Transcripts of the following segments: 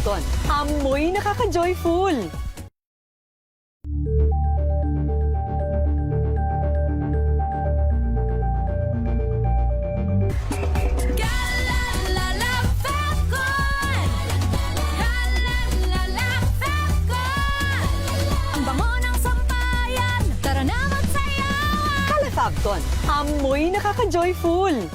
Kalefabton, amoy nakaka-joyful. Kalefabton, amoy nakaka-joyful.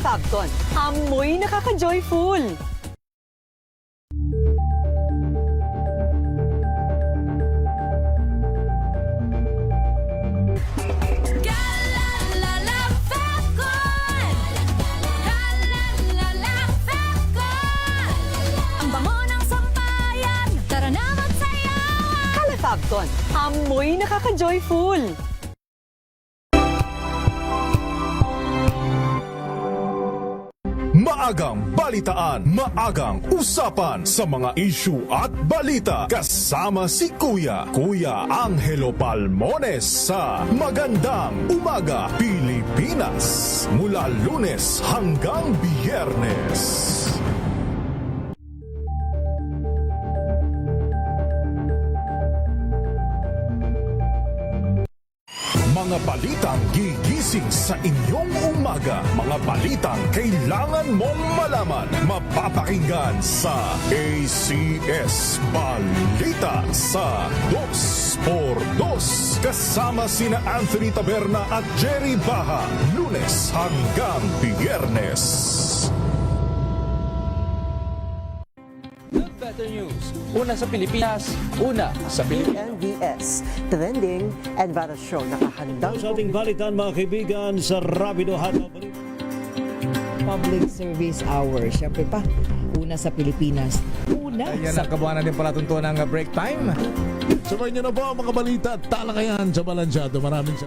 Kalefabton, amoy nakaka-joyful. Kalefabton, amoy nakaka-joyful. Maagang balitaan, maagang usapan sa mga issue at balita. Kasama si Kuya Angelo Palmones sa Magandang Umaga Pilipinas. Mula Lunes hanggang Biyernes. Mga balitang gigising sa inyong umaga. Mga balitang kailangan mong malaman. Mapapakinggan sa ACS Balita sa 2x2. Kasama sina Anthony Taberna at Jerry Baha. Lunes hanggang Biyernes. Better news. Una sa Pilipinas, una sa Pilipinas. DZRH, trending and viral show. Nakahandang Sa ating balitan mga kaibigan sa Rapido Hataw. Public Service Hour. Siyempre pa, una sa Pilipinas. Una Ayan sa... ang kabuuan natin palatuntunan ng break time. Sabay niyo na po ang mga balita at talakayan sa Balansyado. Maraming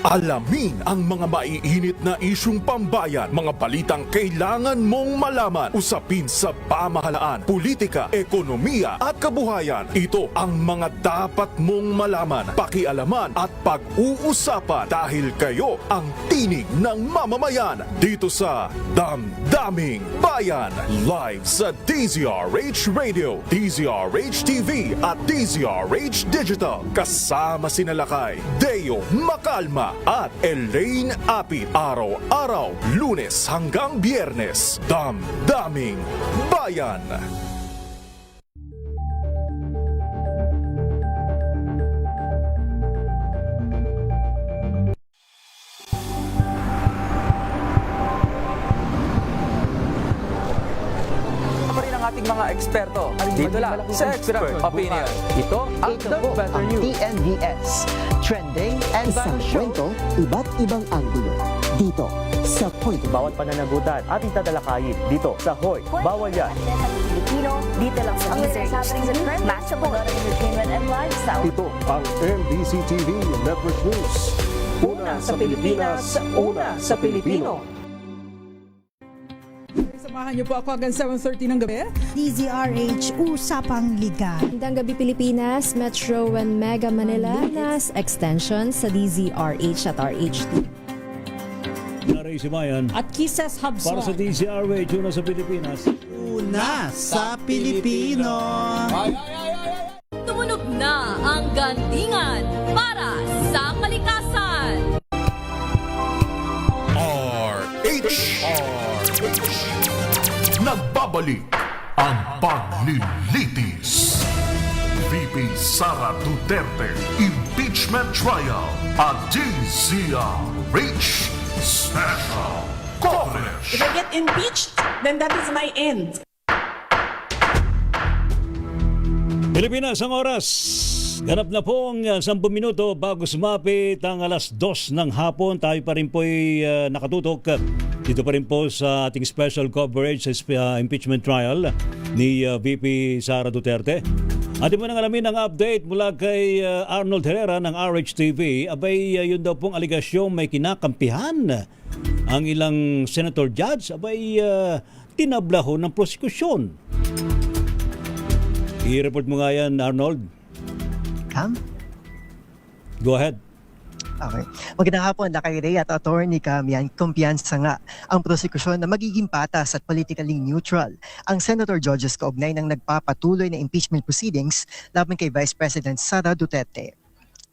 Alamin ang mga maiinit na isyung pambayan, mga balitang kailangan mong malaman, usapin sa pamahalaan, politika, ekonomiya at kabuhayan. Ito ang mga dapat mong malaman, pakialaman at pag-uusapan dahil kayo ang tinig ng mamamayan dito sa Damdaming Bayan. Live sa DZRH Radio, DZRH TV at DZRH Digital. Kasama sina Lakay, Deo Makalma at Elaine Apit. Araw-araw, Lunes hanggang Biyernes. Damdaming Bayan. Ating mga eksperto. Dito lang sa Expert Opinion. Ito ang The Better News. DZRH, trending and viral show. Kwento, iba't ibang anggulo. Dito sa Point. Bawat pananagutan ating tatalakayin dito sa Hoy. Bawal yan. Filipino, dito lang sa DZRH, matchable entertainment and lifestyle. Ito ang MBC TV Network News. Una sa Pilipinas, una sa Pilipino. Samahan niyo po ako hanggang 7:30 ng gabi. DZRH Usapang Liga. Magandang gabi Pilipinas, Metro and Mega Manila, nas extension sa DZRH at RH2. Naray si Mayan. At Kisses Hubson. Para sa DZRH, una sa Pilipinas. Una sa Pilipino. Tumunog na ang gantingan para sa kalikasan. RH. Nagbabalik ang paglilitis. VP Sara Duterte Impeachment Trial at DZRH Special Coverage. If I get impeached, then that is my end. Pilipinas, ang oras. Ganap na po ang 10 minuto bago sumapit ang alas 2 ng hapon. Tayo pa rin po ay nakatutok dito pa rin po sa ating special coverage sa impeachment trial ni VP Sara Duterte. Atin mo nang alamin ang update mula kay Arnold Herrera ng RH-TV. Abay, yun daw pong aligasyong may kinakampihan ang ilang senator judge. Abay, tinabla ho ng prosekusyon. I-report mo nga yan, Arnold. Cam? Go ahead. Okay. Magandang hapon, Lakay Ray at Attorney Cam. Yan, kumpiyansa nga ang prosekusyon na magiging patas at politically neutral ang Senator Judges kaugnay ng nagpapatuloy na impeachment proceedings laban kay Vice President Sara Duterte.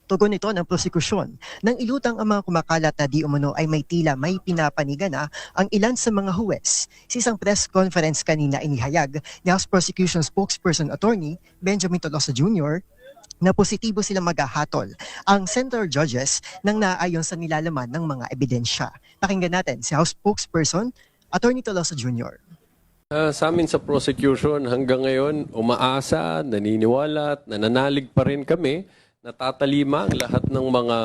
Tugon ito ng prosekusyon nang ilutang ang mga kumakalat na di umano ay may tila may pinapanigan na ang ilan sa mga huwes. Sa isang press conference kanina inihayag ni House Prosecution Spokesperson Attorney Benjamin Tolosa Jr. na positibo silang maghahatol ang Senator Judges nang naaayon sa nilalaman ng mga ebidensya. Pakinggan natin si House Spokesperson Attorney Tolosa Jr. Sa amin sa prosecution hanggang ngayon umaasa, naniniwala at nananalig pa rin kami na tatalima ang lahat ng mga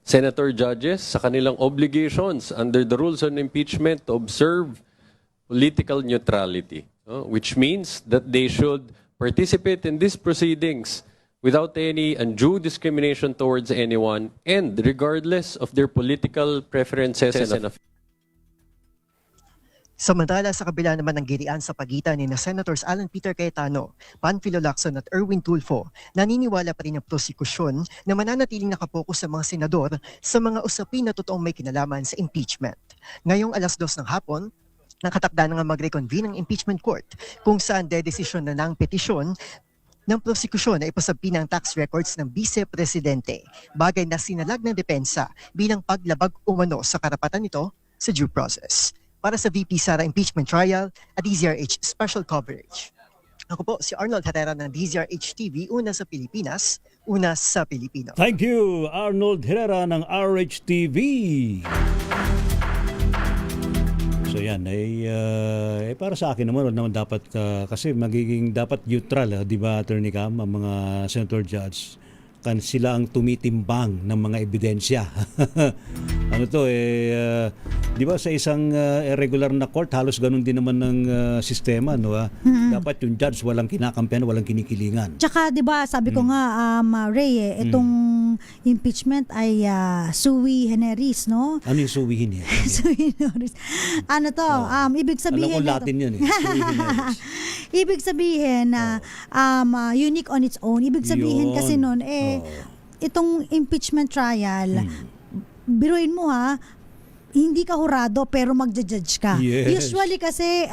senator judges sa kanilang obligations under the rules on impeachment to observe political neutrality, which means that they should participate in these proceedings without any undue discrimination towards anyone and regardless of their political preferences and Samantala sa kabila naman ng girian sa pagitan ni Senators Alan Peter Cayetano, Panfilo Lacson at Erwin Tulfo, naniniwala pa rin ang prosekusyon na mananatiling nakapokus sa mga senador sa mga usapin na totoong may kinalaman sa impeachment. Ngayong 2:00 ng hapon, nakatakda na nga mag-reconvene ang impeachment court kung saan dedesisyon na ng petisyon ng prosekusyon na ipasabpi ng tax records ng Vice-Presidente, bagay na sinalag ng depensa bilang paglabag umano sa karapatan nito sa due process. Para sa VP Sara Impeachment Trial at DZRH Special Coverage. Ako po si Arnold Herrera ng DZRH TV, una sa Pilipinas, una sa Pilipino. Thank you, Arnold Herrera ng RH TV. So yan, para sa akin naman, naman dapat, kasi magiging dapat neutral, di ba, Attorney Cam, ang mga senator judge, kan sila ang tumitimbang ng mga ebidensya. Ano to, di ba sa isang regular na court, halos ganun din naman ng sistema, no? Dapat yung judge walang kinakampihan, walang kinikilingan. Tsaka, di ba, sabi ko nga, Ray, itong impeachment ay sui generis, no? Ano yung sui generis? Sui generis. Ano to, ibig sabihin... Alam ko Latin yun eh. Sui generis. Ibig sabihin na unique on its own. Ibig sabihin kasi nun, itong impeachment trial, biruin mo hindi ka hurado pero magja-judge ka. Yes. Usually kasi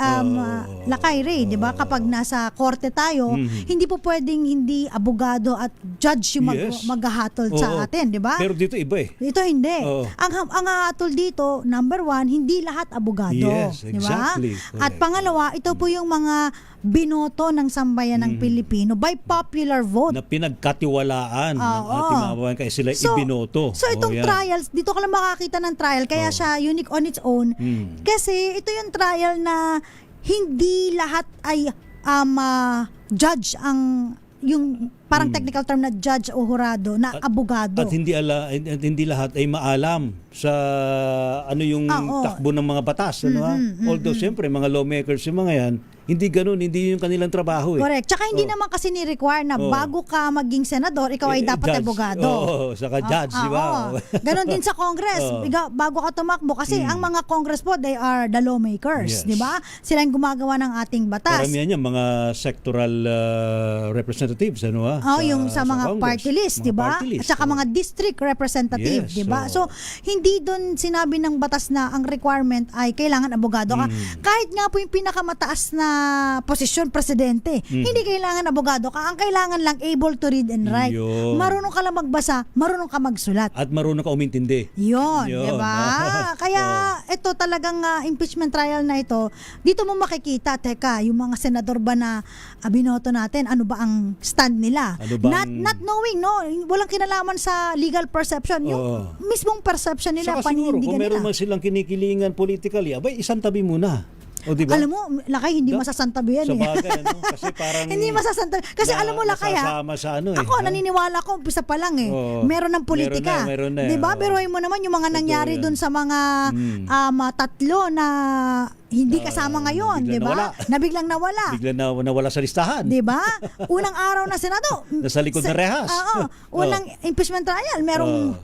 Lakay Ray, 'di ba? Kapag nasa korte tayo, hindi po pwedeng hindi abogado at judge yung maghahatol sa atin, 'di ba? Pero dito iba eh. Ito hindi. Ang hahatol dito, number 1, hindi lahat abogado, yes, 'di ba? exactly. At pangalawa, ito po yung mga binoto ng sambayan ng Pilipino by popular vote. Na pinagkatiwalaan ng ating mga kababayan kaya sila ibinoto. So itong trials, dito ka lang makakita ng trial, kaya siya unique on its own. Kasi ito yung trial na hindi lahat ay judge ang yung parang technical term na judge o hurado na abogado. At hindi lahat ay maalam sa ano yung takbo ng mga batas, ano Although siyempre mga lawmakers yung mga yan, hindi ganun, hindi yung kanilang trabaho eh. Correct. Tsaka hindi naman kasi ni-require na bago ka maging senador, ikaw ay dapat judge. abogado. Saka judge, di ba? Ganon din sa Congress. Bago ka tumakbo, kasi ang mga Congress po, they are the lawmakers, di ba? Sila yung gumagawa ng ating batas. Karamihan yan, mga sectoral representatives, ano yung sa mga Congress, party list, di ba? At saka mga district representative, di ba? So, hindi doon sinabi ng batas na ang requirement ay kailangan abogado ka. Kahit nga po yung pinakamataas na posisyon, presidente, hindi kailangan abogado ka. Ang kailangan lang able to read and write. Yun. Marunong ka lang magbasa, marunong ka magsulat. At marunong ka umintindi. Yun. Di ba? Kaya ito talagang impeachment trial na ito, dito mo makikita, teka, yung mga senador ba na binoto natin, ano ba ang stand nila? Ano bang... Not knowing, no? Walang kinalaman sa legal perception. Yung mismong perception nila, saka siguro, paninindigan kung meron nila. man silang kinikilingan politically, abay, isang tabi muna. O, diba? Alam mo, Lakay, hindi masasantabi yan sa bagay, ano? Kasi parang hindi masasantabi. Kasi alam mo, Lakay, sa ano, ako, naniniwala ko, umpisa pa lang meron ng politika. Meron na, diba? Biruin mo naman yung mga nangyari dun sa mga tatlo na hindi kasama ngayon, di ba? Na biglang nawala. Biglang nawala sa listahan. Di ba? Unang araw na Senado. Nasa likod ng rehas. Unang impeachment trial, merong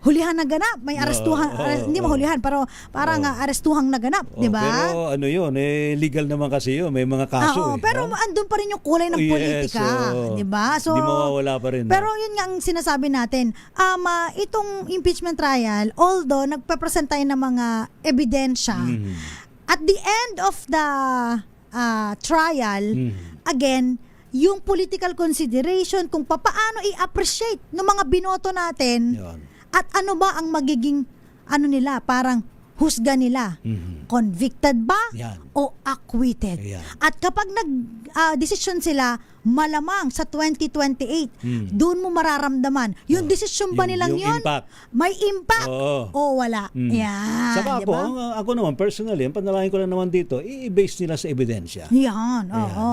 hulihan na ganap, may arestuhan, hindi mo hulihan, pero parang arestuhang naganap, di ba? Pero ano yun, legal naman kasi yun, may mga kaso. Pero andun pa rin yung kulay ng politika, di ba? So, hindi mawawala pa rin. Pero yun nga ang sinasabi natin, itong impeachment trial, although nagpapresent tayo ng mga ebidensya, at the end of the trial, again, yung political consideration kung paano i-appreciate ng mga binoto natin at ano ba ang magiging nila, parang husga nila. Convicted ba o acquitted? At kapag nag-decision sila, malamang sa 2028, doon mo mararamdaman. Yung decision ba nilang yun? Impact. May impact o wala? Yan. Saka ako naman, personally, ang panalangin ko lang naman dito, i-base nila sa ebidensya. Yan, oo.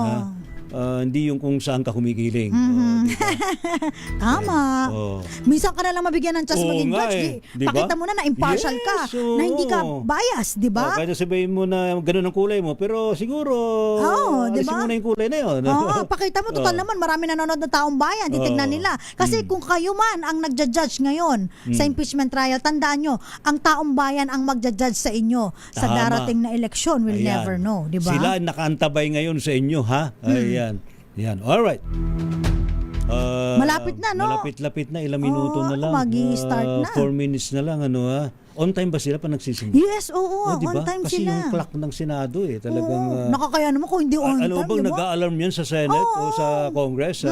Hindi yung kung saan ka humigiling. Diba? Tama. Minsan ka na lang mabigyan ng chance maging judge. Diba? Pakita mo na impartial ka, na hindi ka bias, di ba? Kahit sabihin mo na ganun ang kulay mo, pero siguro alisin mo na yung kulay na yun. Pakita mo, total naman, marami nanonood na taong bayan, titignan nila. Kasi kung kayo man ang nagja-judge ngayon sa impeachment trial, tandaan nyo, ang taong bayan ang magja-judge sa inyo sa darating na eleksyon. We'll never know, di ba? Sila nakaantabay ngayon sa inyo, ha? Yan. All right. Malapit na, no? Malapit-lapit na, ilang minuto na lang. Mag-i-start na. 4 minutes na lang, On time ba sila pa nagsisimula? Yes, oo. Diba? On time Kasi sila. yung clock ng Senado talagang... nakakaya naman kung hindi on time, alam mo bang nag-a-alarm yan sa Senate o sa Congress,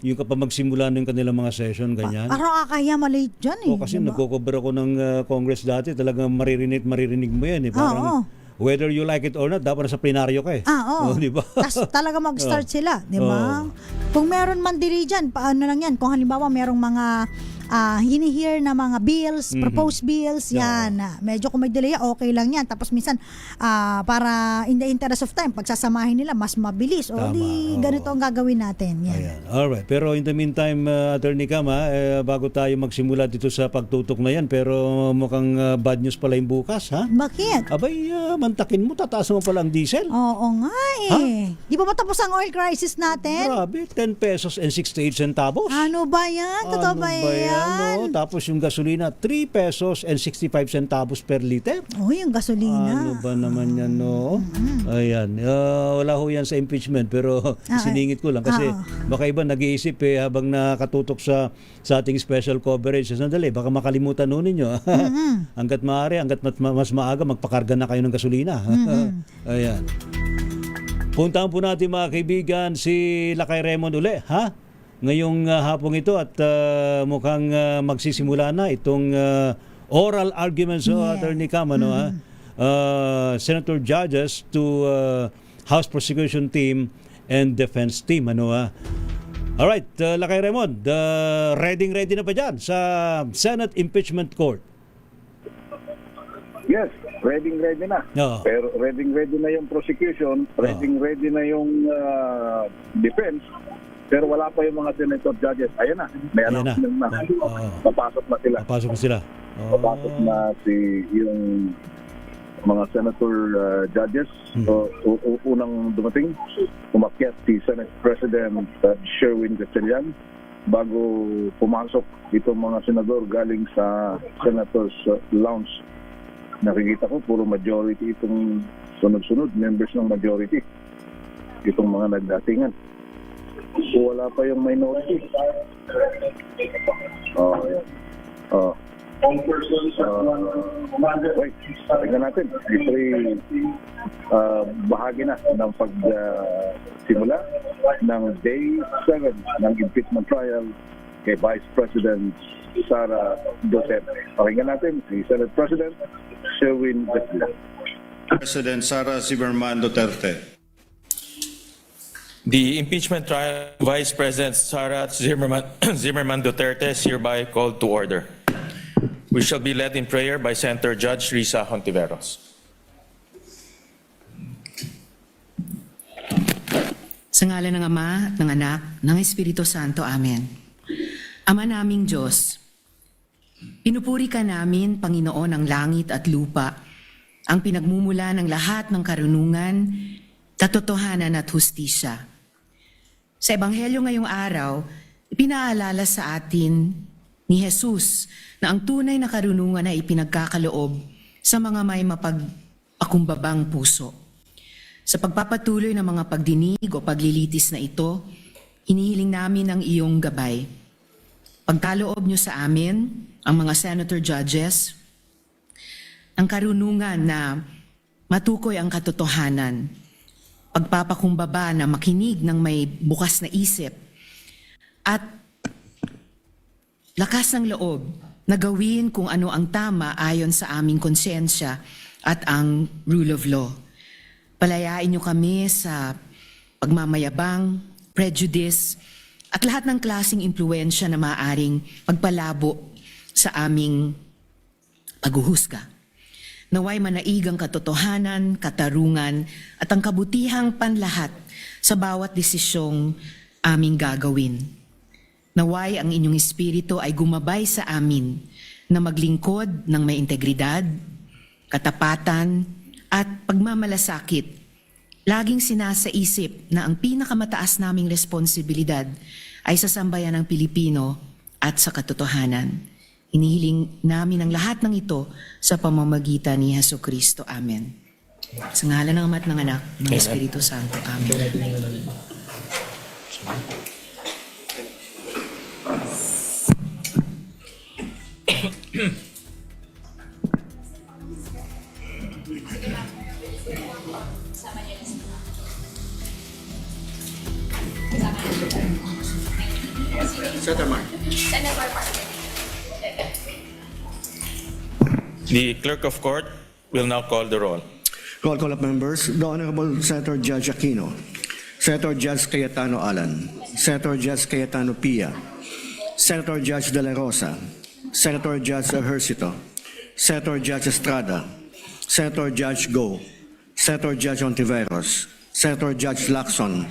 yung kapag magsimula na yung kanilang mga session, ganyan. Parang kakaya malate dyan kasi nagko-cover ako ng Congress dati, talagang maririnig mo yan. Parang whether you like it or not, dapat nasa plenaryo ka diba? Tapos talaga mag-start sila, di ba? Kung meron man dili dyan, paano lang yan? Kung halimbawa merong mga hini-hear na mga bills, proposed bills, yan. Medyo kung may delay, okay lang yan. Tapos minsan, para in the interest of time, pagsasamahin nila, mas mabilis. Ganito ang gagawin natin. Yan. Alright. Pero in the meantime, Attorney Cam, bago tayo magsimula dito sa pagtutok na yan, pero mukhang bad news pala yung bukas, ha? Bakit? Abay, mantakin mo, tataas mo pala ang diesel. Oo nga Di ba matapos ang oil crisis natin? Grabe, 10 pesos and 68 centavos. Ano ba yan? Totoo ba yan? Tapos yung gasolina, 3 pesos and 65 centavos per liter. Yung gasolina. Ano ba naman yan, no? Ayan. Wala ho yan sa impeachment, pero siningit ko lang kasi baka iba nag-iisip habang nakatutok sa ating special coverage. Sandali, baka makalimutan nun ninyo. Hanggat maaari, hanggat mas maaga, magpakarga na kayo ng gasolina. Ayan. Puntahan po natin mga kaibigan si Lakay Raymond uli, ha? Ngayong hapong ito at mukhang magsisimula na itong oral arguments Attorney Cam, Senator Judges to House Prosecution Team and Defense Team. Alright, Lakay Raymond, ready na pa dyan sa Senate Impeachment Court? Yes, ready na. Pero ready na yung prosecution, ready na yung defense. Pero wala pa yung mga senator judges. Ayan na. May announcement na. Papasok na sila. Papasok na yung mga senator judges. Unang dumating, umakyat si Senate President Sherwin Gatchalian bago pumasok itong mga senador galing sa Senators Lounge. Nakikita ko, puro majority itong sunod-sunod, members ng majority. Itong mga nagdatingan. Wala pa yung minority. Wait, tingnan natin. Ito'y bahagi na ng pagsimula ng Day 7 ng impeachment trial kay Vice President Sara Duterte. Pakinggan natin si Senate President Sherwin Gatchalian. President Sara Duterte. The impeachment trial of Vice President Sara Zimmerman Duterte is hereby called to order. We shall be led in prayer by Senator Judge Risa Hontiveros. Sa ngalan ng Ama, ng Anak, ng Espiritu Santo. Amen. Ama naming Diyos, pinupuri ka namin, Panginoon ng langit at lupa, ang pinagmumula ng lahat ng karunungan, katotohanan at hustisya. Sa Ebanghelyo ngayong araw, ipinaalala sa atin ni Jesus na ang tunay na karunungan ay ipinagkakaloob sa mga may mapagpakumbabang puso. Sa pagpapatuloy ng mga pagdinig o paglilitis na ito, hinihiling namin ang iyong gabay. Pagkaloob niyo sa amin, ang mga senator judges, ang karunungan na matukoy ang katotohanan, pagpapakumbaba na makinig ng may bukas na isip, at lakas ng loob na gawin kung ano ang tama ayon sa aming konsensya at ang rule of law. Palayain niyo kami sa pagmamayabang, prejudice, at lahat ng klaseng impluensya na maaaring pagpalabo sa aming paghuhusga. Naway manaig ang katotohanan, katarungan, at ang kabutihang panlahat sa bawat desisyong aming gagawin. Naway ang inyong espiritu ay gumabay sa amin na maglingkod ng may integridad, katapatan, at pagmamalasakit. Laging sinasaisip na ang pinakamataas naming responsibilidad ay sa sambayan ng Pilipino at sa katotohanan. Inihiling namin ang lahat ng ito sa pamamagitan ni Jesucristo. Amen. Sa ngalan ng Ama at ng Anak, ng Espiritu Santo. Amen. The clerk of court will now call the roll. Roll call of members. The Honorable Senator Judge Aquino, Senator Judge Cayetano Alan, Senator Judge Cayetano Pia, Senator Judge De La Rosa, Senator Judge Ejercito, Senator Judge Estrada, Senator Judge Go, Senator Judge Ontiveros, Senator Judge Lacson,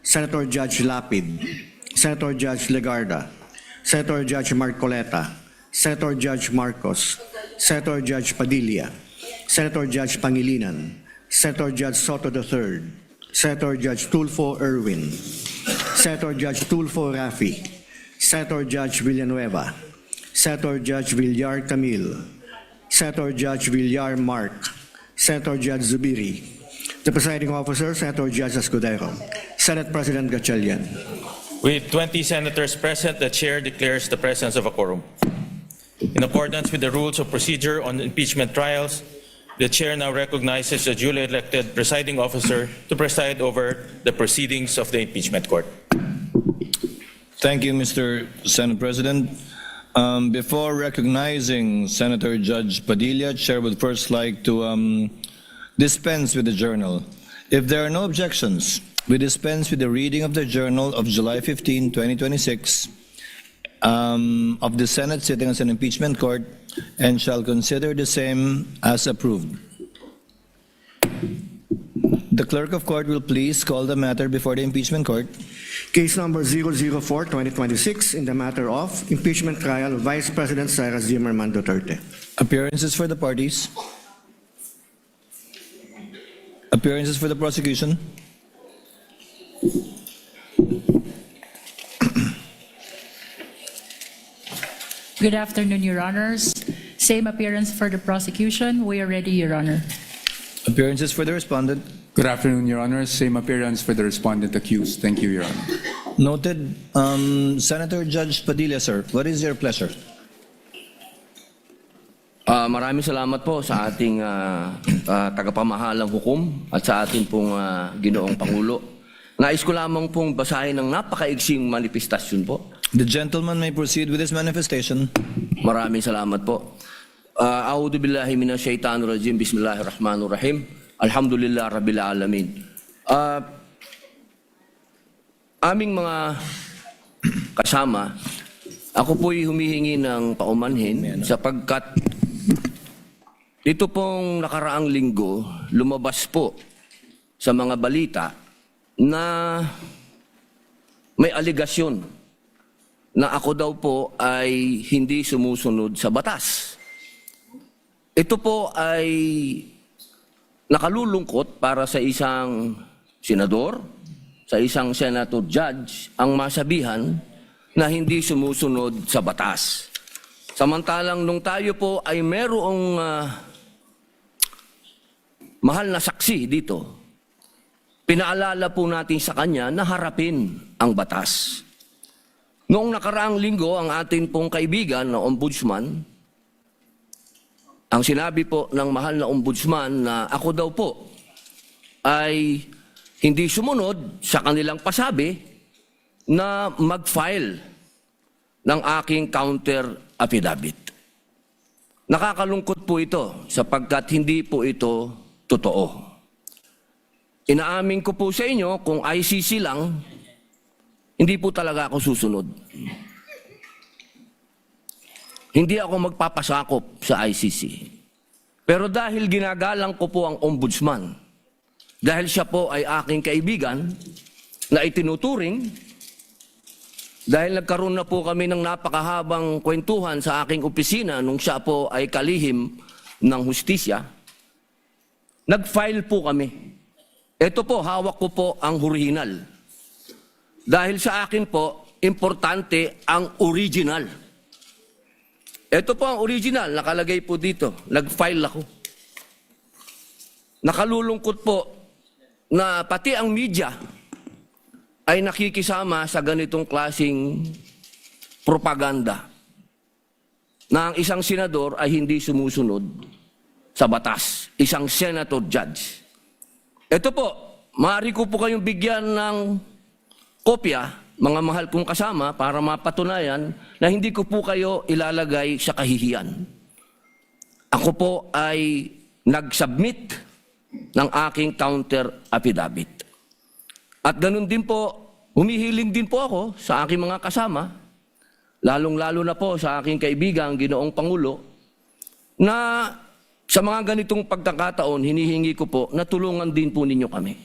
Senator Judge Lapid, Senator Judge Legarda, Senator Judge Marcoleta, Senator Judge Marcos, Senator Judge Padilla, Senator Judge Pangilinan, Senator Judge Soto III, Senator Judge Tulfo Erwin, Senator Judge Tulfo Rafi, Senator Judge Villanueva, Senator Judge Villar Camille, Senator Judge Villar Mark, Senator Judge Zubiri, the presiding officer, Senator Judge Escudero, Senate President Gatchalian. With 20 senators present, the chair declares the presence of a quorum. In accordance with the rules of procedure on impeachment trials, the chair now recognizes the duly elected presiding officer to preside over the proceedings of the impeachment court. Thank you, Mr. Senate President. Before recognizing Senator Judge Padilla, Chair would first like to dispense with the journal. If there are no objections, we dispense with the reading of the journal of July 15, 2026 of the Senate sitting as an impeachment court and shall consider the same as approved. The clerk of court will please call the matter before the impeachment court. Case number 004-2026 in the matter of impeachment trial of Vice President Sara Zimmerman Duterte. Appearances for the parties. Appearances for the prosecution. Good afternoon, Your Honors. Same appearance for the prosecution. We are ready, Your Honor. Appearances for the respondent. Good afternoon, Your Honor. Same appearance for the respondent accused. Thank you, Your Honor. Noted. Senator Judge Padilla, sir, what is your pleasure? Maraming salamat po sa ating tagapamahalang hukom at sa ating pong ginoong Pangulo. Nais ko lamang pong basahin ng napakaigsing manifestasyon po. The gentleman may proceed with his manifestation. Maraming salamat po. A'udhu billahi minash shaitanir rajim. Bismillahirrahmanirrahim. Alhamdulillah rabbil alamin. Aming mga kasama, ako po'y humihingi ng paumanhin sapagkat ito pong nakaraang linggo, lumabas po sa mga balita na may aligasyon na ako daw po ay hindi sumusunod sa batas. Ito po ay nakalulungkot para sa isang senador, sa isang senator judge, ang masabihan na hindi sumusunod sa batas. Samantalang nung tayo po ay merong mahal na saksi dito, pinaalala po natin sa kanya na harapin ang batas. Noong nakaraang linggo, ang atin pong kaibigan na ombudsman, ang sinabi po ng mahal na ombudsman na ako daw po ay hindi sumunod sa kanilang pasabi na mag-file ng aking counter affidavit. Nakakalungkot po ito sapagkat hindi po ito totoo. Inaamin ko po sa inyo kung ICC lang, hindi po talaga ako susunod. Hindi ako magpapasakop sa ICC. Pero dahil ginagalang ko po ang ombudsman, dahil siya po ay aking kaibigan na itinuturing, dahil nagkaroon na po kami ng napakahabang kwentuhan sa aking opisina nung siya po ay kalihim ng hustisya, nag-file po kami. Ito po, hawak ko po ang original. Dahil sa akin po, importante ang original. Ito po ang original, nakalagay po dito. Nag-file ako. Nakalulungkot po na pati ang media ay nakikisama sa ganitong klasing propaganda na ang isang senador ay hindi sumusunod sa batas. Isang senator judge. Ito po, maaari ko po kayong bigyan ng kopya, mga mahal kong kasama, para mapatunayan na hindi ko po kayo ilalagay sa kahihiyan. Ako po ay nag-submit ng aking counter affidavit. At ganun din po, humihiling din po ako sa aking mga kasama, lalong-lalo na po sa aking kaibigang Ginoong Pangulo, na sa mga ganitong pagkakataon, hinihingi ko po na tulungan din po ninyo kami.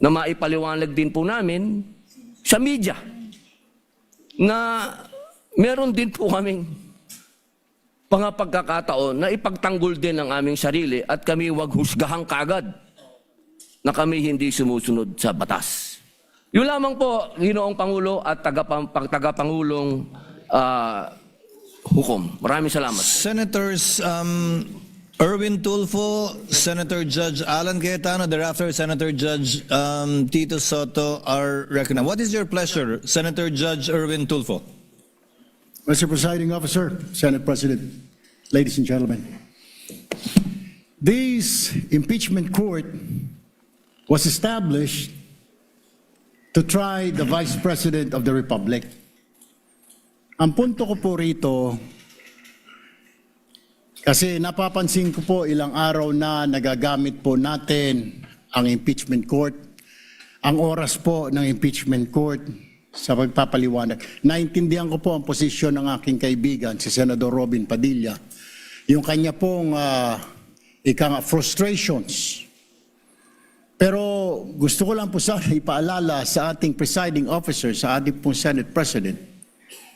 Na maipaliwanag din po namin sa media na meron din po kaming mga pagkakataon na ipagtanggol din ang aming sarili at kami wag husgahang kagad na kami hindi sumusunod sa batas. Yun lamang po, Ginoong Pangulo at tagapangulong hukom. Maraming salamat. Senators Erwin Tulfo, Senator Judge Alan Cayetano, thereafter Senator Judge Tito Soto are recognized. What is your pleasure, Senator Judge Erwin Tulfo? Mr. Presiding Officer, Senate President, ladies and gentlemen, this impeachment court was established to try the Vice President of the Republic. Ang punto ko po rito, kasi napapansin ko po ilang araw na nagagamit po natin ang impeachment court, ang oras po ng impeachment court sa pagpapaliwanag. Naintindihan ko po ang posisyon ng aking kaibigan, si Senador Robin Padilla, yung kanya pong frustrations. Pero gusto ko lang po sana ipaalala sa ating presiding officer, sa ating pong Senate President,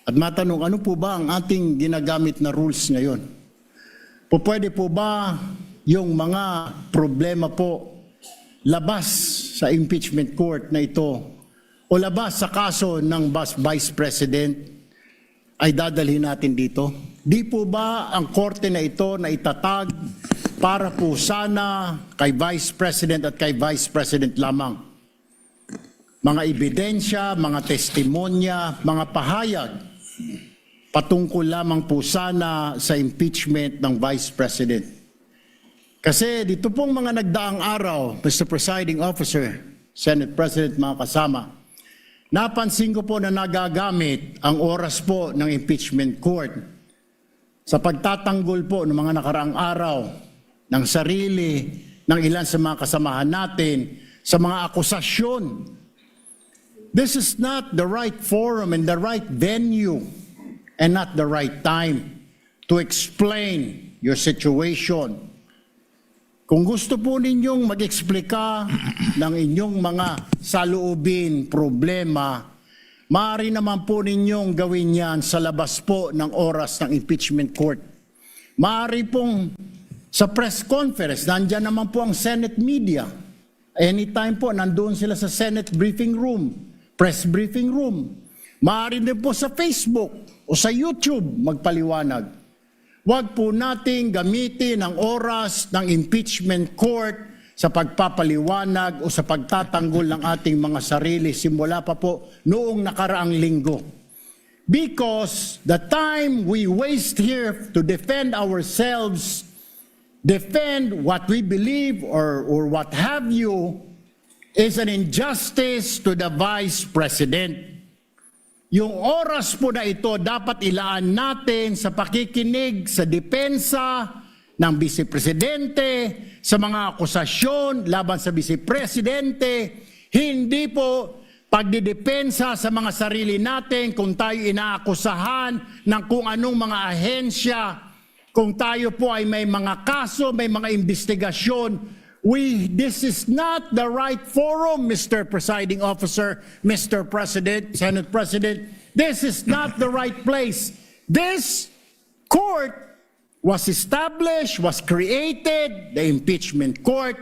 at matanong ano po ba ang ating ginagamit na rules ngayon? Pwede po ba yung mga problema po labas sa impeachment court na ito o labas sa kaso ng Vice President ay dadalhin natin dito? Di po ba ang korte na ito na itatag para po sana kay Vice President at kay Vice President lamang? Mga ebidensya, mga testimonya, mga pahayag patungkol lamang po sana sa impeachment ng Vice President. Kasi dito pong mga nagdaang araw, Mr. Presiding Officer, Senate President, mga kasama, napansin ko po na nagagamit ang oras po ng impeachment court sa pagtatanggol po ng mga nakaraang araw ng sarili ng ilan sa mga kasamahan natin sa mga akusasyon. This is not the right forum and the right venue and not the right time to explain your situation. Kung gusto po ninyong mag-eksplika ng inyong mga saloobin, problema, maaari naman po ninyong gawin yan sa labas po ng oras ng impeachment court. Maaari pong sa press conference, nandyan naman po ang Senate media. Anytime po, nandoon sila sa Senate briefing room, press briefing room. Maaari din po sa Facebook o sa YouTube magpaliwanag. Huwag po nating gamitin ang oras ng impeachment court sa pagpapaliwanag o sa pagtatanggol ng ating mga sarili simula pa po noong nakaraang linggo. Because the time we waste here to defend ourselves, defend what we believe or what have you, is an injustice to the Vice President. Yung oras po na ito dapat ilaan natin sa pakikinig sa depensa ng Vice Presidente, sa mga akusasyon laban sa Vice Presidente, hindi po pagdidepensa sa mga sarili natin kung tayo inaakusahan ng kung anong mga ahensya, kung tayo po ay may mga kaso, may mga investigasyon. This is not the right forum, Mr. Presiding Officer, Mr. President, Senate President. This is not the right place. This court was established, was created, the impeachment court,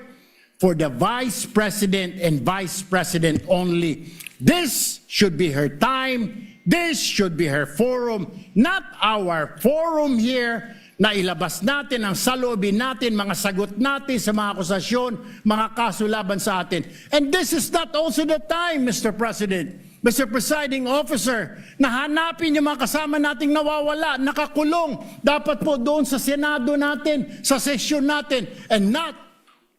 for the Vice President and Vice President only. This should be her time. This should be her forum, not our forum here na ilabas natin ang saloobin natin, mga sagot natin sa mga akusasyon, mga kaso laban sa atin. And this is not also the time, Mr. President, Mr. Presiding Officer, na hanapin yung mga kasama nating nawawala, nakakulong, dapat po doon sa Senado natin, sa sesyon natin, and not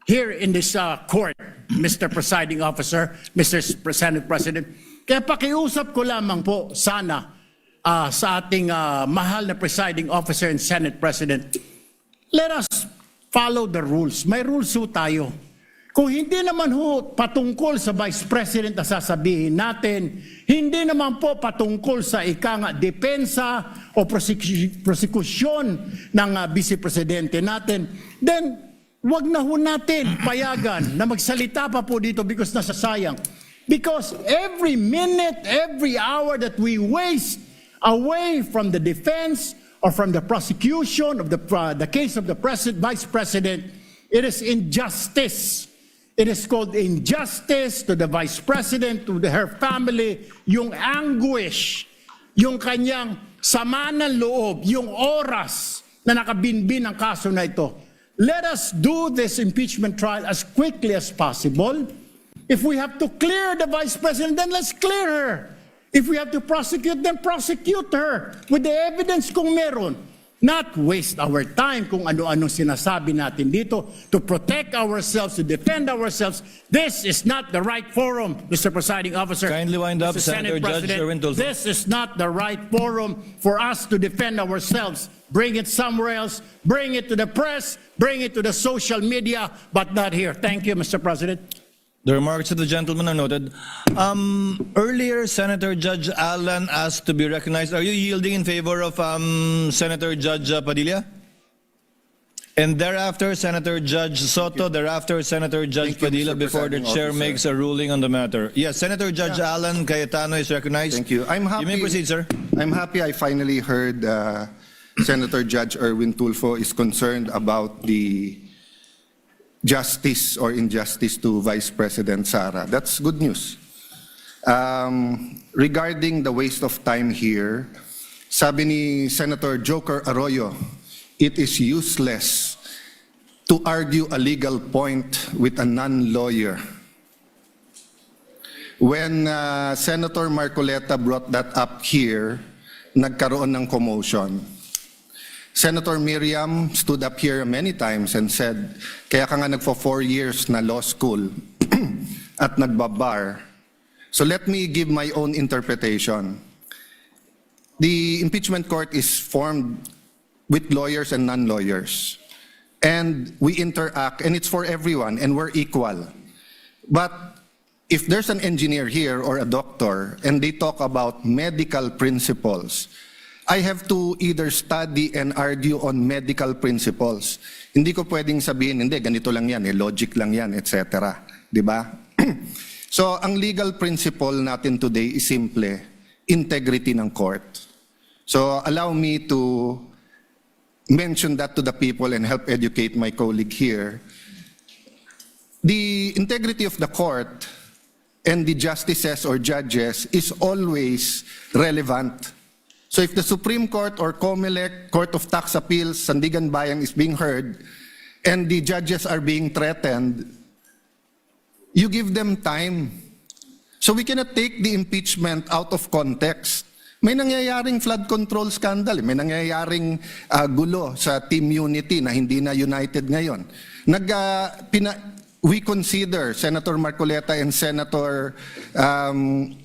here in this court, Mr. Presiding Officer, Mr. Senate President. Kaya pakiusap ko lamang po sana sa ating mahal na Presiding Officer and Senate President, let us follow the rules. May rules ho tayo. Kung hindi naman ho patungkol sa Vice President na sasabihin natin, hindi naman po patungkol sa depensa o prosekusyon ng Vice Presidente natin, then wag na ho natin payagan na magsalita pa po dito because nasasayang. Because every minute, every hour that we waste away from the defense or from the prosecution of the case of the Vice President, it is injustice. It is called injustice to the Vice President, to her family, yung anguish, yung kanyang sama ng loob, yung oras na nakabinbin ang kaso na ito. Let us do this impeachment trial as quickly as possible. If we have to clear the Vice President, then let's clear her. If we have to prosecute, then prosecute her with the evidence kung meron. Not waste our time kung ano-anong sinasabi natin dito to protect ourselves, to defend ourselves. This is not the right forum, Mr. Presiding Officer. Kindly wind up, Senator Judge Erwin Tulfo. This is not the right forum for us to defend ourselves. Bring it somewhere else. Bring it to the press. Bring it to the social media, but not here. Thank you, Mr. President. The remarks of the gentleman are noted. Earlier, Senator Judge Allen asked to be recognized. Are you yielding in favor of Senator Judge Padilla? And thereafter, Senator Judge Soto, thereafter, Senator Judge Padilla, before the chair makes a ruling on the matter. Yes, Senator Judge Allen Cayetano is recognized. Thank you. I'm happy. You may proceed, sir. I'm happy I finally heard Senator Judge Erwin Tulfo is concerned about the justice or injustice to Vice President Sara. That's good news. Regarding the waste of time here, sabi ni Senator Joker Arroyo, it is useless to argue a legal point with a non-lawyer. When Senator Marcoleta brought that up here, nagkaroon ng commotion. Senator Miriam stood up here many times and said, kaya ka nga nagpo 4 years na law school at nagbabar. So let me give my own interpretation. The impeachment court is formed with lawyers and non-lawyers. And we interact, and it's for everyone, and we're equal. But if there's an engineer here or a doctor, and they talk about medical principles, I have to either study and argue on medical principles. Hindi ko pwedeng sabihin, hindi, ganito lang yan, logic lang yan, etc. Diba? So, ang legal principle natin today is simple, integrity ng court. So, allow me to mention that to the people and help educate my colleague here. The integrity of the court and the justices or judges is always relevant. So if the Supreme Court or COMELEC, Court of Tax Appeals, Sandigan Bayan is being heard, and the judges are being threatened, you give them time. So we cannot take the impeachment out of context. May nangyayaring flood control scandal, may nangyayaring gulo sa Team Unity na hindi na united ngayon. We consider Senator Marcoleta and Senator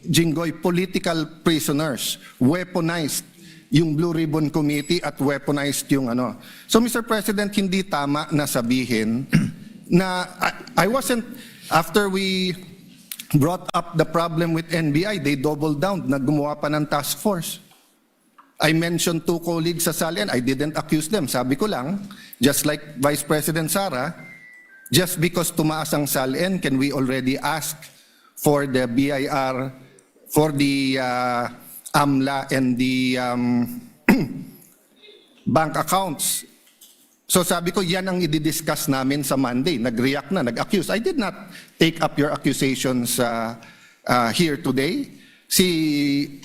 Jinggoy political prisoners, weaponized yung Blue Ribbon Committee at weaponized yung ano. So Mr. President, hindi tama na sabihin na I wasn't, after we brought up the problem with NBI, they doubled down, naggumawa pa ng task force. I mentioned 2 colleagues sa Salian, I didn't accuse them. Sabi ko lang, just like Vice President Sara, just because tumaas ang SALN, can we already ask for the BIR, for the AMLA and the bank accounts? So sabi ko, yan ang i-discuss namin sa Monday. Nag-react na, nag-accuse. I did not take up your accusations here today. Si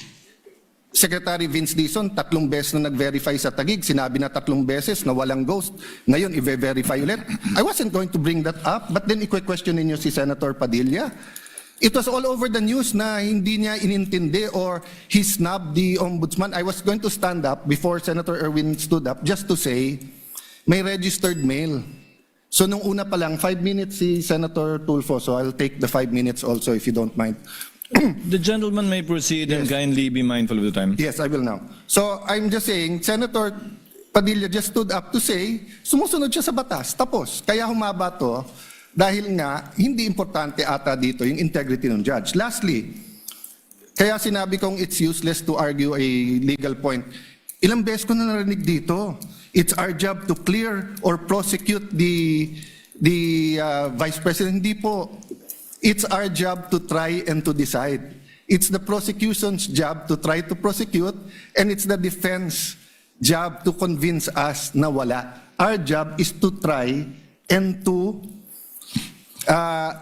Secretary Vince Dizon, 3 beses na nag-verify sa Taguig. Sinabi na 3 beses na walang ghost. Ngayon, i-verify ulit. I wasn't going to bring that up, but then i-question ninyo si Senator Padilla. It was all over the news na hindi niya inintindi or he snubbed the ombudsman. I was going to stand up before Senator Erwin stood up just to say, may registered mail. So nung una pa lang, 5 minutes si Senator Tulfo, so I'll take the 5 minutes also if you don't mind. The gentleman may proceed and kindly be mindful of the time. Yes, I will now. So I'm just saying, Senator Padilla just stood up to say, sumusunod siya sa batas. Tapos, kaya humaba to, dahil nga, hindi importante ata dito yung integrity ng judge. Lastly, kaya sinabi kong it's useless to argue a legal point. Ilang beses ko na narinig dito. It's our job to clear or prosecute the Vice President. Hindi po. It's our job to try and to decide. It's the prosecution's job to try to prosecute, and it's the defense job to convince us na wala. Our job is to try and to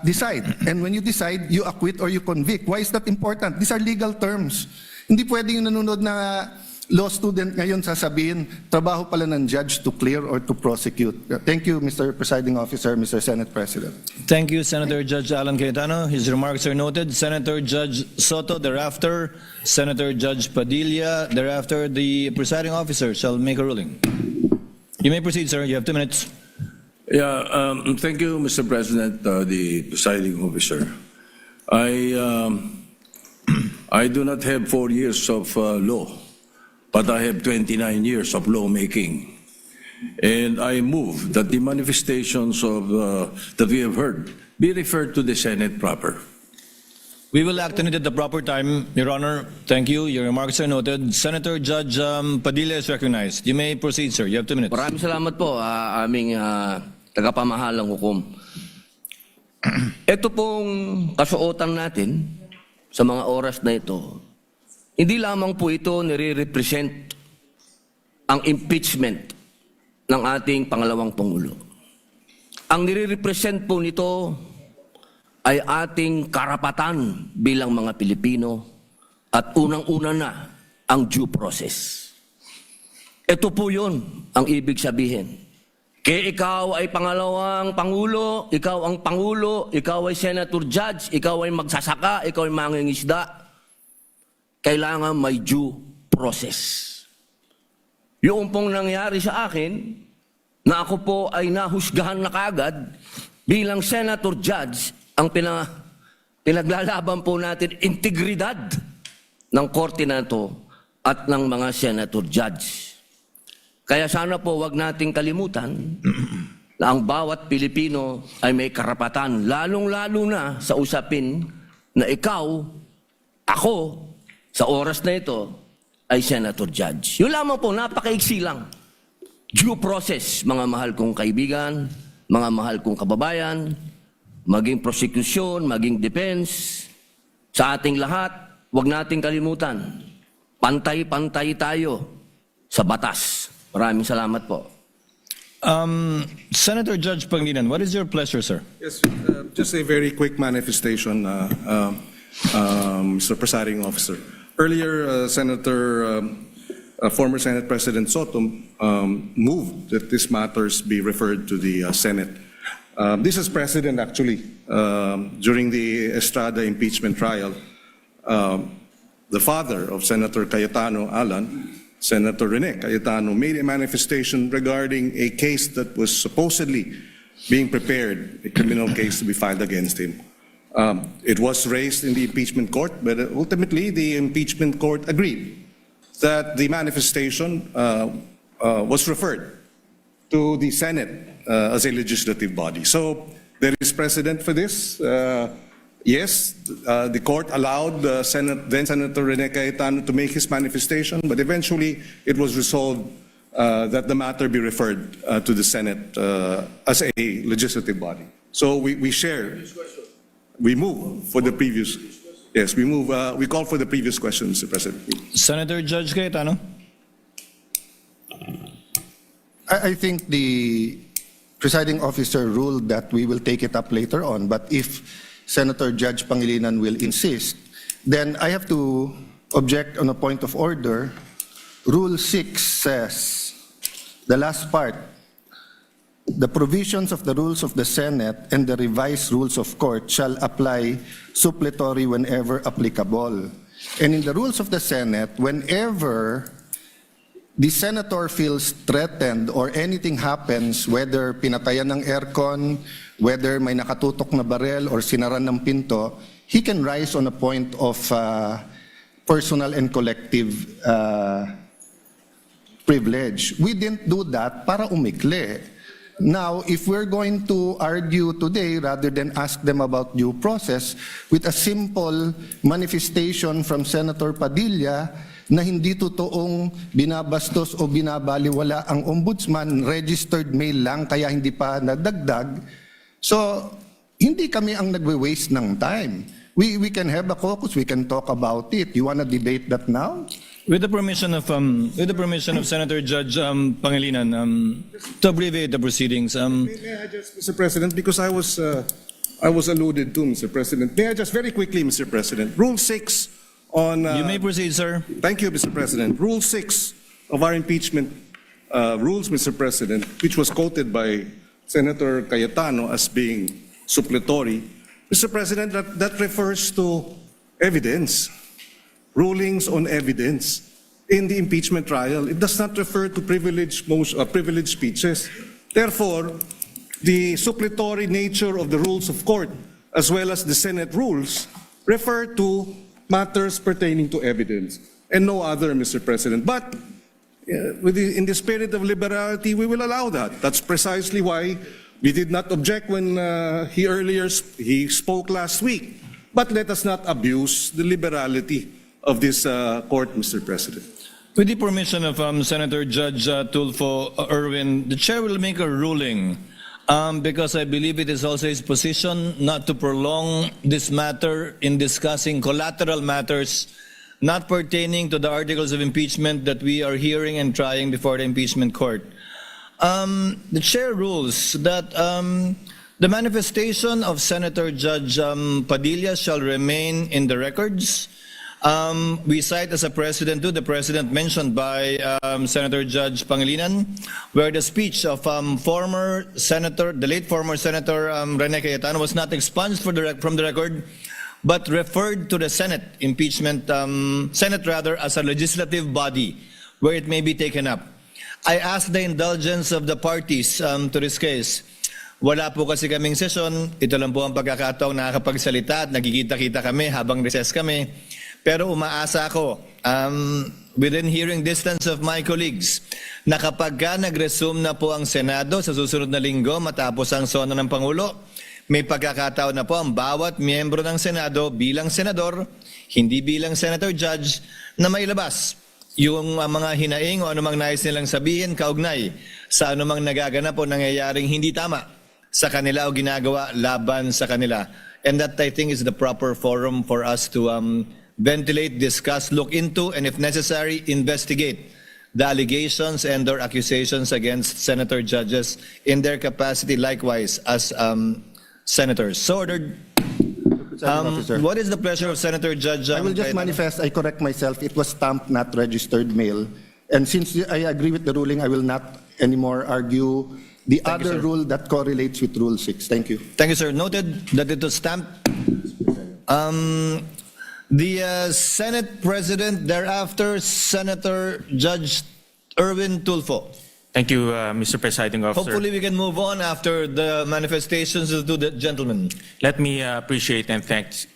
decide. And when you decide, you acquit or you convict. Why is that important? These are legal terms. Hindi pwedeng yung nanonood na law student ngayon sasabihin, trabaho pala ng judge to clear or to prosecute. Thank you, Mr. Presiding Officer, Mr. Senate President. Thank you, Senator Judge Alan Cayetano. His remarks are noted. Senator Judge Soto, thereafter, Senator Judge Padilla, thereafter, the presiding officer shall make a ruling. You may proceed, sir. You have 2 minutes. Yeah, thank you, Mr. President, the presiding officer. I do not have 4 years of law, but I have 29 years of lawmaking. And I move that the manifestations of that we have heard be referred to the Senate proper. We will act on it at the proper time, Your Honor. Thank you. Your remarks are noted. Senator Judge Padilla is recognized. You may proceed, sir. You have 2 minutes. Maraming salamat po, aming tagapamahalang hukom. Ito pong kasuotan natin sa mga oras na ito, hindi lamang po ito nire-represent ang impeachment ng ating pangalawang Pangulo. Ang nire-represent po nito ay ating karapatan bilang mga Pilipino at unang-una na ang due process. Ito po yun ang ibig sabihin. Kaya ikaw ay pangalawang Pangulo, ikaw ang Pangulo, ikaw ay Senator Judge, ikaw ay magsasaka, ikaw ay mangingisda, kailangan may due process. Yung pong nangyari sa akin, na ako po ay nahusgahan na kaagad bilang Senator Judge, ang pinaglalaban po natin integridad ng korte na ito at ng mga Senator Judge. Kaya sana po wag nating kalimutan na ang bawat Pilipino ay may karapatan, lalong-lalo na sa usapin na ikaw, ako, sa oras na ito, ay Senator Judge. Yun lamang po, napakaiksi lang. Due process, mga mahal kong kaibigan, mga mahal kong kababayan, maging prosecution, maging defense, sa ating lahat, wag nating kalimutan. Pantay-pantay tayo sa batas. Maraming salamat po. Senator Judge Pangilinan, what is your pleasure, sir? Yes, just a very quick manifestation, Mr. Presiding Officer. Earlier, former Senate President Soto moved that these matters be referred to the Senate. This is precedent, actually. During the Estrada impeachment trial, the father of Senator Cayetano Alan, Senator Rene Cayetano, made a manifestation regarding a case that was supposedly being prepared, a criminal case to be filed against him. It was raised in the impeachment court, but ultimately the impeachment court agreed that the manifestation was referred to the Senate as a legislative body. So there is precedent for this. Yes, the court allowed then Senator Rene Cayetano to make his manifestation, but eventually it was resolved that the matter be referred to the Senate as a legislative body. So we share. We move for the previous. Yes, we move. We call for the previous question, Mr. President. Senator Judge Cayetano. I think the presiding officer ruled that we will take it up later on, but if Senator Judge Pangilinan will insist, then I have to object on a point of order. Rule 6 says, the last part, the provisions of the rules of the Senate and the revised rules of court shall apply suppletory whenever applicable. And in the rules of the Senate, whenever the senator feels threatened or anything happens, whether pinatayan ng aircon, whether may nakatutok na barel or sinaran ng pinto, he can rise on a point of personal and collective privilege. We didn't do that para umikli. Now, if we're going to argue today, rather than ask them about due process, with a simple manifestation from Senator Padilla, na hindi totoong binabastos o binabaliwala ang ombudsman, registered mail lang, kaya hindi pa nadagdag. So, hindi kami ang nagwe-waste ng time. We can have a caucus, we can talk about it. You want to debate that now? With the permission of Senator Judge Pangilinan, to abbreviate the proceedings. May I just, Mr. President, because I was alluded to, Mr. President. May I just very quickly, Mr. President, Rule 6 on... you may proceed, sir. Thank you, Mr. President. Rule 6 of our impeachment rules, Mr. President, which was quoted by Senator Cayetano as being suppletory. Mr. President, that refers to evidence, rulings on evidence in the impeachment trial. It does not refer to privileged speeches. Therefore, the suppletory nature of the rules of court, as well as the Senate rules, refer to matters pertaining to evidence and no other, Mr. President. But in the spirit of liberality, we will allow that. That's precisely why we did not object when he spoke last week. But let us not abuse the liberality of this court, Mr. President. With the permission of Senator Judge Tulfo Erwin, the chair will make a ruling because I believe it is also his position not to prolong this matter in discussing collateral matters not pertaining to the articles of impeachment that we are hearing and trying before the impeachment court. The chair rules that the manifestation of Senator Judge Padilla shall remain in the records. We cite as a precedent to the precedent mentioned by Senator Judge Pangilinan, where the speech of the late former Senator Rene Cayetano was not expunged from the record, but referred to the Senate as a legislative body where it may be taken up. I ask the indulgence of the parties to this case. Wala po kasi kaming session. Ito lang po ang pagkakataong nakakapagsalita at nagkikita-kita kami habang recess kami. Pero umaasa ako, within hearing distance of my colleagues, na kapag nag-resume na po ang Senado sa susunod na linggo matapos ang sona ng Pangulo, may pagkakataon na po ang bawat miyembro ng Senado bilang senador, hindi bilang senator judge, na mailabas yung mga hinaing o anumang nais nilang sabihin kaugnay sa anumang nagaganap o nangyayaring hindi tama sa kanila o ginagawa laban sa kanila. And that, I think, is the proper forum for us to ventilate, discuss, look into, and if necessary, investigate the allegations and or accusations against senator judges in their capacity likewise as senators. So ordered. What is the pleasure of Senator Judge? I will just manifest, I correct myself, it was stamped, not registered mail. And since I agree with the ruling, I will not anymore argue the other rule that correlates with Rule 6. Thank you. Thank you, sir. Noted that it was stamped. The Senate President, thereafter, Senator Judge Erwin Tulfo. Thank you, Mr. Presiding Officer. Hopefully we can move on after the manifestations of the gentlemen. Let me appreciate and thank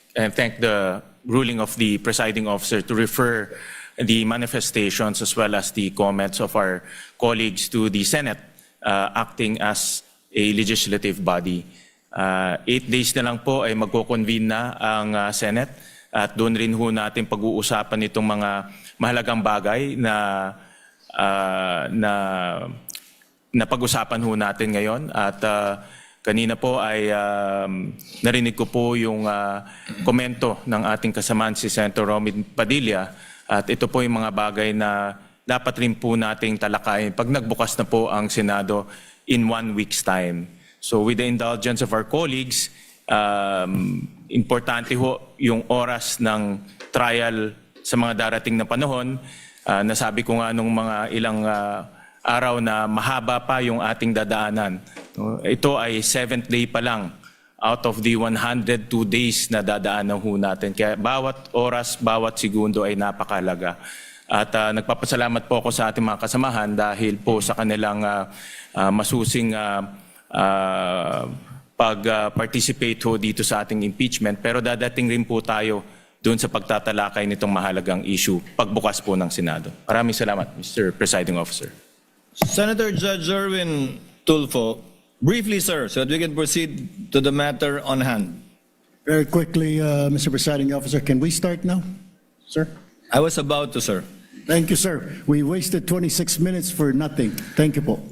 the ruling of the Presiding Officer to refer the manifestations as well as the comments of our colleagues to the Senate acting as a legislative body. 8 days na lang po ay magko-convene na ang Senate at doon rin ho natin pag-uusapan itong mga mahalagang bagay na pag-usapan ho natin ngayon at kanina po ay narinig ko po yung komento ng ating kasamaan si Senator Romy Padilla at ito po yung mga bagay na dapat rin po nating talakayin pag nagbukas na po ang Senado in 1 week's time. So with the indulgence of our colleagues, importante ho yung oras ng trial sa mga darating na panahon. Nasabi ko nga nung mga ilang araw na mahaba pa yung ating dadaanan. Ito ay 7th day pa lang out of the 102 days na dadaanan ho natin. Kaya bawat oras, bawat segundo ay napakalaga. At nagpapasalamat po ako sa ating mga kasamahan dahil po sa kanilang masusing pag-participate ho dito sa ating impeachment. Pero dadating rin po tayo doon sa pagtatalakay nitong mahalagang issue pagbukas po ng Senado. Maraming salamat, Mr. Presiding Officer. Senator Judge Erwin Tulfo, briefly, sir, so that we can proceed to the matter on hand. Very quickly, Mr. Presiding Officer, can we start now, sir? I was about to, sir. Thank you, sir. We wasted 26 minutes for nothing. Thank you po.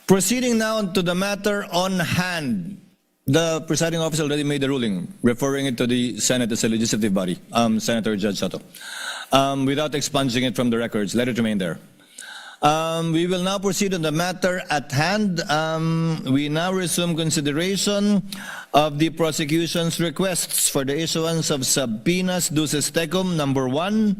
Proceeding now to the matter on hand. The presiding officer already made the ruling, referring it to the Senate as a legislative body, Senator Judge Soto. Without expunging it from the records, let it remain there. We will now proceed on the matter at hand. We now resume consideration of the prosecution's requests for the issuance of subpoenas duces tecum number 1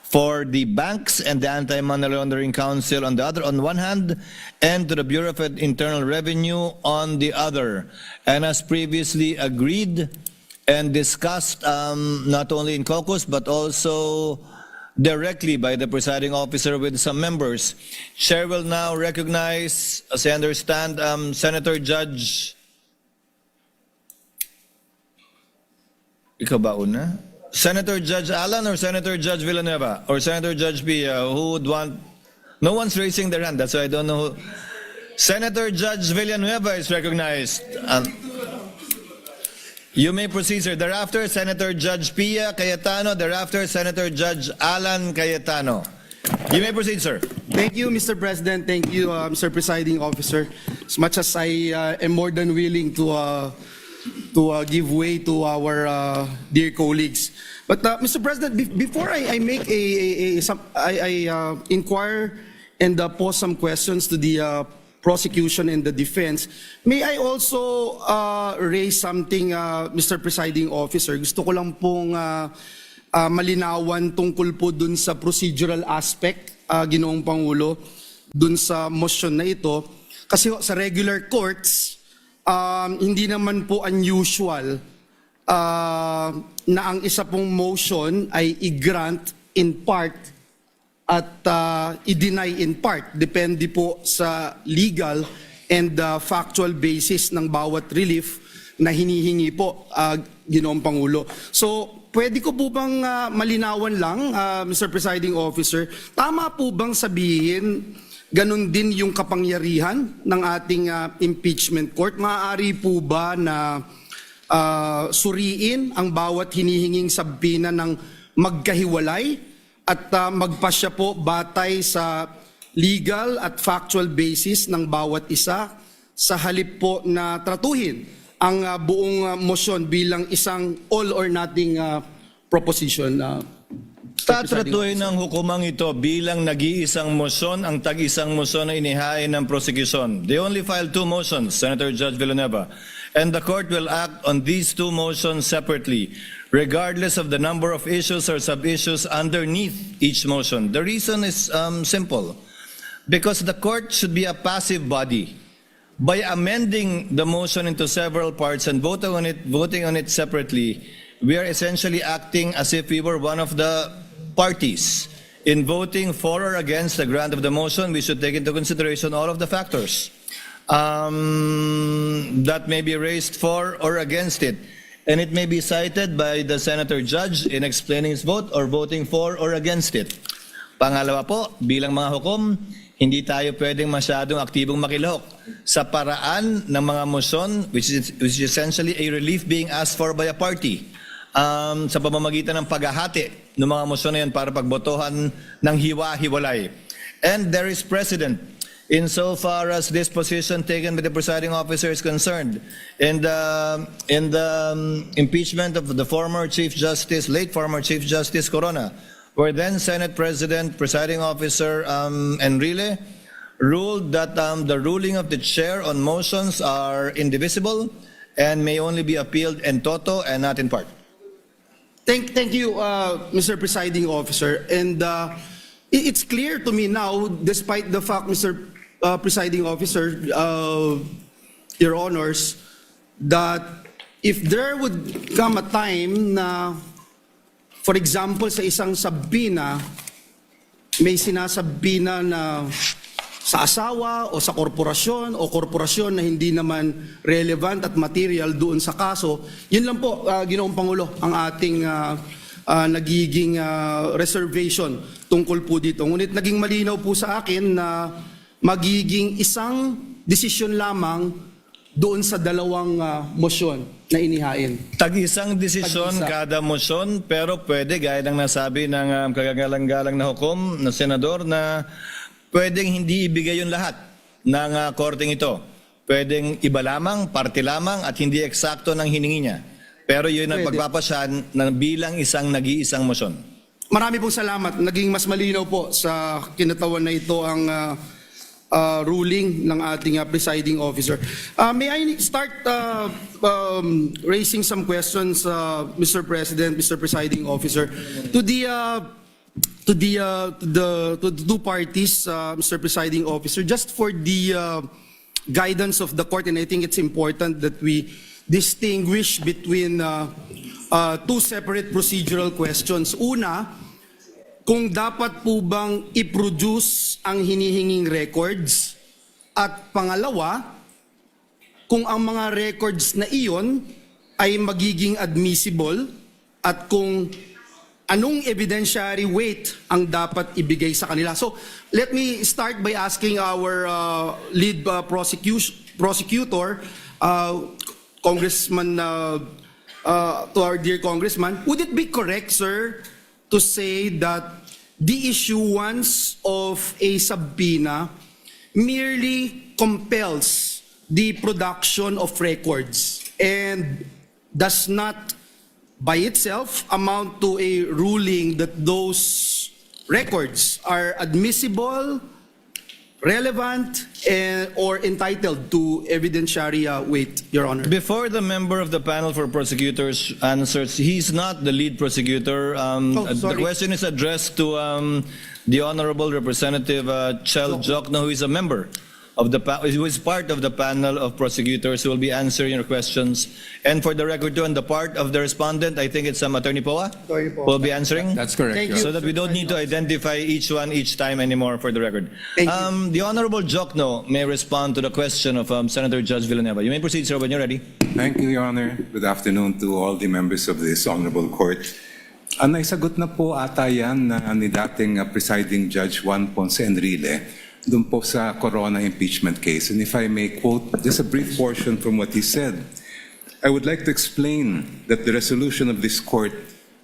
for the banks and the Anti-Money Laundering Council on the other, on one hand, and to the Bureau of Internal Revenue on the other. And as previously agreed and discussed not only in caucus but also directly by the presiding officer with some members, Chair will now recognize, as I understand, Senator Judge. Ikaw ba una? Senator Judge Alan or Senator Judge Villanueva or Senator Judge Pia? Who would want? No one's raising their hand. That's why I don't know. Senator Judge Villanueva is recognized. You may proceed, sir. Thereafter, Senator Judge Pia Cayetano. Thereafter, Senator Judge Alan Cayetano. You may proceed, sir. Thank you, Mr. President. Thank you, Mr. Presiding Officer. As much as I am more than willing to give way to our dear colleagues. But Mr. President, before I make I inquire and pose some questions to the prosecution and the defense, may I also raise something, Mr. Presiding Officer? Gusto ko lang pong malinawan tungkol po dun sa procedural aspect, Ginoong Pangulo, dun sa motion na ito. Kasi sa regular courts, hindi naman po unusual na ang isa pong motion ay i-grant in part at i-deny in part. Depende po sa legal and factual basis ng bawat relief na hinihingi po, Ginoong Pangulo. So, pwede ko po bang malinawan lang, Mr. Presiding Officer, tama po bang sabihin ganun din yung kapangyarihan ng ating impeachment court? Maaari po ba na suriin ang bawat hinihinging sabina ng magkahiwalay at magpasya po batay sa legal at factual basis ng bawat isa sa halip po na tratuhin ang buong motion bilang isang all or nothing proposition? Tatratuhin ng hukumang ito bilang nag-iisang motion ang tag-isang motion na inihain ng prosecution. They only filed 2 motions, Senator Judge Villanueva, and the court will act on these 2 motions separately, regardless of the number of issues or sub-issues underneath each motion. The reason is simple, because the court should be a passive body. By amending the motion into several parts and voting on it separately, we are essentially acting as if we were one of the parties. In voting for or against the grant of the motion, we should take into consideration all of the factors that may be raised for or against it. And it may be cited by the Senator Judge in explaining his vote or voting for or against it. Pangalawa po, bilang mga hukom, hindi tayo pwedeng masyadong aktibong makilahok sa paraan ng mga motion which is essentially a relief being asked for by a party. Sa pamamagitan ng paghahati ng mga motion na yan para pagbotohan ng hiwa-hiwalay. And there is precedent insofar as this position taken by the presiding officer is concerned. In the impeachment of the late former Chief Justice Corona, where then Senate President, presiding officer Enrile ruled that the ruling of the chair on motions are indivisible and may only be appealed in toto and not in part. Thank you, Mr. Presiding Officer. And it's clear to me now, despite the fact, Mr. Presiding Officer, Your Honors, that if there would come a time na, for example, sa isang sabina, may sinasabina na sa asawa o sa korporasyon na hindi naman relevant at material doon sa kaso, yun lang po, Ginoong Pangulo, ang ating nagiging reservation tungkol po dito. Ngunit naging malinaw po sa akin na magiging isang desisyon lamang doon sa dalawang motion na inihain. Tag-isang desisyon kada motion, pero pwede, gaya ng nasabi ng kagagalang-galang na hukom na senador, na pwedeng hindi ibigay yung lahat ng korteng ito. Pwedeng iba lamang, parte lamang, at hindi eksakto ng hiningi niya. Pero yun ang pagpapasyan na bilang isang nag-iisang motion. Marami pong salamat. Naging mas malinaw po sa kinatawan na ito ang ruling ng ating presiding officer. May I start raising some questions, Mr. President, Mr. Presiding Officer, to the two parties, Mr. Presiding Officer, just for the guidance of the court, and I think it's important that we distinguish between 2 separate procedural questions. Una, kung dapat po bang i-produce ang hinihinging records, at pangalawa, kung ang mga records na iyon ay magiging admissible, at kung anong evidentiary weight ang dapat ibigay sa kanila. So, let me start by asking our lead prosecutor, Congressman, to our dear Congressman, would it be correct, sir, to say that the issuance of a subpoena merely compels the production of records and does not by itself amount to a ruling that those records are admissible, relevant, or entitled to evidentiary weight, Your Honor? Before the member of the panel for prosecutors answers, he's not the lead prosecutor. The question is addressed to the Honorable Representative Chel Jokno, who is a member of who is part of the panel of prosecutors who will be answering your questions. And for the record too, on the part of the respondent, I think it's Attorney Poa will be answering. That's correct. Thank you. So that we don't need to identify each one each time anymore for the record. The Honorable Jokno may respond to the question of Senator Judge Villanueva. You may proceed, sir, when you're ready. Thank you, Your Honor. Good afternoon to all the members of this honorable court. Naisagot na po ata yan ni dating presiding Judge Juan Ponce Enrile dun po sa Corona impeachment case. And if I may quote just a brief portion from what he said, I would like to explain that the resolution of this court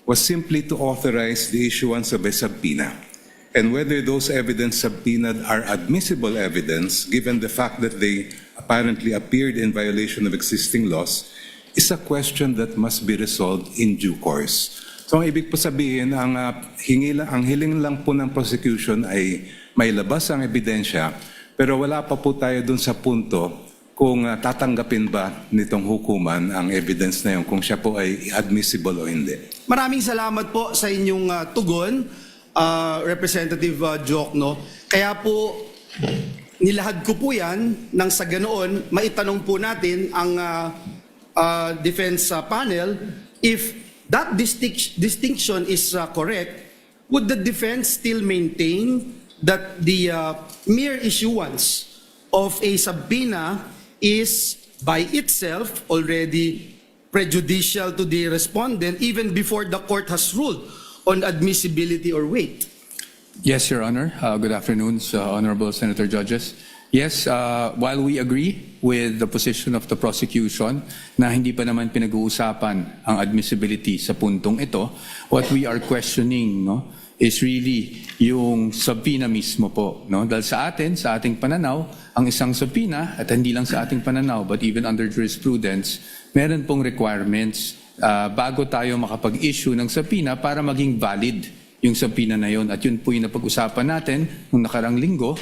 was simply to authorize the issuance of a subpoena. And whether those evidence subpoenaed are admissible evidence, given the fact that they apparently appeared in violation of existing laws, is a question that must be resolved in due course. So ang ibig po sabihin, ang hiling lang po ng prosecution ay may labas ang ebidensya, pero wala pa po tayo dun sa punto kung tatanggapin ba nitong hukuman ang evidence na yun, kung siya po ay admissible o hindi. Maraming salamat po sa inyong tugon, Representative Jokno. Kaya po, nilahad ko po yan nang sa ganoon, maitanong po natin ang defense panel if that distinction is correct. Would the defense still maintain that the mere issuance of a subpoena is by itself already prejudicial to the respondent even before the court has ruled on admissibility or weight? Yes, Your Honor. Good afternoon, Honorable Senator Judges. Yes, while we agree with the position of the prosecution na hindi pa naman pinag-uusapan ang admissibility sa puntong ito, what we are questioning is really yung subpoena mismo po. Dahil sa ating pananaw, ang isang subpoena, at hindi lang sa ating pananaw, but even under jurisprudence, meron pong requirements bago tayo makapag-issue ng subpoena para maging valid yung subpoena na yun. At yun po yung napag-usapan natin nung nakarang linggo,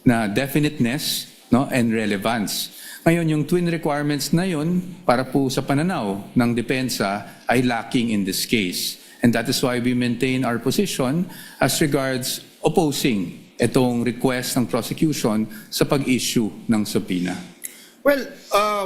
na definiteness and relevance. Ngayon, yung twin requirements na yun, para po sa pananaw ng depensa, ay lacking in this case. And that is why we maintain our position as regards opposing itong request ng prosecution sa pag-issue ng subpoena. Well,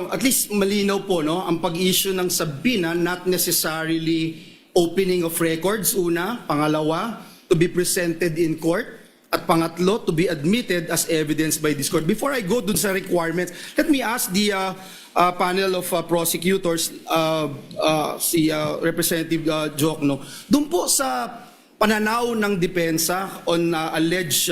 at least malinaw po, ang pag-issue ng subpoena, not necessarily opening of records, una. Pangalawa, to be presented in court. At pangatlo, to be admitted as evidence by this court. Before I go dun sa requirements, let me ask the panel of prosecutors, si Representative Jokno, dun po sa pananaw ng depensa on alleged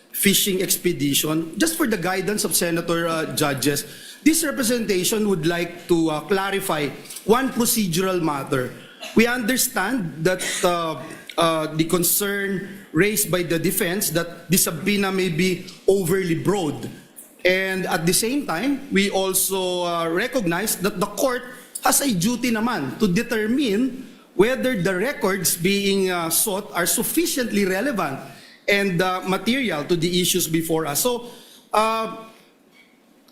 fishing expedition, just for the guidance of Senator Judges, this representation would like to clarify one procedural matter. We understand that the concern raised by the defense that the subpoena may be overly broad. And at the same time, we also recognize that the court has a duty naman to determine whether the records being sought are sufficiently relevant and material to the issues before us. So,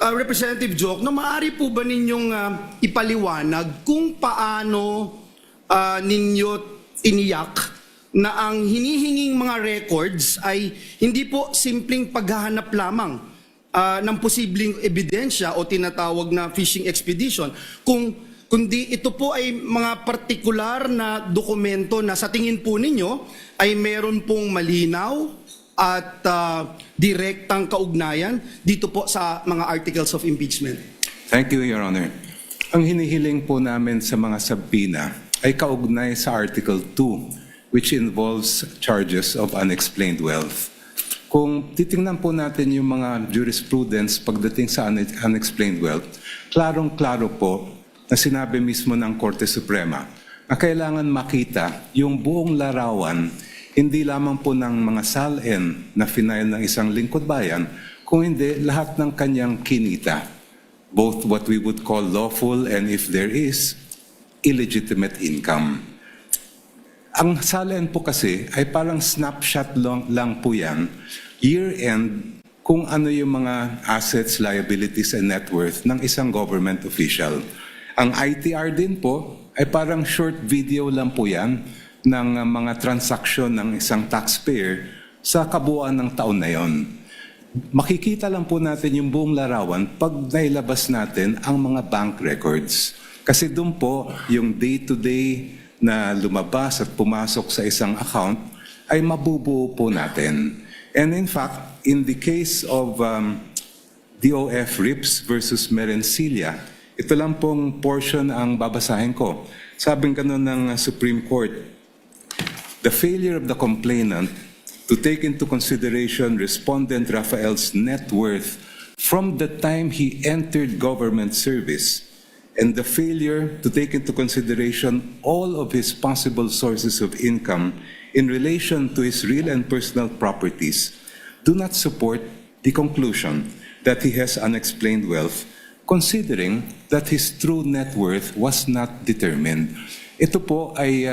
Representative Jokno, maaari po ba ninyong ipaliwanag kung paano ninyo tiniyak na ang hinihinging mga records ay hindi po simpleng paghahanap lamang ng posibleng ebidensya o tinatawag na fishing expedition, kundi ito po ay mga partikular na dokumento na sa tingin po ninyo ay meron pong malinaw at direktang kaugnayan dito po sa mga articles of impeachment. Thank you, Your Honor. Ang hinihiling po namin sa mga subpoena ay kaugnay sa Article 2, which involves charges of unexplained wealth. Kung titingnan po natin yung mga jurisprudence pagdating sa unexplained wealth, klarong-klaro po na sinabi mismo ng Korte Suprema na kailangan makita yung buong larawan, hindi lamang po ng mga salin na final ng isang lingkod bayan, kung hindi lahat ng kanyang kinita, both what we would call lawful and, if there is, illegitimate income. Ang salin po kasi ay parang snapshot lang po yan, year-end, kung ano yung mga assets, liabilities, and net worth ng isang government official. Ang ITR din po ay parang short video lang po yan ng mga transaksyon ng isang taxpayer sa kabuuan ng taon na yon. Makikita lang po natin yung buong larawan pag nailabas natin ang mga bank records. Kasi doon po yung day-to-day na lumabas at pumasok sa isang account ay mabubuo po natin. And in fact, in the case of DOF Rips versus Merencilia, ito lang pong portion ang babasahin ko. Sabing ganun ng Supreme Court, the failure of the complainant to take into consideration respondent Rafael's net worth from the time he entered government service and the failure to take into consideration all of his possible sources of income in relation to his real and personal properties do not support the conclusion that he has unexplained wealth, considering that his true net worth was not determined. Ito po ay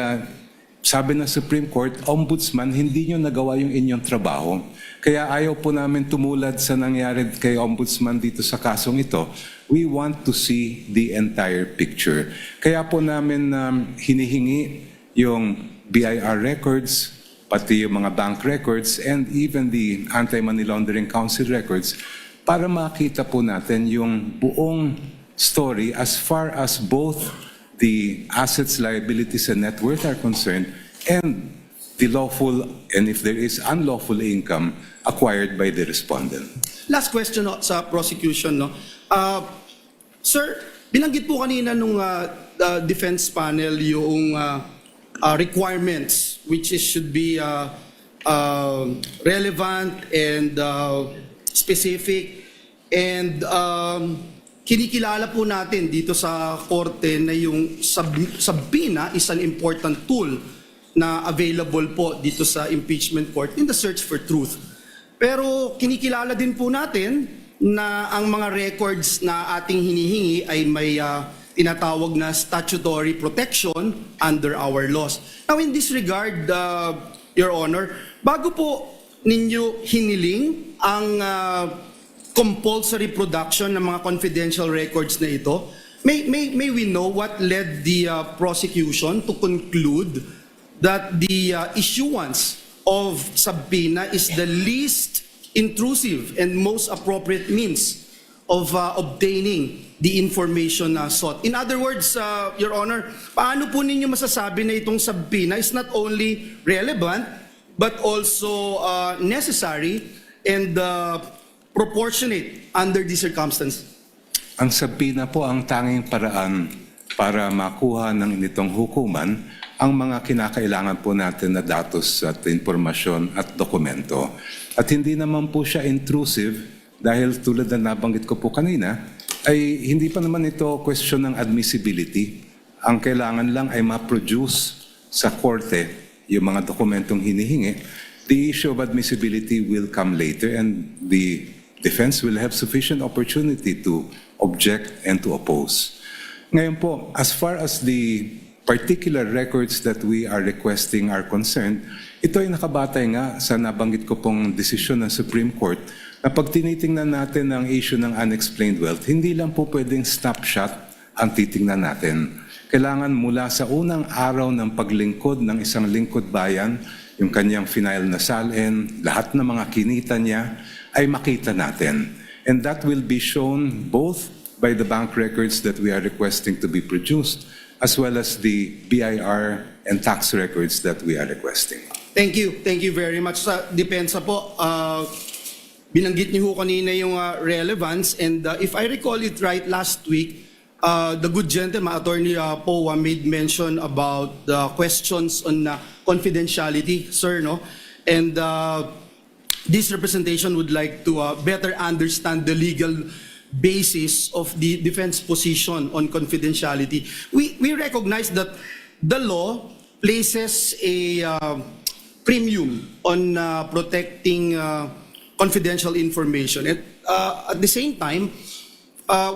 sabi ng Supreme Court, Ombudsman, hindi nyo nagawa yung inyong trabaho. Kaya ayaw po namin tumulad sa nangyari kay Ombudsman dito sa kasong ito. We want to see the entire picture. Kaya po namin hinihingi yung BIR records, pati yung mga bank records, and even the Anti-Money Laundering Council records para makita po natin yung buong story as far as both the assets, liabilities, and net worth are concerned, and the lawful, and if there is unlawful income acquired by the respondent. Last question no, sa prosecution. No? Sir, binanggit po kanina nung defense panel yung requirements which should be relevant and specific, and kinikilala po natin dito sa korte na yung subpoena is an important tool na available po dito sa impeachment court in the search for truth. Pero kinikilala din po natin na ang mga records na ating hinihingi ay may tinatawag na statutory protection under our laws. Now in this regard, Your Honor, bago po ninyo hiniling ang compulsory production ng mga confidential records na ito, may we know what led the prosecution to conclude that the issuance of subpoena is the least intrusive and most appropriate means of obtaining the information sought? In other words, Your Honor, paano po ninyo masasabi na itong subpoena is not only relevant but also necessary and proportionate under these circumstances? Ang subpoena po ang tanging paraan para makuha ng initong hukuman ang mga kinakailangan po natin na datos at impormasyon at dokumento. At hindi naman po siya intrusive dahil tulad na nabanggit ko po kanina, ay hindi pa naman ito question ng admissibility. Ang kailangan lang ay ma-produce sa korte yung mga dokumentong hinihingi. The issue of admissibility will come later, and the defense will have sufficient opportunity to object and to oppose. Ngayon po, as far as the particular records that we are requesting are concerned, ito ay nakabatay nga sa nabanggit ko pong desisyon ng Supreme Court na pag tinitingnan natin ang issue ng unexplained wealth, hindi lang po pwedeng snapshot ang titingnan natin. Kailangan mula sa unang araw ng paglingkod ng isang lingkod bayan, yung kanyang final na salin, lahat ng mga kinita niya, ay makita natin. And that will be shown both by the bank records that we are requesting to be produced, as well as the BIR and tax records that we are requesting. Thank you. Thank you very much. Sa depensa po, binanggit niyo ho kanina yung relevance, and if I recall it right, last week, the good gentleman, Attorney Powa, made mention about the questions on confidentiality, sir, no? And this representation would like to better understand the legal basis of the defense position on confidentiality. We recognize that the law places a premium on protecting confidential information. And at the same time,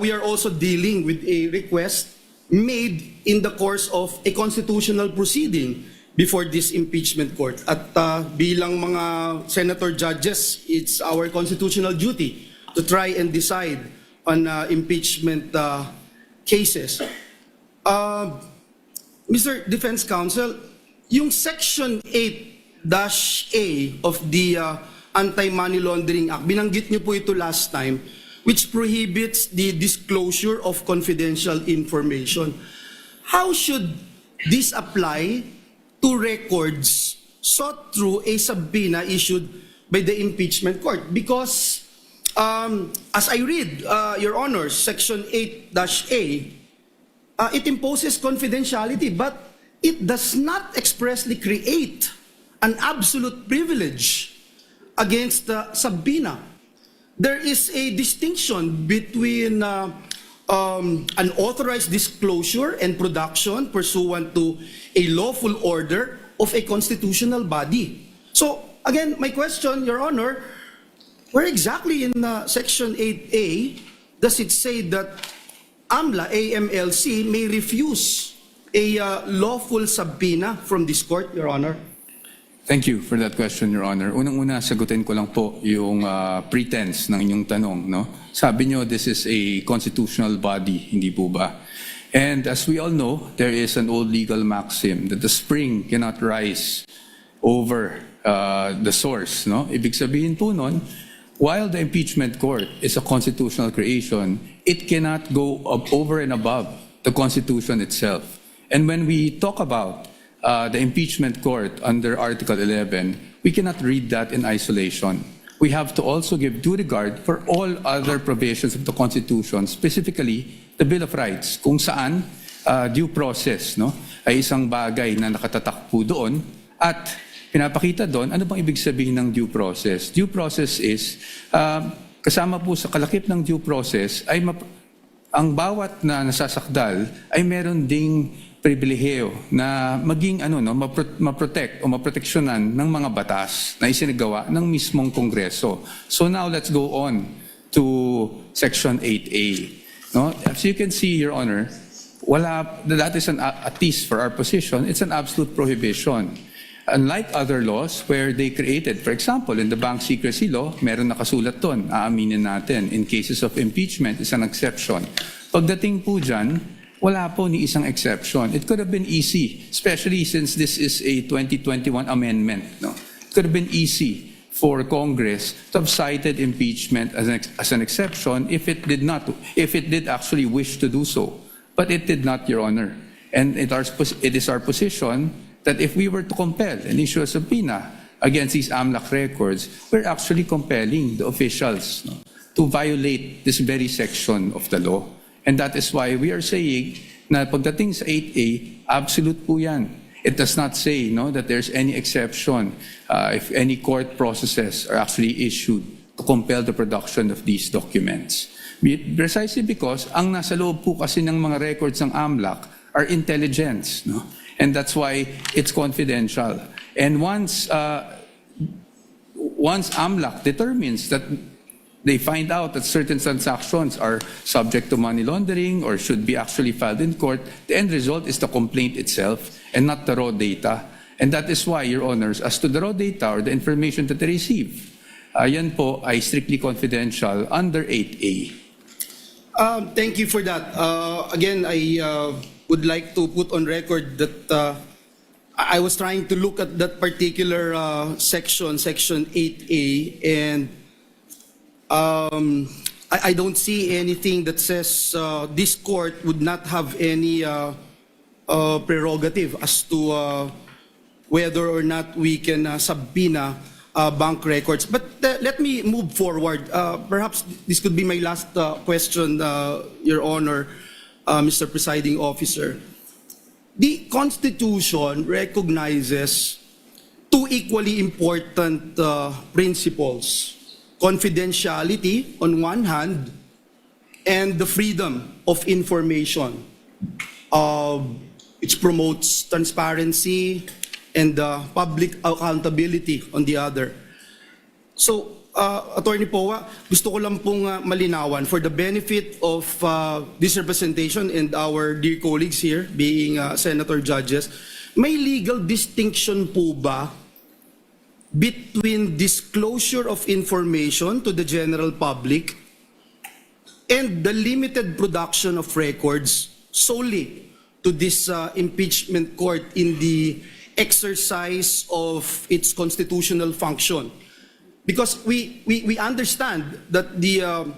we are also dealing with a request made in the course of a constitutional proceeding before this impeachment court. At bilang mga senator judges, it's our constitutional duty to try and decide on impeachment cases. Mr. Defense Counsel, yung Section 8-A of the Anti-Money Laundering Act, binanggit niyo po ito last time, which prohibits the disclosure of confidential information. How should this apply to records sought through a subpoena issued by the impeachment court? Because as I read, Your Honor, Section 8-A, it imposes confidentiality, but it does not expressly create an absolute privilege against the subpoena. There is a distinction between an authorized disclosure and production pursuant to a lawful order of a constitutional body. So, again, my question, Your Honor, where exactly in Section 8A does it say that AMLC may refuse a lawful subpoena from this court, Your Honor? Thank you for that question, Your Honor. Unang-una, sagutin ko lang po yung pretense ng inyong tanong. No? Sabi nyo, this is a constitutional body, hindi po ba? And as we all know, there is an old legal maxim that the spring cannot rise over the source. No? Ibig sabihin po nun, while the impeachment court is a constitutional creation, it cannot go up over and above the Constitution itself. And when we talk about the impeachment court under Article 11, we cannot read that in isolation. We have to also give due regard for all other provisions of the Constitution, specifically the Bill of Rights, kung saan due process ay isang bagay na nakatatak po doon at pinapakita doon, ano bang ibig sabihin ng due process? Due process is, kasama po sa kalakip ng due process, ay ang bawat na nasasakdal ay meron ding pribilehiyo na maging maprotect o maproteksyonan ng mga batas na isinagawa ng mismong Kongreso. So now let's go on to Section 8A. No? As you can see, Your Honor, that is at least for our position, it's an absolute prohibition. Unlike other laws where they created, for example, in the bank secrecy law, meron nakasulat doon, aaminin natin, in cases of impeachment is an exception. Pagdating po dyan, wala po ni isang exception. It could have been easy, especially since this is a 2021 amendment. No? It could have been easy for Congress to have cited impeachment as an exception if it did actually wish to do so. But it did not, Your Honor. And it is our position that if we were to compel and issue a subpoena against these AMLAC records, we're actually compelling the officials to violate this very section of the law. And that is why we are saying na pagdating sa 8A, absolute po yan. It does not say that there's any exception if any court processes are actually issued to compel the production of these documents. Precisely because ang nasa loob po kasi ng mga records ng AMLAC are intelligence. No? And that's why it's confidential. And once AMLAC determines that they find out that certain transactions are subject to money laundering or should be actually filed in court, the end result is the complaint itself and not the raw data. And that is why, Your Honors, as to the raw data or the information that they receive, yan po ay strictly confidential under 8A. Thank you for that. Again, I would like to put on record that I was trying to look at that particular section 8A, and I don't see anything that says this court would not have any prerogative as to whether or not we can subpoena bank records. But let me move forward. Perhaps this could be my last question, Your Honor, Mr. Presiding Officer. The Constitution recognizes two equally important principles: confidentiality on one hand, and the freedom of information. It promotes transparency and public accountability on the other. So, Attorney Powa, gusto ko lang pong malinawan for the benefit of this representation and our dear colleagues here, being senator judges, may legal distinction po ba between disclosure of information to the general public and the limited production of records solely to this impeachment court in the exercise of its constitutional function? Because we understand that the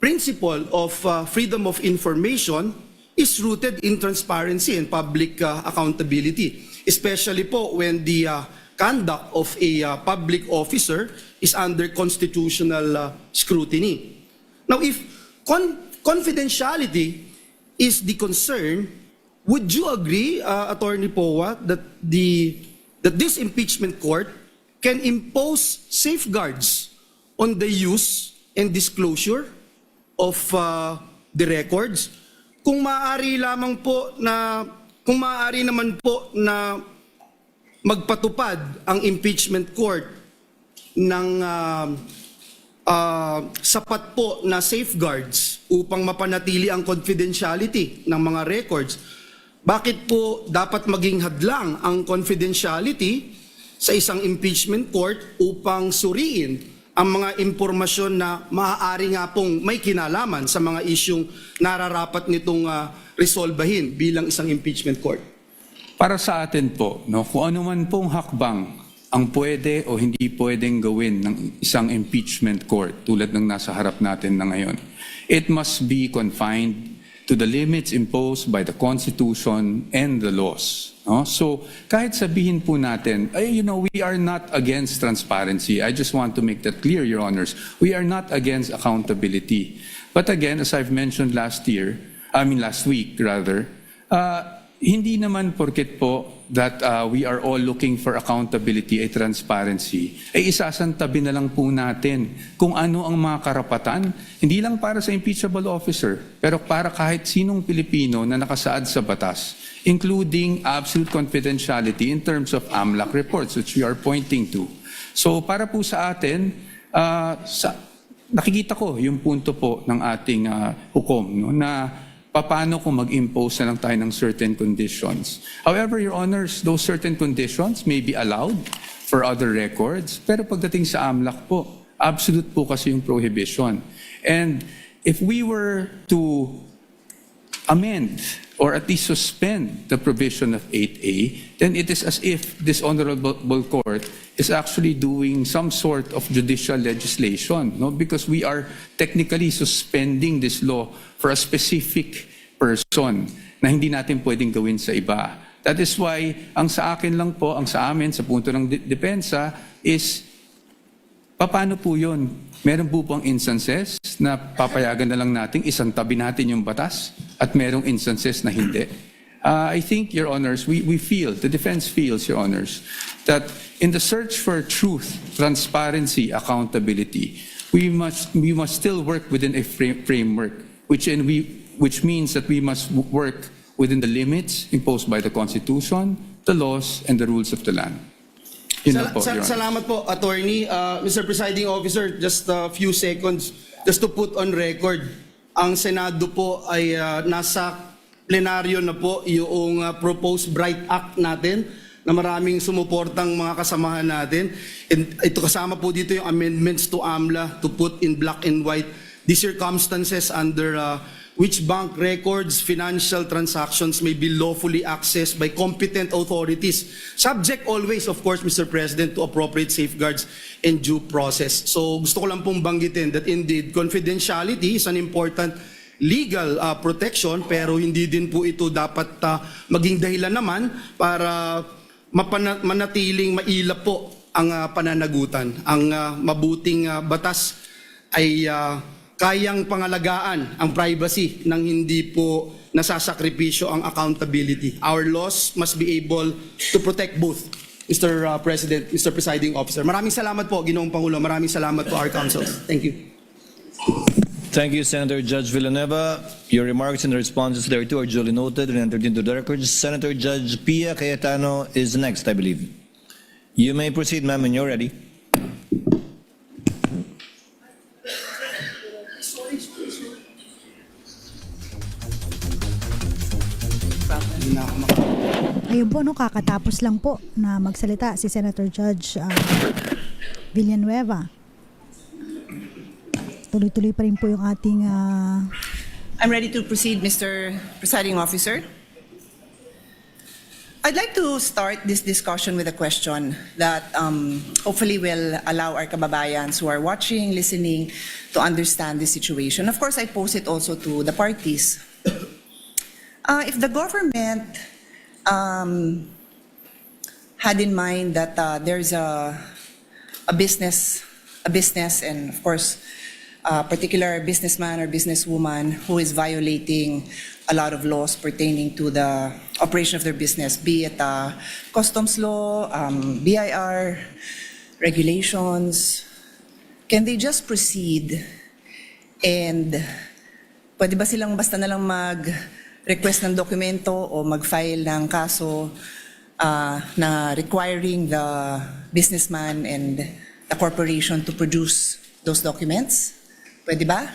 principle of freedom of information is rooted in transparency and public accountability, especially po when the conduct of a public officer is under constitutional scrutiny. Now, if confidentiality is the concern, would you agree, Attorney Powa, that this impeachment court can impose safeguards on the use and disclosure of the records? Kung maaari naman po na magpatupad ang impeachment court ng sapat po na safeguards upang mapanatili ang confidentiality ng mga records, Bakit po dapat maging hadlang ang confidentiality sa isang impeachment court upang suriin ang mga impormasyon na maaari nga pong may kinalaman sa mga isyung nararapat nitong resolbahin bilang isang impeachment court? Para sa atin po, no, kung ano man pong hakbang ang pwede o hindi pwedeng gawin ng isang impeachment court tulad ng nasa harap natin na ngayon, it must be confined to the limits imposed by the Constitution and the laws. No? So kahit sabihin po natin, we are not against transparency. I just want to make that clear, Your Honors. We are not against accountability. But again, as I've mentioned last week, hindi naman porket po that we are all looking for accountability ay transparency, ay isasantabi na lang po natin kung ano ang mga karapatan, hindi lang para sa impeachable officer, pero para kahit sinong Pilipino na nakasaad sa batas, including absolute confidentiality in terms of AMLAC reports, which we are pointing to. So para po sa atin, nakikita ko yung punto po ng ating hukom, no, na paano kung mag-impose na lang tayo ng certain conditions. However, Your Honors, those certain conditions may be allowed for other records, pero pagdating sa AMLAC po, absolute po kasi yung prohibition. And if we were to amend or at least suspend the provision of 8A, then it is as if this honorable court is actually doing some sort of judicial legislation, no? Because we are technically suspending this law for a specific person na hindi natin pwedeng gawin sa iba. That is why, ang sa akin lang po, ang sa amin, sa punto ng depensa, is paano po yun? Meron po bang instances na papayagan na lang natin, isang tabi natin yung batas, at merong instances na hindi? I think, Your Honors, we feel, the defense feels, Your Honors, that in the search for truth, transparency, accountability, we must still work within a framework, which means that we must work within the limits imposed by the Constitution, the laws, and the rules of the land. Salamat po, Attorney. Mr. Presiding Officer, just a few seconds, just to put on record, ang Senado po ay nasa plenaryo na po yung proposed Bright Act natin na maraming sumuportang mga kasamahan natin. And ito kasama po dito yung amendments to AMLA to put in black and white the circumstances under which bank records, financial transactions may be lawfully accessed by competent authorities, subject always, of course, Mr. President, to appropriate safeguards and due process. So gusto ko lang pong banggitin that indeed, confidentiality is an important legal protection, pero hindi din po ito dapat maging dahilan naman para manatiling mailap po ang pananagutan. Ang mabuting batas ay kayang pangalagaan ang privacy nang hindi po nasasakripisyo ang accountability. Our laws must be able to protect both, Mr. President, Mr. Presiding Officer. Maraming salamat po, Ginoong Pangulo. Maraming salamat po, our councils. Thank you. Thank you, Senator Judge Villanueva. Your remarks and responses thereto are duly noted and entered into the records. Senator Judge Pia Cayetano is next, I believe. You may proceed, ma'am, when you're ready. Ayun po, no, kakatapos lang po na magsalita si Senator Judge Villanueva. Tuloy-tuloy pa rin po yung ating... I'm ready to proceed, Mr. Presiding Officer. I'd like to start this discussion with a question that hopefully will allow our kababayans who are watching, listening, to understand the situation. Of course, I pose it also to the parties. If the government had in mind that there's a business and of course a particular businessman or businesswoman who is violating a lot of laws pertaining to the operation of their business, be it customs law, BIR, regulations, can they just proceed and pwede ba silang basta na lang mag-request ng dokumento o mag-file ng kaso na requiring the businessman and the corporation to produce those documents? Pwede ba?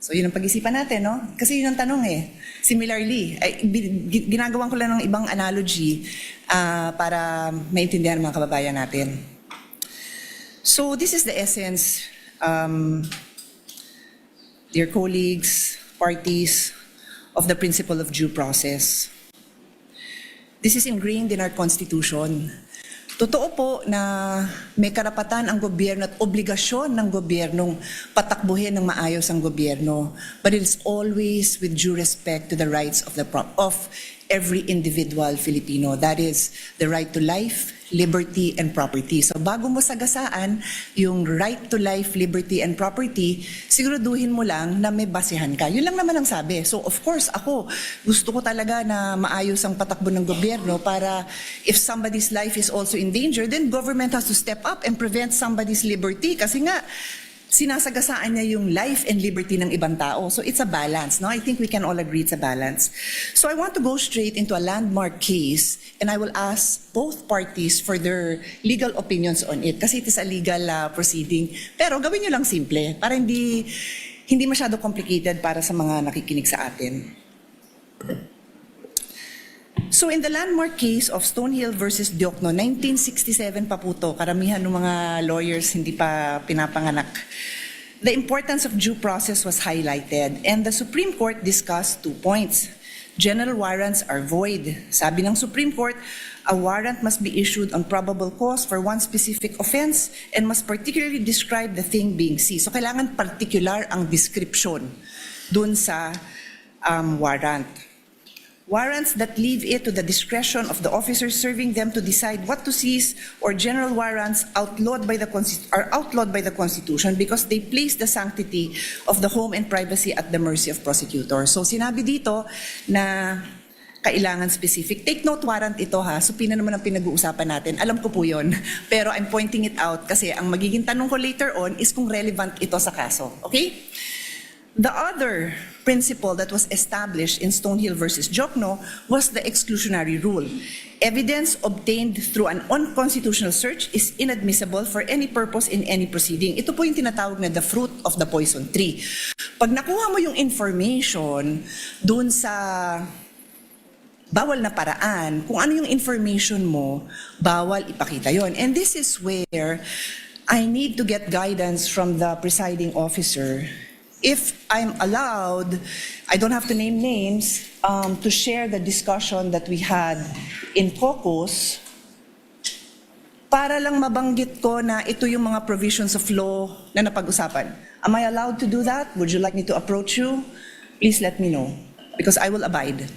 So yun ang pag-isipan natin, no? Kasi yun ang tanong eh. Similarly, ginagawan ko lang ng ibang analogy para maintindihan ng mga kababayan natin. So this is the essence, dear colleagues, parties, of the principle of due process. This is ingrained in our Constitution. Totoo po na may karapatan ang gobyerno at obligasyon ng gobyernong patakbuhin ng maayos ang gobyerno, but it's always with due respect to the rights of every individual Filipino. That is the right to life, liberty, and property. So bago mo sagasaan yung right to life, liberty, and property, siguraduhin mo lang na may basihan ka. Yun lang naman ang sabi. So of course, ako, gusto ko talaga na maayos ang patakbo ng gobyerno para if somebody's life is also in danger, then government has to step up and prevent somebody's liberty. Kasi nga, sinasagasaan niya yung life and liberty ng ibang tao. So it's a balance, no? I think we can all agree it's a balance. So I want to go straight into a landmark case and I will ask both parties for their legal opinions on it kasi it is a legal proceeding. Pero gawin nyo lang simple para hindi masyado complicated para sa mga nakikinig sa atin. So in the landmark case of Stonehill versus Diokno, 1967 pa po to, karamihan ng mga lawyers hindi pa pinapanganak. The importance of due process was highlighted and the Supreme Court discussed 2 points. General warrants are void. Sabi ng Supreme Court, a warrant must be issued on probable cause for one specific offense and must particularly describe the thing being seized. So kailangan particular ang description dun sa warrant. Warrants that leave it to the discretion of the officers serving them to decide what to seize or general warrants are outlawed by the Constitution because they place the sanctity of the home and privacy at the mercy of prosecutors. So sinabi dito na kailangan specific. Take note warrant ito ha. So pina naman ang pinag-uusapan natin. Alam ko po yun. Pero I'm pointing it out kasi ang magiging tanong ko later on is kung relevant ito sa kaso. Okay? The other principle that was established in Stonehill versus Diokno was the exclusionary rule. Evidence obtained through an unconstitutional search is inadmissible for any purpose in any proceeding. Ito po yung tinatawag na the fruit of the poison tree. Pag nakuha mo yung information dun sa bawal na paraan, kung ano yung information mo, bawal ipakita yon. And this is where I need to get guidance from the presiding officer. If I'm allowed, I don't have to name names, to share the discussion that we had in caucus para lang mabanggit ko na ito yung mga provisions of law na napag-usapan. Am I allowed to do that? Would you like me to approach you? Please let me know because I will abide.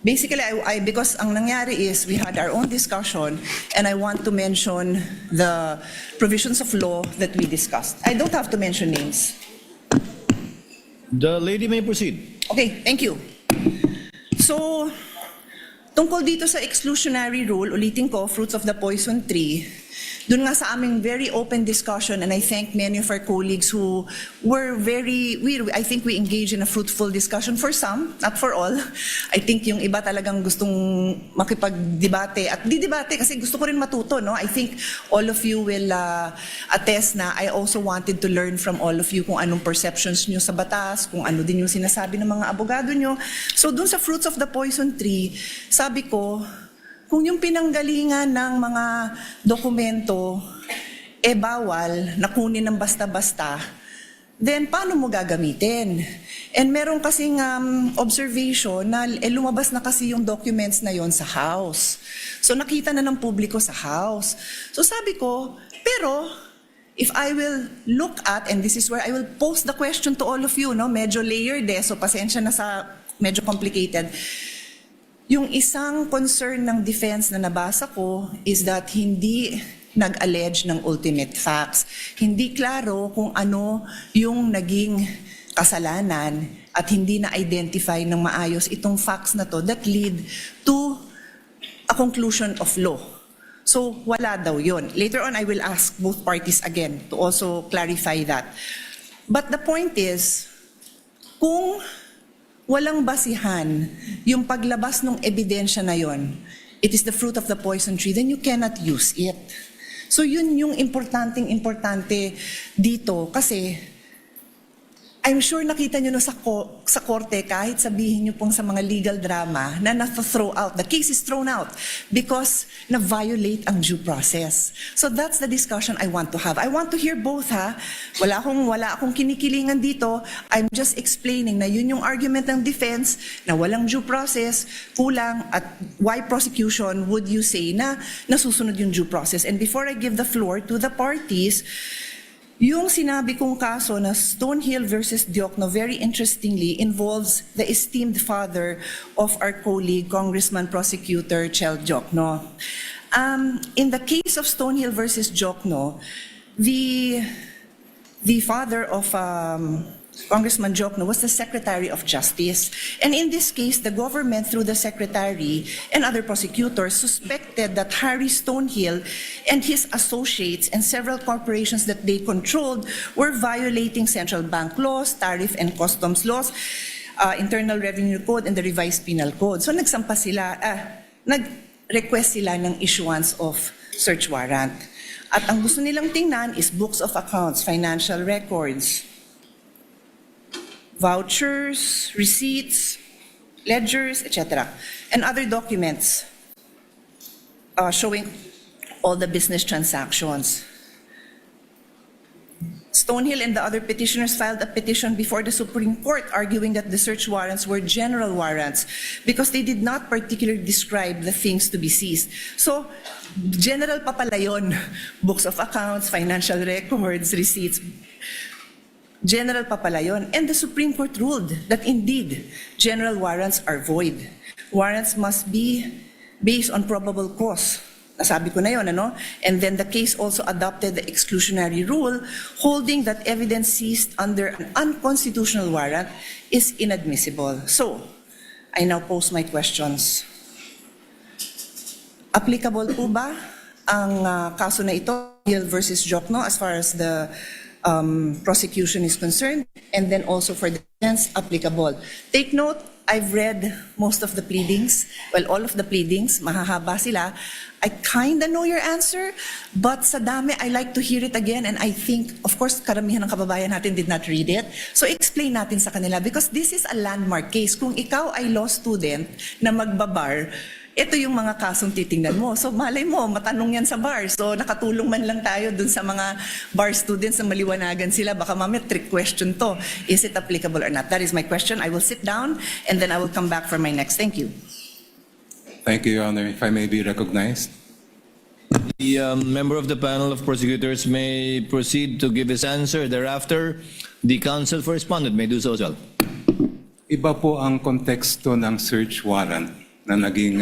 Basically, because ang nangyari is we had our own discussion and I want to mention the provisions of law that we discussed. I don't have to mention names. The lady may proceed. Okay, thank you. So, tungkol dito sa exclusionary rule, ulitin ko, fruits of the poison tree, dun nga sa aming very open discussion and I thank many of our colleagues who were I think we engaged in a fruitful discussion for some, not for all. I think yung iba talagang gustong makipag-debate at di-debate kasi gusto ko rin matuto, no? I think all of you will attest na I also wanted to learn from all of you kung anong perceptions nyo sa batas, kung ano din yung sinasabi ng mga abogado nyo. So dun sa fruits of the poison tree, sabi ko, kung yung pinanggalingan ng mga dokumento bawal na kunin ng basta-basta, then paano mo gagamitin? And meron kasing observation na lumabas na kasi yung documents na yon sa House. So nakita na ng publiko sa House. So sabi ko, pero if I will look at, and this is where I will pose the question to all of you, no? Medyo layered so pasensya na sa medyo complicated. Yung isang concern ng defense na nabasa ko is that hindi nag-allege ng ultimate facts. Hindi klaro kung ano yung naging kasalanan at hindi na-identify ng maayos itong facts na to that lead to a conclusion of law. So wala daw yun. Later on, I will ask both parties again to also clarify that. But the point is, kung walang basihan yung paglabas ng ebidensya na yon, it is the fruit of the poison tree, then you cannot use it. So yun yung importante dito kasi I'm sure nakita nyo na sa korte, kahit sabihin nyo pong sa mga legal drama na na-throw out, the case is thrown out because na-violate ang due process. So that's the discussion I want to have. I want to hear both, ha. Wala akong kinikilingan dito. I'm just explaining na yun yung argument ng defense na walang due process, kulang, at why prosecution would you say na nasusunod yung due process. And before I give the floor to the parties, yung sinabi kong kaso na Stonehill versus Diokno, very interestingly, involves the esteemed father of our colleague, Congressman Prosecutor Chel Diokno. In the case of Stonehill versus Diokno, the father of Congressman Diokno was the Secretary of Justice. And in this case, the government, through the Secretary and other prosecutors, suspected that Harry Stonehill and his associates and several corporations that they controlled were violating central bank laws, tariff and customs laws, Internal Revenue Code, and the Revised Penal Code. So nag-request sila ng issuance of search warrant. At ang gusto nilang tingnan is books of accounts, financial records, vouchers, receipts, ledgers, etc., and other documents showing all the business transactions. Stonehill and the other petitioners filed a petition before the Supreme Court arguing that the search warrants were general warrants because they did not particularly describe the things to be seized. So, general pa pala yun. Books of accounts, financial records, receipts. General pa pala yun. And the Supreme Court ruled that indeed, general warrants are void. Warrants must be based on probable cause. Nasabi ko na yun, ano? And then the case also adopted the exclusionary rule, holding that evidence seized under an unconstitutional warrant is inadmissible. So, I now pose my questions. Applicable po ba ang kaso na ito, Hill versus Diokno, as far as the prosecution is concerned, and then also for the defense, applicable? Take note, I've read most of the pleadings, well, all of the pleadings, mahahaba sila. I kinda know your answer, but sa dami, I like to hear it again, and I think, of course, karamihan ng kababayan natin did not read it. So explain natin sa kanila, because this is a landmark case. Kung ikaw ay law student na magbabar, ito yung mga kasong titingnan mo. So malay mo, matanong yan sa bar. So nakatulong man lang tayo dun sa mga bar students na maliwanagan sila. Baka mamaya trick question to. Is it applicable or not? That is my question. I will sit down and then I will come back for my next. Thank you. Thank you, Your Honor. If I may be recognized. The member of the panel of prosecutors may proceed to give his answer. Thereafter, the counsel for respondent may do so as well. Iba po ang konteksto ng search warrant na naging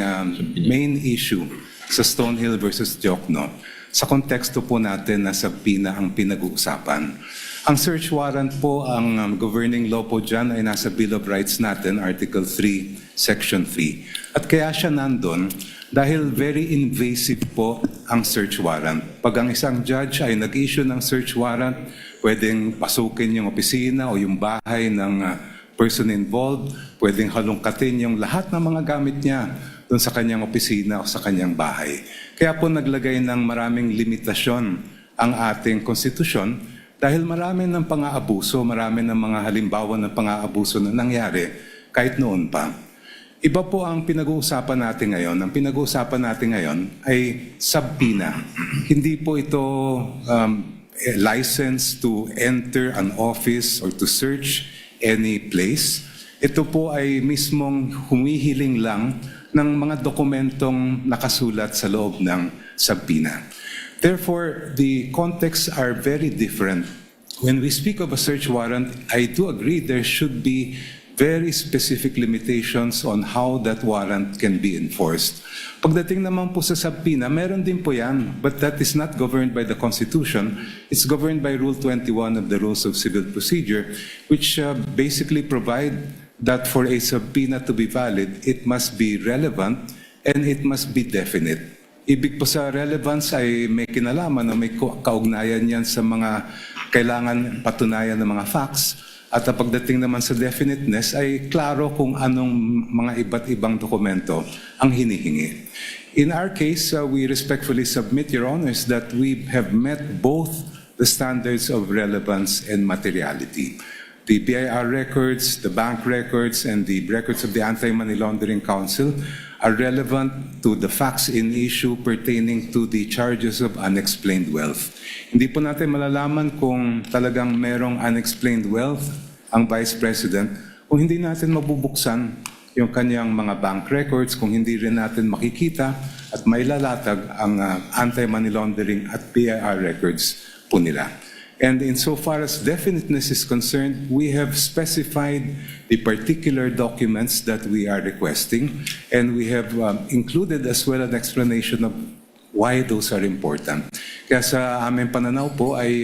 main issue sa Stonehill versus Diokno. Sa konteksto po natin na subpoena ang pinag-uusapan. Ang search warrant po, ang governing law po dyan ay nasa Bill of Rights natin, Article 3, Section 3. At kaya siya nandun dahil very invasive po ang search warrant. Pag ang isang judge ay nag-issue ng search warrant, pwedeng pasukin yung opisina o yung bahay ng person involved, pwedeng halongkatin yung lahat ng mga gamit niya doon sa kanyang opisina o sa kanyang bahay. Kaya po naglagay ng maraming limitasyon ang ating konstitusyon dahil marami ng pang-aabuso, marami ng mga halimbawa ng pang-aabuso na nangyari kahit noon pa. Iba po ang pinag-uusapan natin ngayon. Ang pinag-uusapan natin ngayon ay subpoena. Hindi po ito license to enter an office or to search any place. Ito po ay mismong humihiling lang ng mga dokumentong nakasulat sa loob ng subpoena. Therefore, the contexts are very different. When we speak of a search warrant, I do agree there should be very specific limitations on how that warrant can be enforced. Pagdating naman po sa subpoena, meron din po yan, but that is not governed by the Constitution. It's governed by Rule 21 of the Rules of Civil Procedure, which basically provide that for a subpoena to be valid, it must be relevant and it must be definite. Ibig po sa relevance ay may kinalaman o may kaugnayan yan sa mga kailangan patunayan ng mga facts. At ang pagdating naman sa definiteness ay klaro kung anong mga iba't ibang dokumento ang hinihingi. In our case, we respectfully submit, Your Honors, that we have met both the standards of relevance and materiality. The BIR records, the bank records, and the records of the Anti-Money Laundering Council are relevant to the facts in issue pertaining to the charges of unexplained wealth. Hindi po natin malalaman kung talagang merong unexplained wealth ang Vice President kung hindi natin mabubuksan yung kanyang mga bank records, kung hindi rin natin makikita at mailalatag ang anti-money laundering at BIR records po nila. And insofar as definiteness is concerned, we have specified the particular documents that we are requesting, and we have included as well an explanation of why those are important. Kaya sa aming pananaw po ay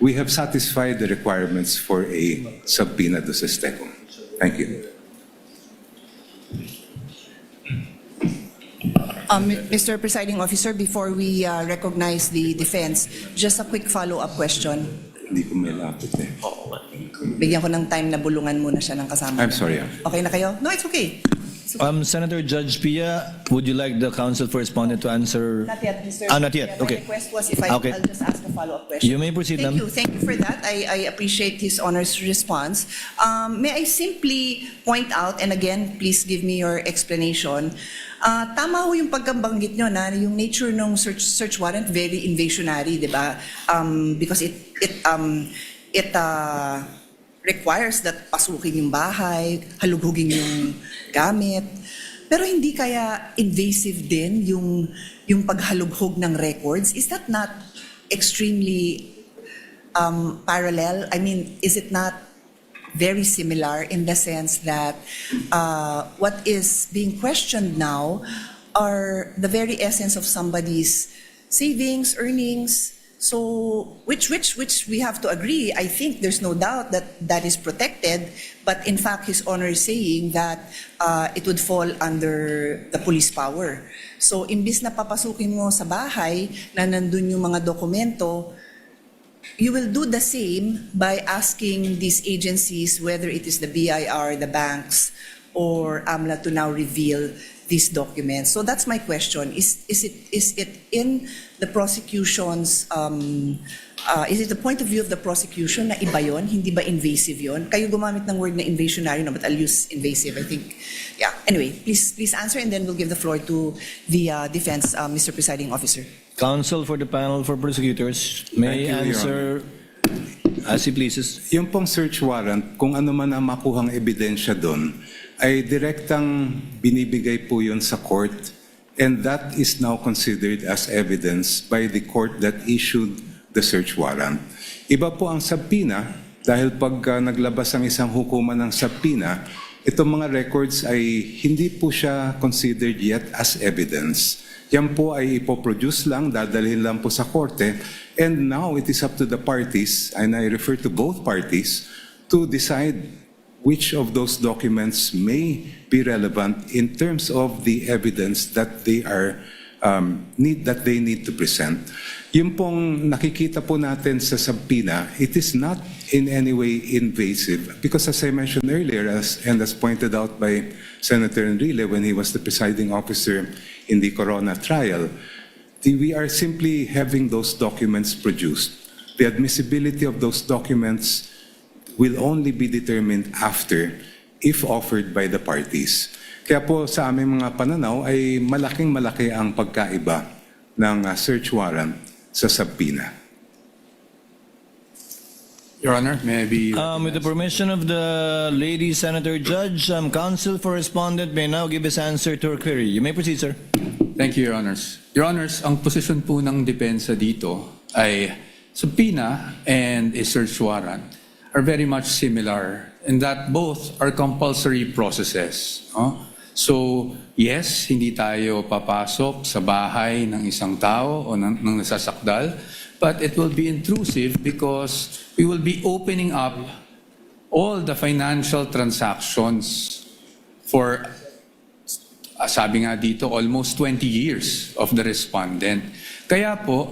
we have satisfied the requirements for a subpoena do sesteco. Thank you. Mr. Presiding Officer, before we recognize the defense, just a quick follow-up question. Hindi ko may lapit eh. Bigyan ko ng time na bulungan muna siya ng kasama. I'm sorry. Okay na kayo? No, it's okay. Senator Judge Pia, would you like the counsel for respondent to answer? Not yet, Mr. Not yet. My Okay. request was if Okay. I'll just ask a follow-up question. You may proceed, Thank ma'am. you. Thank you for that. I appreciate his Honor's response. May I simply point out, and again, please give me your explanation. Tama ho yung pagkabanggit nyo na yung nature ng search warrant very invasionary, di ba? Because it requires that pasukin yung bahay, halughugin yung gamit. Pero hindi kaya invasive din yung paghalughog ng records? Is that not extremely parallel? I mean, is it not very similar in the sense that what is being questioned now are the very essence of somebody's savings, earnings? So, which we have to agree, I think there's no doubt that that is protected, but in fact, His Honor is saying that it would fall under the police power. So, imbis na papasukin mo sa bahay na nandun yung mga dokumento, you will do the same by asking these agencies, whether it is the BIR, the banks, or AMLA, to now reveal these documents. So that's my question. Is it in the prosecution's, is it the point of view of the prosecution na iba yun? Hindi ba invasive yun? Kayo gumamit ng word na invasionary, no, but I'll use invasive, I think. Yeah, anyway, please answer, and then we'll give the floor to the defense, Mr. Presiding Officer. Counsel for the panel for prosecutors may Thank you, Your answer as he pleases. Yung pong search warrant, kung ano man ang makuhang ebidensya doon, ay direktang binibigay po yun sa court, and that is now considered as evidence by the court that issued the search warrant. Iba po ang subpoena, dahil pag naglabas ang isang hukuman ng subpoena, itong mga records ay hindi po siya considered yet as evidence. Yan po ay ipoproduce lang, dadalhin lang po sa korte, and now it is up to the parties, and I refer to both parties, to decide which of those documents may be relevant in terms of the evidence that they are need to present. Yung pong nakikita po natin sa subpoena, it is not in any way invasive because, as I mentioned earlier, and as pointed out by Senator Enrile when he was the presiding officer in the Corona trial, we are simply having those documents produced. The admissibility of those documents will only be determined after, if offered by the parties. Kaya po sa aming mga pananaw ay malaking-malaki ang pagkaiba ng search warrant sa subpoena. Your Honor, may I be... With the permission of the lady Senator Judge, counsel for respondent may now give his answer to her query. You may proceed, sir. Thank you, Your Honors. Your Honors, ang posisyon po ng depensa dito ay subpoena and a search warrant are very much similar in that both are compulsory processes. So, yes, hindi tayo papasok sa bahay ng isang tao o ng nasasakdal, but it will be intrusive because we will be opening up all the financial transactions for, sabi nga dito, almost 20 years of the respondent. Kaya po,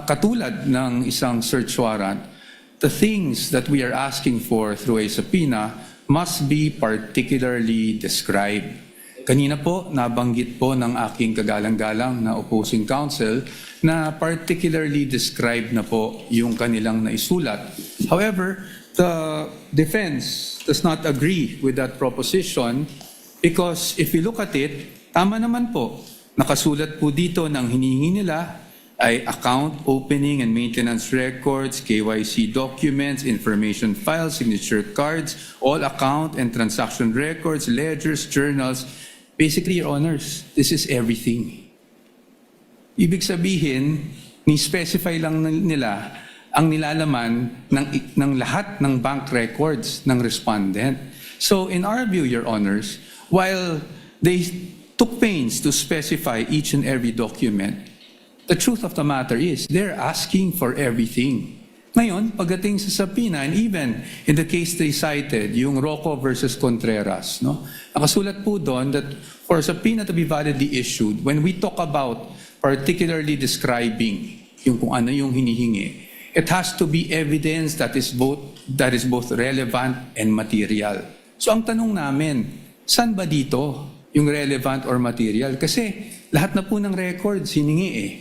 katulad ng isang search warrant, the things that we are asking for through a subpoena must be particularly described. Kanina po, nabanggit po ng aking kagalang-galang na opposing counsel na particularly described na po yung kanilang naisulat. However, the defense does not agree with that proposition because if you look at it, tama naman po. Nakasulat po dito ng hinihingi nila ay account opening and maintenance records, KYC documents, information files, signature cards, all account and transaction records, ledgers, journals. Basically, Your Honors, this is everything. Ibig sabihin, ni-specify lang nila ang nilalaman ng lahat ng bank records ng respondent. So in our view, Your Honors, while they took pains to specify each and every document, the truth of the matter is they're asking for everything. Ngayon, pagdating sa subpoena, and even in the case they cited, yung Rocco versus Contreras, no? Nakasulat po doon that for a subpoena to be validly issued, when we talk about particularly describing yung kung ano yung hinihingi, it has to be evidence that is both relevant and material. So ang tanong namin, saan ba dito yung relevant or material? Kasi lahat na po ng records hiningi eh.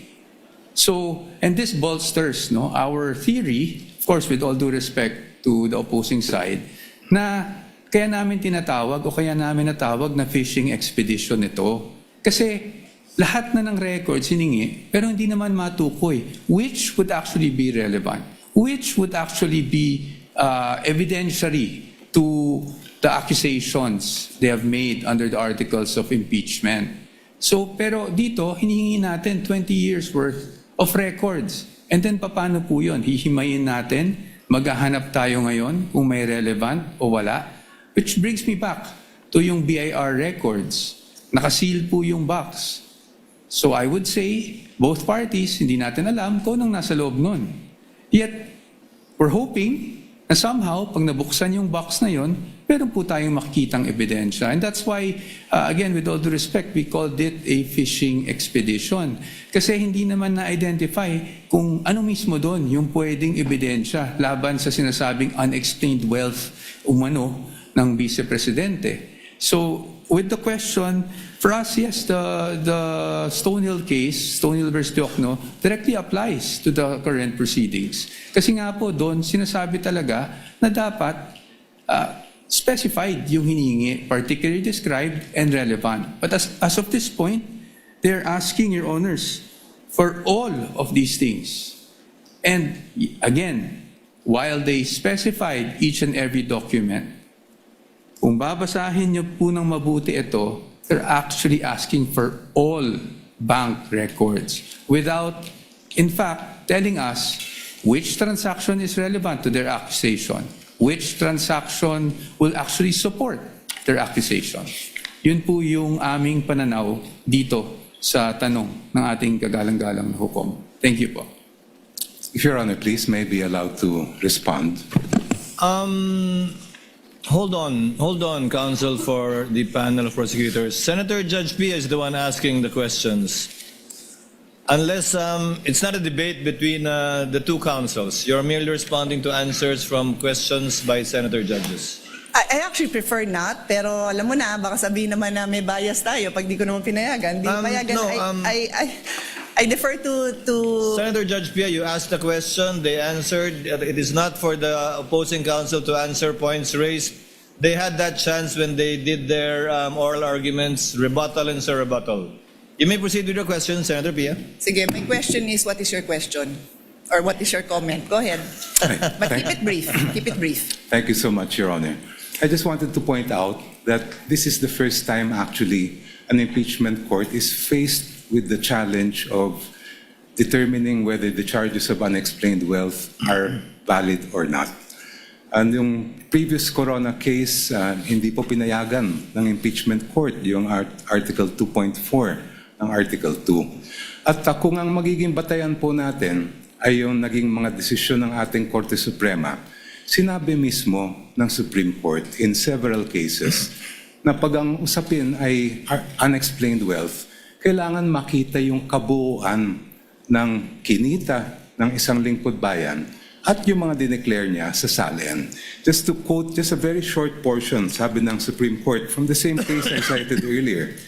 So, and this bolsters our theory, of course with all due respect to the opposing side, na kaya namin tinatawag o kaya namin natawag na fishing expedition ito. Kasi lahat na ng records hiningi, pero hindi naman matukoy which would actually be relevant, which would actually be evidentiary to the accusations they have made under the articles of impeachment. So, pero dito, hinihingi natin 20 years worth of records. And then, paano po yun? Hihimayin natin, maghahanap tayo ngayon kung may relevant o wala. Which brings me back to yung BIR records. Nakaseal po yung box. So I would say, both parties, hindi natin alam kung anong nasa loob nun. Yet, we're hoping na somehow, pag nabuksan yung box na yon, meron po tayong makikitang ebidensya. And that's why, again, with all due respect, we called it a fishing expedition. Kasi hindi naman na-identify kung ano mismo doon yung pwedeng ebidensya laban sa sinasabing unexplained wealth umano ng Vice Presidente. So, with the question, for us, yes, the Stonehill case, Stonehill versus Diokno, directly applies to the current proceedings. Kasi nga po doon, sinasabi talaga na dapat specified yung hinihingi, particularly described and relevant. But as of this point, they're asking, Your Honors, for all of these things. And again, while they specified each and every document, kung babasahin niyo po ng mabuti ito, they're actually asking for all bank records without, in fact, telling us which transaction is relevant to their accusation, which transaction will actually support their accusation. Yun po yung aming pananaw dito sa tanong ng ating kagalang-galang na hukom. Thank you po. If Your Honor, please may be allowed to respond. Hold on, counsel for the panel of prosecutors. Senator Judge Pia is the one asking the questions. Unless it's not a debate between the two counsels, you're merely responding to answers from questions by senator judges. I actually prefer not, pero alam mo na, baka sabihin naman na may bias tayo pag di ko naman pinayagan. Di payagan, no, I defer to... Senator Judge Pia, you asked the question, they answered. It is not for the opposing counsel to answer points raised. They had that chance when they did their oral arguments, rebuttal and surrebuttal. You may proceed with your question, Senator Pia. Sige, my question is, what is your question? Or what is your comment? Go ahead. But keep it brief. Keep it brief. Thank you so much, Your Honor. I just wanted to point out that this is the first time actually an impeachment court is faced with the challenge of determining whether the charges of unexplained wealth are valid or not. And yung previous Corona case, hindi po pinayagan ng impeachment court yung Article 2.4 ng Article 2. At kung ang magiging batayan po natin ay yung naging mga desisyon ng ating Korte Suprema, sinabi mismo ng Supreme Court in several cases na pag ang usapin ay unexplained wealth, kailangan makita yung kabuuan ng kinita ng isang lingkod bayan at yung mga dineclare niya sa salen. Just to quote just a very short portion, sabi ng Supreme Court from the same case I cited earlier,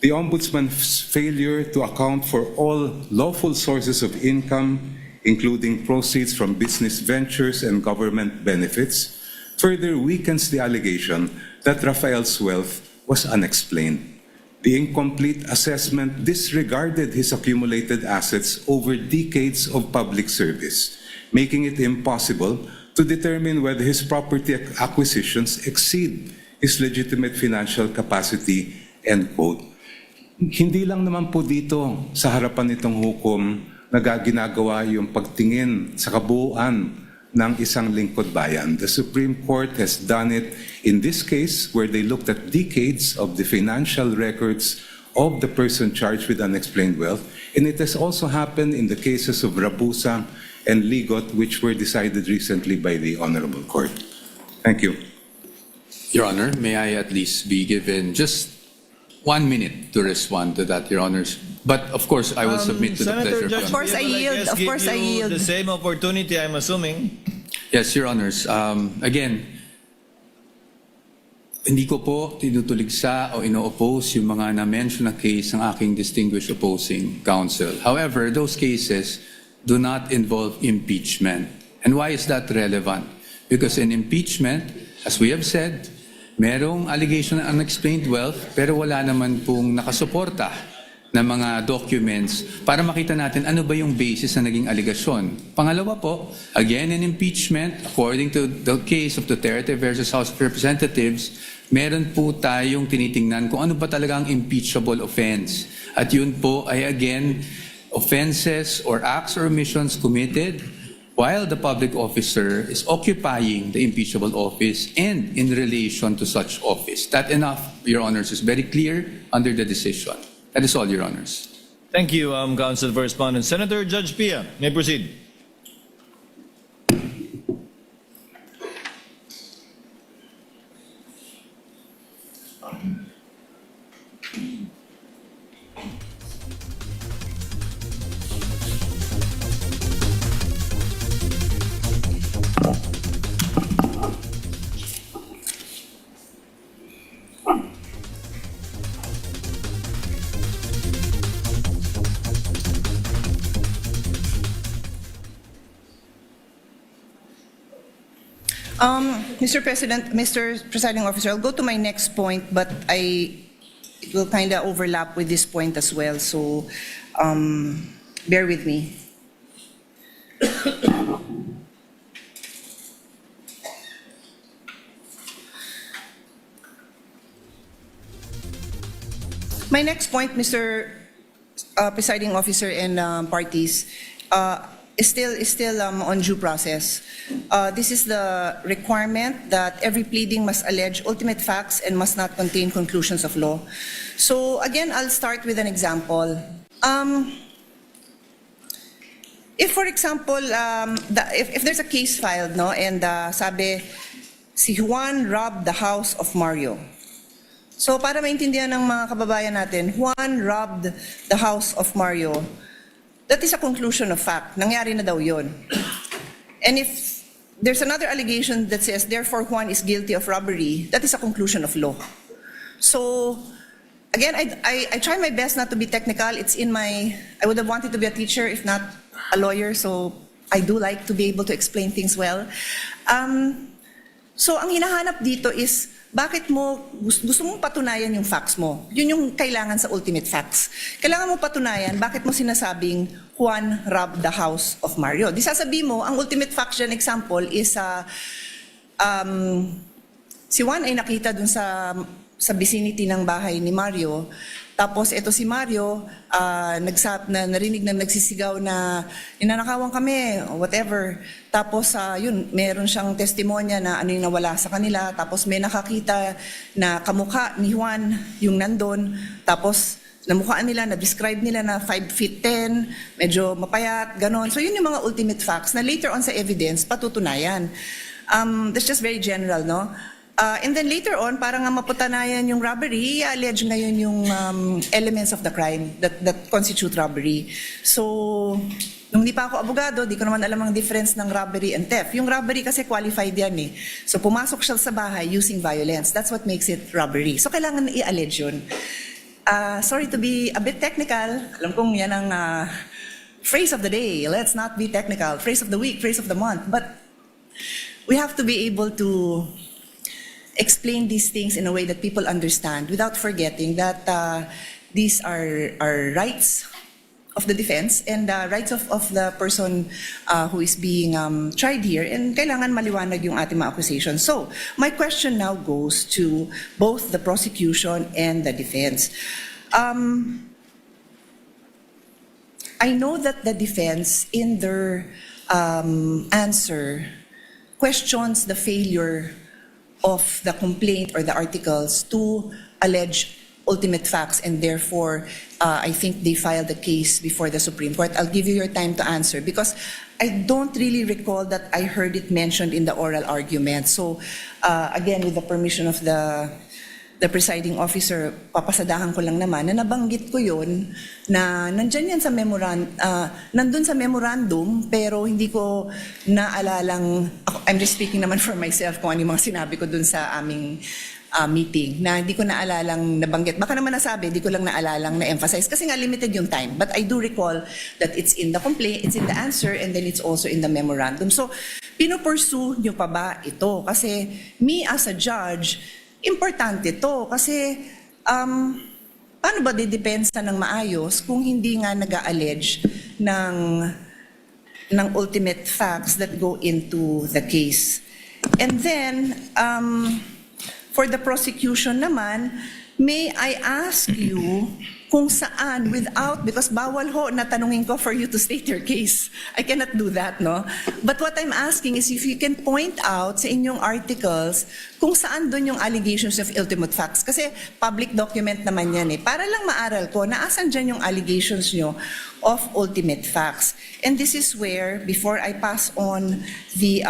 the Ombudsman's failure to account for all lawful sources of income including proceeds from business ventures and government benefits, further weakens the allegation that Rafael's wealth was unexplained. The incomplete assessment disregarded his accumulated assets over decades of public service, making it impossible to determine whether his property acquisitions exceed his legitimate financial capacity, end quote. Hindi lang naman po dito sa harapan nitong hukom ginagawa yung pagtingin sa kabuuan ng isang lingkod bayan. The Supreme Court has done it in this case where they looked at decades of the financial records of the person charged with unexplained wealth, and it has also happened in the cases of Rabusa and Ligot, which were decided recently by the Honorable Court. Thank you. Your Honor, may I at least be given just 1 minute to respond to that, Your Honors? But of course, I will submit to the pleasure of Your Honor. Of course, I yield. Of course, I yield. The same opportunity, I'm assuming. Yes, Your Honors. Again, hindi ko po tinutuligsa o ino-oppose yung mga na-mention na case ng aking distinguished opposing counsel. However, those cases do not involve impeachment. And why is that relevant? Because in impeachment, as we have said, merong allegation ng unexplained wealth pero wala naman pong nakasuporta na mga documents para makita natin ano ba yung basis na naging aligasyon. Pangalawa po, again in impeachment, according to the case of Duterte versus House of Representatives, meron po tayong tinitingnan kung ano ba talaga ang impeachable offense. At yun po ay again, offenses or acts or omissions committed while the public officer is occupying the impeachable office and in relation to such office. That enough, Your Honors, is very clear under the decision. That is all, Your Honors. Thank you, Counsel for Respondent. Senator Judge Pia, may proceed. Mr. President, Mr. Presiding Officer, I'll go to my next point, but it will kind of overlap with this point as well, so bear with me. My next point, Mr. Presiding Officer and parties, is still on due process. This is the requirement that every pleading must allege ultimate facts and must not contain conclusions of law. So again, I'll start with an example. If, for example, if there's a case filed, no, and sabi, si Juan robbed the house of Mario. So para maintindihan ng mga kababayan natin, Juan robbed the house of Mario. That is a conclusion of fact. Nangyari na daw yun. And if there's another allegation that says, therefore Juan is guilty of robbery, that is a conclusion of law. So, again, I try my best not to be technical. It's in my, I would have wanted to be a teacher if not a lawyer, so I do like to be able to explain things well. So, ang hinahanap dito is, bakit mo, gusto mong patunayan yung facts mo? Yun yung kailangan sa ultimate facts. Kailangan mo patunayan, bakit mo sinasabing Juan robbed the house of Mario? Di sasabi mo, ang ultimate fact dyan example is si Juan ay nakita dun sa vicinity ng bahay ni Mario. Tapos ito si Mario, narinig na nagsisigaw na ninanakawan kami, whatever. Tapos yun, meron siyang testimonya na ano yung nawala sa kanila. Tapos may nakakita na kamukha ni Juan yung nandun. Tapos namukhaan nila, na-describe nila na 5'10", medyo mapayat, ganon. So yun yung mga ultimate facts na later on sa evidence patutunayan. That's just very general, no? And then later on, para nga mapatunayan yung robbery, i-allege ngayon yung elements of the crime that constitute robbery. So, nung di pa ako abogado, di ko naman alam ang difference ng robbery and theft. Yung robbery kasi qualified yan eh. So, pumasok siya sa bahay using violence. That's what makes it robbery. So, kailangan i-allege yun. Sorry to be a bit technical. Alam kong yan ang phrase of the day, let's not be technical, phrase of the week, phrase of the month, but we have to be able to explain these things in a way that people understand without forgetting that these are rights of the defense and rights of the person who is being tried here, and kailangan maliwanag yung ating mga accusations. So, my question now goes to both the prosecution and the defense. I know that the defense, in their answer, questions the failure of the complaint or the articles to allege ultimate facts, and therefore, I think they filed the case before the Supreme Court. I'll give you your time to answer because I don't really recall that I heard it mentioned in the oral argument. So, again, with the permission of the presiding officer, papasadahan ko lang naman na nabanggit ko yun na nandyan yan sa nandun sa memorandum, pero hindi ko naalalang, I'm just speaking naman for myself kung ano yung mga sinabi ko dun sa aming meeting, na hindi ko naalalang nabanggit. Baka naman nasabi, hindi ko lang naalalang na-emphasize kasi nga limited yung time. But I do recall that it's in the complaint, it's in the answer, and then it's also in the memorandum. So, pinupursue nyo pa ba ito? Kasi me as a judge, importante to kasi paano ba didepensa ng maayos kung hindi nga nag-allege ng ultimate facts that go into the case. And then, for the prosecution naman, may I ask you kung saan because bawal ho na tanungin ko for you to state your case. I cannot do that, no? But what I'm asking is if you can point out sa inyong articles kung saan doon yung allegations of ultimate facts. Kasi public document naman yan eh. Para lang maaral ko na asan dyan yung allegations nyo of ultimate facts. And this is where, before I pass on the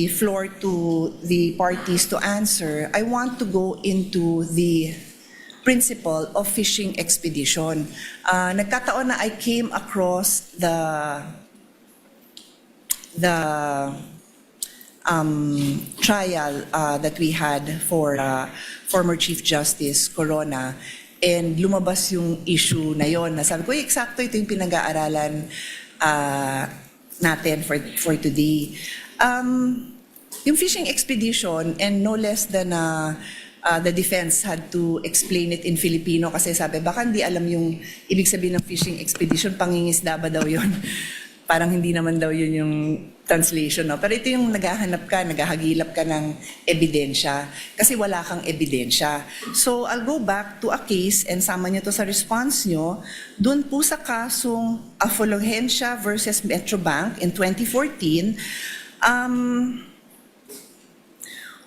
floor to the parties to answer, I want to go into the principle of fishing expedition. Nagkataon na I came across the trial that we had for former Chief Justice Corona, and lumabas yung issue na yon. Nasabi ko, eksakto ito yung pinag-aaralan natin for today. Yung fishing expedition, and no less than the defense had to explain it in Filipino kasi sabi, baka hindi alam yung ibig sabihin ng fishing expedition, pangingisda ba daw yun? Parang hindi naman daw yun yung translation. No? Pero ito yung naghahagilap ka ng ebidensya kasi wala kang ebidensya. So I'll go back to a case and sama nyo to sa response nyo. Doon po sa kasong Afologencia versus Metrobank in 2014,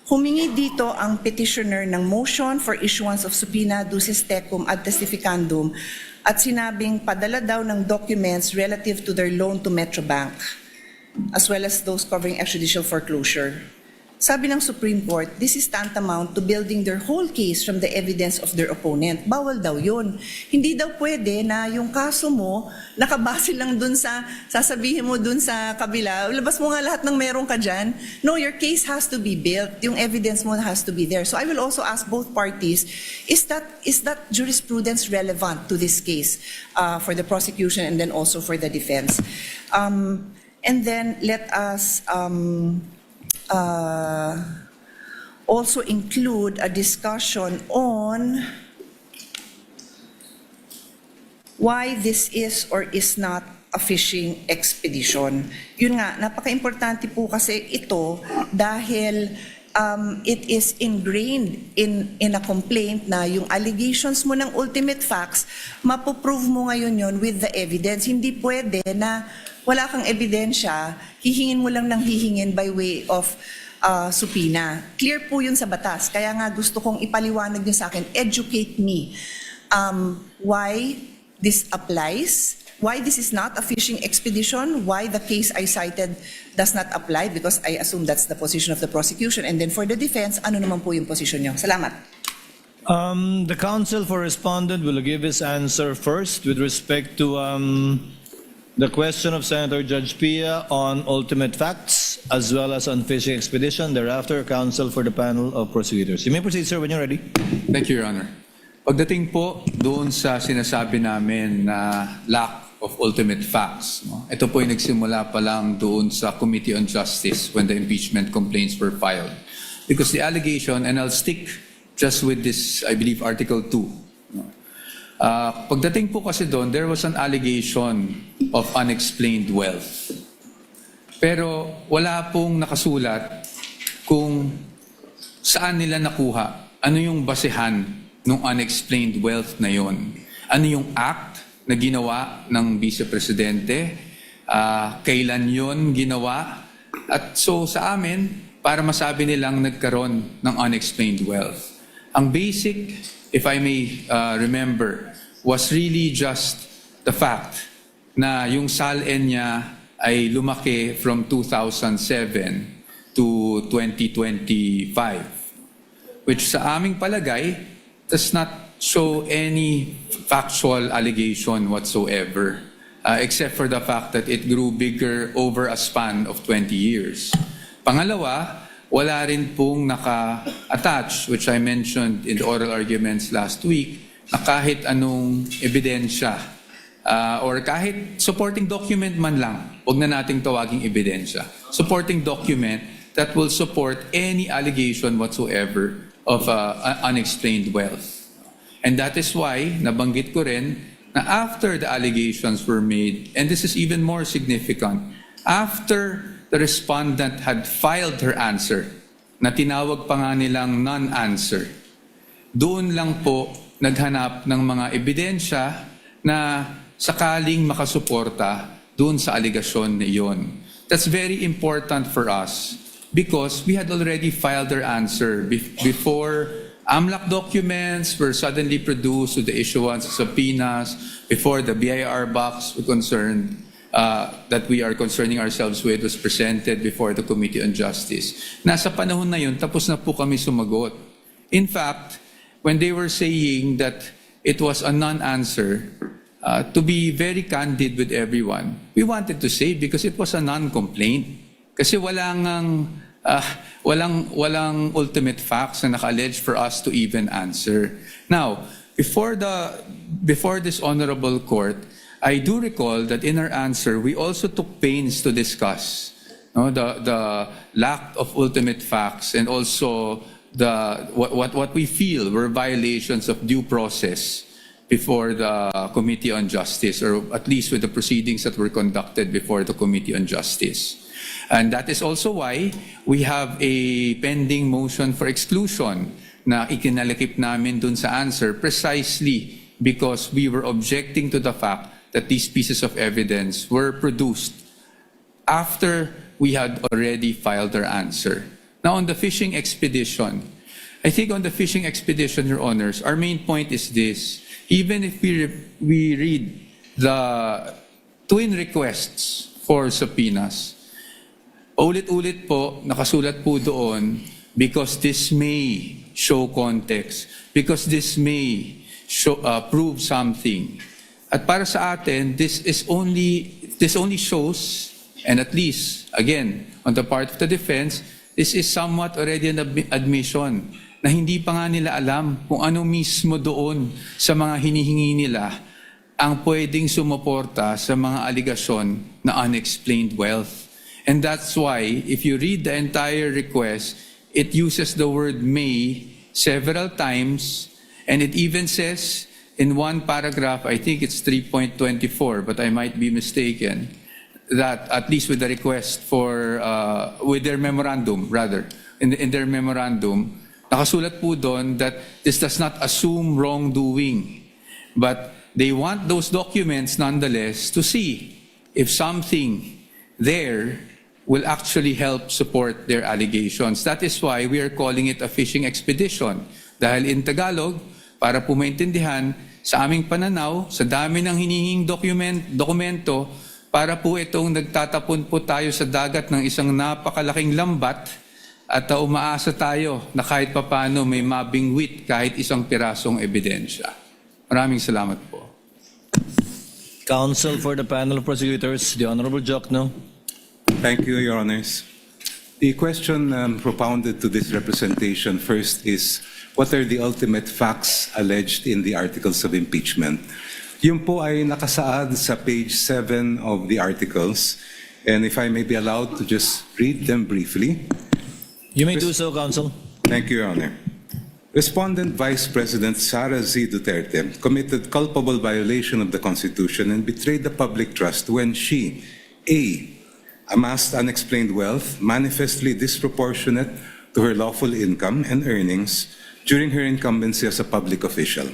humingi dito ang petitioner ng motion for issuance of subpoena ducis tecum ad testificandum at sinabing padala daw ng documents relative to their loan to Metrobank as well as those covering extrajudicial foreclosure. Sabi ng Supreme Court, this is tantamount to building their whole case from the evidence of their opponent. Bawal daw yun. Hindi daw pwede na yung kaso mo, nakabase lang dun sa, sasabihin mo dun sa kabila, labas mo nga lahat ng meron ka dyan. No, your case has to be built. Yung evidence mo has to be there. So I will also ask both parties, is that jurisprudence relevant to this case for the prosecution and then also for the defense? And then let us also include a discussion on why this is or is not a fishing expedition. Yun nga, napaka-importante po kasi ito dahil it is ingrained in a complaint na yung allegations mo ng ultimate facts, mapoprove mo ngayon yon with the evidence. Hindi pwede na wala kang ebidensya, hihingin mo lang ng hihingin by way of subpoena. Clear po yun sa batas. Kaya nga gusto kong ipaliwanag niyo sa akin, educate me why this applies, why this is not a fishing expedition, why the case I cited does not apply, because I assume that's the position of the prosecution. And then for the defense, ano naman po yung position niyo? Salamat. The counsel for respondent will give his answer first with respect to the question of Senator Judge Pia on ultimate facts as well as on fishing expedition. Thereafter, counsel for the panel of prosecutors. You may proceed, sir, when you're ready. Thank you, Your Honor. Pagdating po doon sa sinasabi namin na lack of ultimate facts, no? Ito po yung nagsimula pa lang doon sa Committee on Justice when the impeachment complaints were filed. Because the allegation, and I'll stick just with this, I believe, Article 2. Pagdating po kasi doon, there was an allegation of unexplained wealth. Pero wala pong nakasulat kung saan nila nakuha, ano yung basehan ng unexplained wealth na yon. Ano yung act na ginawa ng Vice Presidente, kailan yon ginawa. At so sa amin, para masabi nilang nagkaroon ng unexplained wealth. Ang basic, if I may remember, was really just the fact na yung SALN niya ay lumaki from 2007 to 2025, which sa aming palagay does not show any factual allegation whatsoever, except for the fact that it grew bigger over a span of 20 years. Pangalawa, wala rin pong naka-attach, which I mentioned in the oral arguments last week, na kahit anong ebidensya or kahit supporting document man lang, huwag na nating tawaging ebidensya, supporting document that will support any allegation whatsoever of unexplained wealth. And that is why, nabanggit ko rin, na after the allegations were made, and this is even more significant, after the respondent had filed her answer, na tinawag pa nga nilang non-answer, doon lang po naghanap ng mga ebidensya na sakaling makasuporta doon sa aligasyon na iyon. That's very important for us because we had already filed our answer before AMLAC documents were suddenly produced with the issuance of subpoenas, before the BIR box were concerned, that we are concerning ourselves with was presented before the Committee on Justice. Nasa panahon na yun, tapos na po kami sumagot. In fact, when they were saying that it was a non-answer, to be very candid with everyone, we wanted to say because it was a non-complaint. Kasi walang ultimate facts na naka-allege for us to even answer. Now, before this honorable court, I do recall that in our answer, we also took pains to discuss the lack of ultimate facts and also what we feel were violations of due process before the Committee on Justice, or at least with the proceedings that were conducted before the Committee on Justice. And that is also why we have a pending motion for exclusion na ikinalakip namin dun sa answer precisely because we were objecting to the fact that these pieces of evidence were produced after we had already filed our answer. Now, on the fishing expedition, I think on the fishing expedition, Your Honors, our main point is this. Even if we read the twin requests for subpoenas, ulit-ulit po, nakasulat po doon, because this may show context, because this may show, prove something. At para sa atin, this only shows, and at least, again, on the part of the defense, this is somewhat already an admission na hindi pa nga nila alam kung ano mismo doon sa mga hinihingi nila ang pwedeng sumuporta sa mga aligasyon na unexplained wealth. And that's why, if you read the entire request, it uses the word may several times, and it even says in one paragraph, I think it's 3.24, but I might be mistaken, that at least with the request for, with their memorandum, rather, in their memorandum, nakasulat po doon that this does not assume wrongdoing, but they want those documents nonetheless to see if something there will actually help support their allegations. That is why we are calling it a fishing expedition. Dahil in Tagalog, para po maintindihan, sa aming pananaw, sa dami ng hinihing dokumento, para po itong nagtatapon po tayo sa dagat ng isang napakalaking lambat at umaasa tayo na kahit papano may mabingwit kahit isang pirasong ebidensya. Maraming salamat po. Counsel for the panel of prosecutors, the Honorable Jokno. Thank you, Your Honors. The question propounded to this representation first is what are the ultimate facts alleged in the articles of impeachment. Yun po ay nakasaad sa page 7 of the articles. And if I may be allowed to just read them briefly. You may do so, Counsel. Thank you, Your Honor. Respondent Vice President Sara Z. Duterte committed culpable violation of the Constitution and betrayed the public trust when she, A, amassed unexplained wealth manifestly disproportionate to her lawful income and earnings during her incumbency as a public official.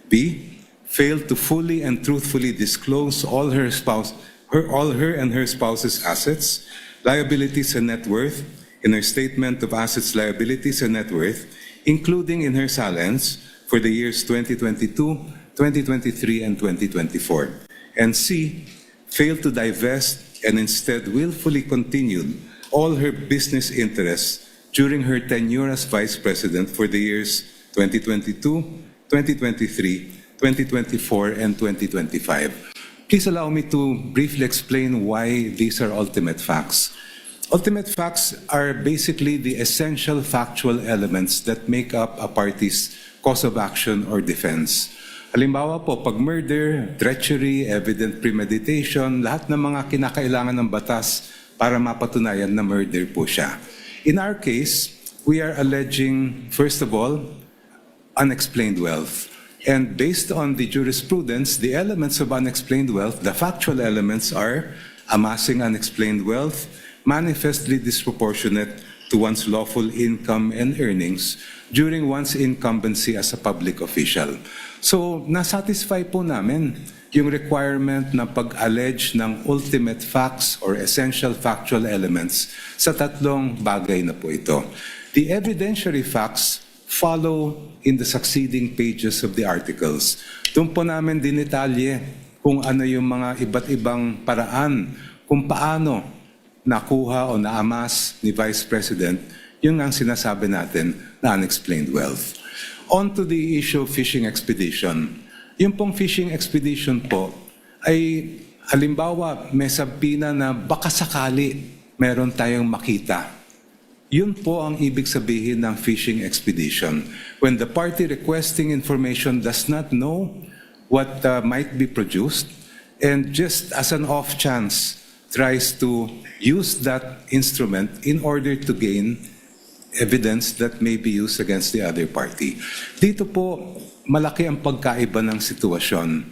B, failed to fully and truthfully disclose all her and her spouse's assets, liabilities, and net worth in her statement of assets, liabilities, and net worth, including in her salens for the years 2022, 2023, and 2024. And C, failed to divest and instead willfully continued all her business interests during her tenure as Vice President for the years 2022, 2023, 2024, and 2025. Please allow me to briefly explain why these are ultimate facts. Ultimate facts are basically the essential factual elements that make up a party's cause of action or defense. Halimbawa po, pag murder, treachery, evident premeditation, lahat ng mga kinakailangan ng batas para mapatunayan na murder po siya. In our case, we are alleging, first of all, unexplained wealth. And based on the jurisprudence, the elements of unexplained wealth, the factual elements are amassing unexplained wealth, manifestly disproportionate to one's lawful income and earnings during one's incumbency as a public official. So, nasatisfy po namin yung requirement na pag-allege ng ultimate facts or essential factual elements sa tatlong bagay na po ito. The evidentiary facts follow in the succeeding pages of the articles. Doon po namin dinitalye kung ano yung mga iba't ibang paraan kung paano nakuha o naamas ni Vice President yun ang sinasabi natin na unexplained wealth. On to the issue of fishing expedition. Yung pong fishing expedition po ay halimbawa may sabina na baka sakali meron tayong makita. Yun po ang ibig sabihin ng fishing expedition. When the party requesting information does not know what might be produced and just as an off chance tries to use that instrument in order to gain evidence that may be used against the other party. Dito po, malaki ang pagkaiba ng sitwasyon.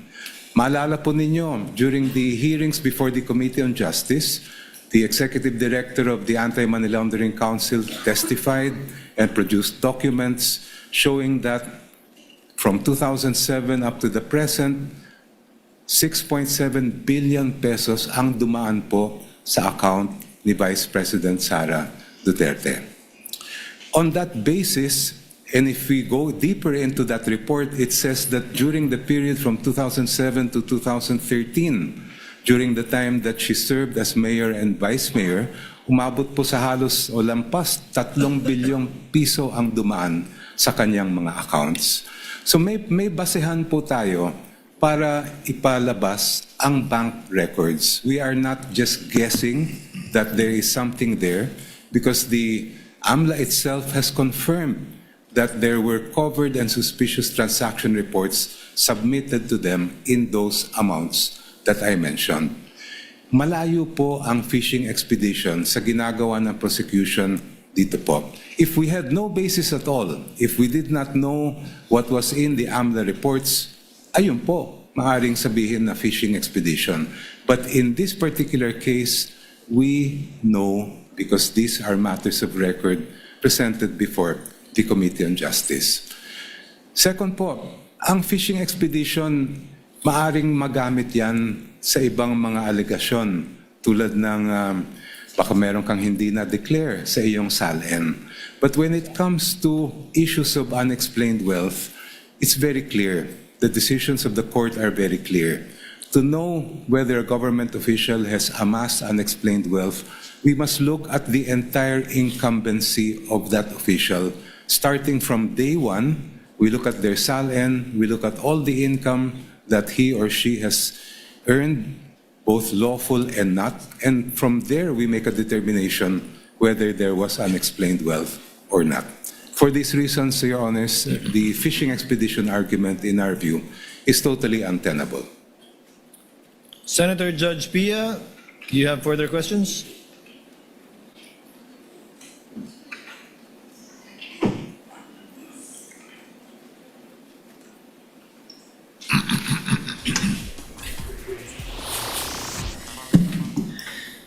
Maalala po ninyo, during the hearings before the Committee on Justice, the Executive Director of the Anti-Money Laundering Council testified and produced documents showing that from 2007 up to the present, 6.7 billion pesos ang dumaan po sa account ni Vice President Sara Duterte. On that basis, and if we go deeper into that report, it says that during the period from 2007 to 2013, during the time that she served as mayor and vice mayor, umabot po sa halos o lampas 3 bilyong piso ang dumaan sa kanyang mga accounts. So may basehan po tayo para ipalabas ang bank records. We are not just guessing that there is something there because the AMLA itself has confirmed that there were covered and suspicious transaction reports submitted to them in those amounts that I mentioned. Malayo po ang fishing expedition sa ginagawa ng prosecution dito po. If we had no basis at all, if we did not know what was in the AMLA reports, ayun po, maaaring sabihin na fishing expedition. But in this particular case, we know because these are matters of record presented before the Committee on Justice. Second po, ang fishing expedition, maaring magamit yan sa ibang mga alegasyon tulad ng baka meron kang hindi na-declare sa iyong SALN. But when it comes to issues of unexplained wealth, it's very clear. The decisions of the court are very clear. To know whether a government official has amassed unexplained wealth, we must look at the entire incumbency of that official. Starting from day one, we look at their SALN, we look at all the income that he or she has earned, both lawful and not, and from there we make a determination whether there was unexplained wealth or not. For these reasons, Your Honors, the fishing expedition argument, in our view, is totally untenable. Senator Judge Pia, do you have further questions?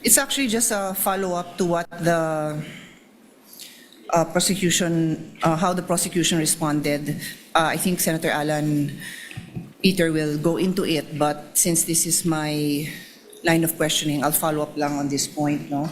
It's actually just a follow-up to what the how the prosecution responded. I think Senator Alan Peter will go into it, but since this is my line of questioning, I'll follow up lang on this point. No,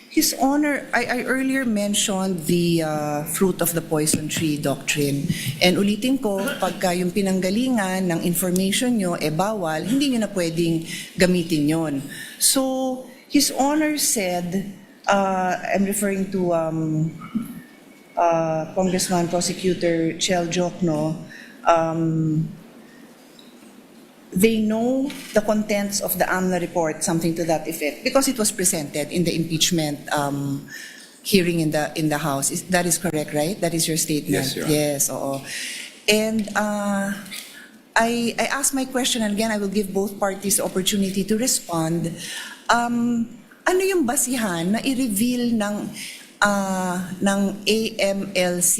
His Honor, I earlier mentioned the fruit of the poison tree doctrine. And ulitin ko, pagka yung pinanggalingan ng information nyo, bawal, hindi nyo na pwedeng gamitin yon. So, His Honor said, I'm referring to Congressman Prosecutor Chel Jokno, they know the contents of the AMLA report, something to that effect, because it was presented in the impeachment hearing in the House. That is correct, right? That is your statement? Yes, Your Honor. Yes, oo. And I asked my question, and again, I will give both parties the opportunity to respond. Ano yung basihan na i-reveal ng AMLC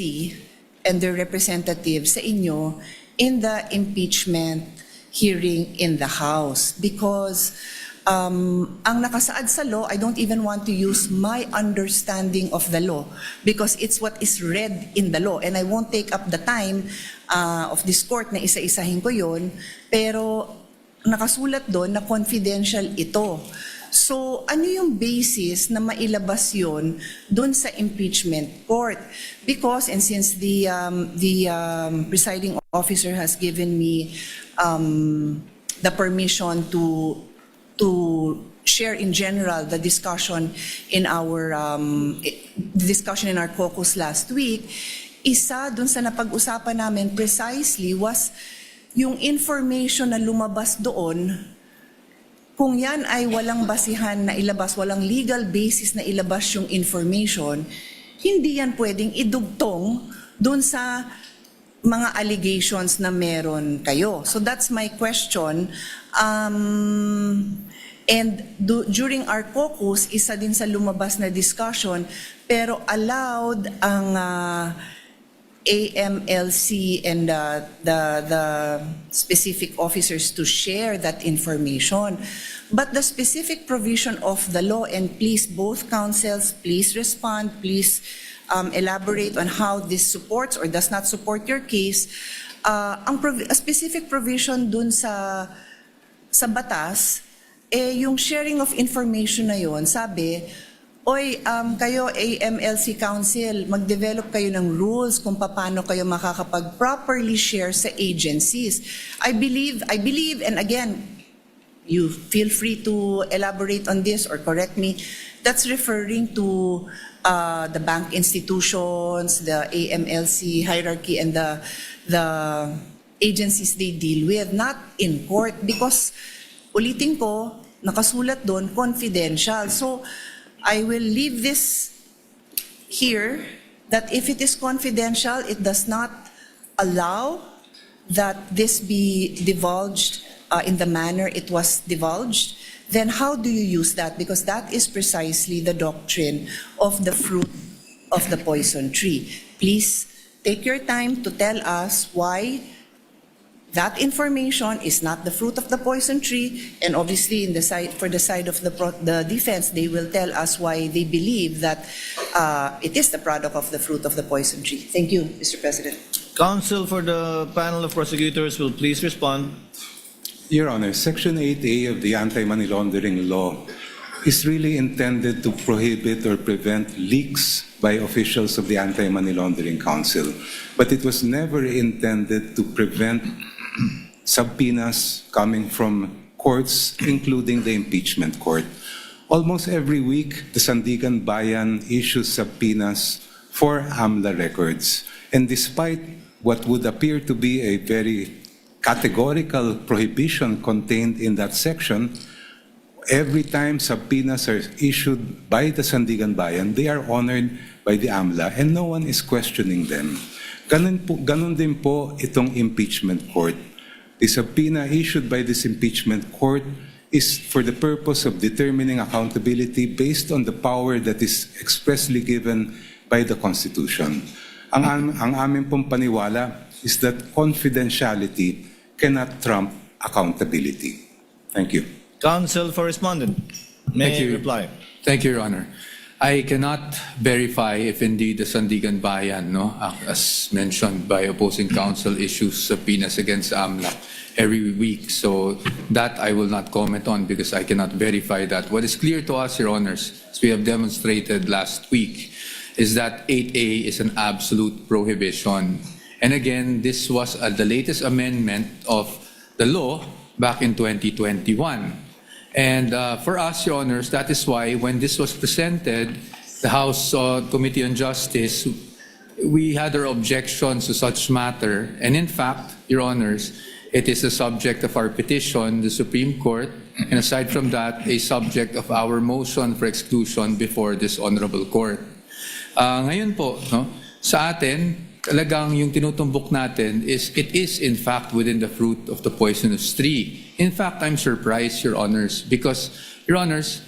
and their representatives sa inyo in the impeachment hearing in the House? Because ang nakasaad sa law, I don't even want to use my understanding of the law because it's what is read in the law. And I won't take up the time of this court na isa-isahin ko yun, pero nakasulat doon na confidential ito. So, ano yung basis na mailabas yun doon sa impeachment court? Because, and since the presiding officer has given me the permission to share in general the discussion in our caucus last week, isa dun sa napag-usapan namin precisely was yung information na lumabas doon. Kung yan ay walang basihan na ilabas, walang legal basis na ilabas yung information, hindi yan pwedeng idugtong dun sa mga allegations na meron kayo. So that's my question. During our caucus, isa din sa lumabas na discussion, pero allowed ang AMLC and the specific officers to share that information. But the specific provision of the law, and please both counsels, please respond, please elaborate on how this supports or does not support your case. A specific provision dun sa batas, yung sharing of information na yon, sabi, oy, kayo AMLC Council, mag-develop kayo ng rules kung paano kayo makakapag-properly share sa agencies. I believe, and again, you feel free to elaborate on this or correct me, that's referring to the bank institutions, the AMLC hierarchy, and the agencies they deal with, not in court, because ulitin ko, nakasulat doon, confidential. So, I will leave this here, that if it is confidential, it does not allow that this be divulged in the manner it was divulged. Then how do you use that? Because that is precisely the doctrine of the fruit of the poison tree. Please take your time to tell us why that information is not the fruit of the poison tree, and obviously for the side of the defense, they will tell us why they believe that it is the product of the fruit of the poison tree. Thank you, Mr. President. Counsel for the panel of prosecutors will please respond. Your Honor, Section 8A of the Anti-Money Laundering Law is really intended to prohibit or prevent leaks by officials of the Anti-Money Laundering Council. But it was never intended to prevent subpoenas coming from courts, including the impeachment court. Almost every week, the Sandigan Bayan issues subpoenas for AMLA records. And despite what would appear to be a very categorical prohibition contained in that section, every time subpoenas are issued by the Sandigan Bayan, they are honored by the AMLA and no one is questioning them. Ganun din po itong impeachment court. The subpoena issued by this impeachment court is for the purpose of determining accountability based on the power that is expressly given by the Constitution. Ang aming pong paniwala is that confidentiality cannot trump accountability. Thank you. Counsel for respondent. May Thank you. reply. Thank you, Your Honor. I cannot verify if indeed the Sandigan Bayan, as mentioned by opposing counsel, issues subpoenas against AMLAC every week. So that I will not comment on because I cannot verify that. What is clear to us, Your Honors, as we have demonstrated last week, is that 8A is an absolute prohibition. And again, this was the latest amendment of the law back in 2021. And for us, Your Honors, that is why when this was presented, the House Committee on Justice, we had our objections to such matter. And in fact, Your Honors, it is the subject of our petition, the Supreme Court, and aside from that, a subject of our motion for exclusion before this Honorable Court. Ngayon po, sa atin, talagang yung tinutumbok natin is it is in fact within the fruit of the poisonous tree. In fact, I'm surprised, Your Honors, because, Your Honors,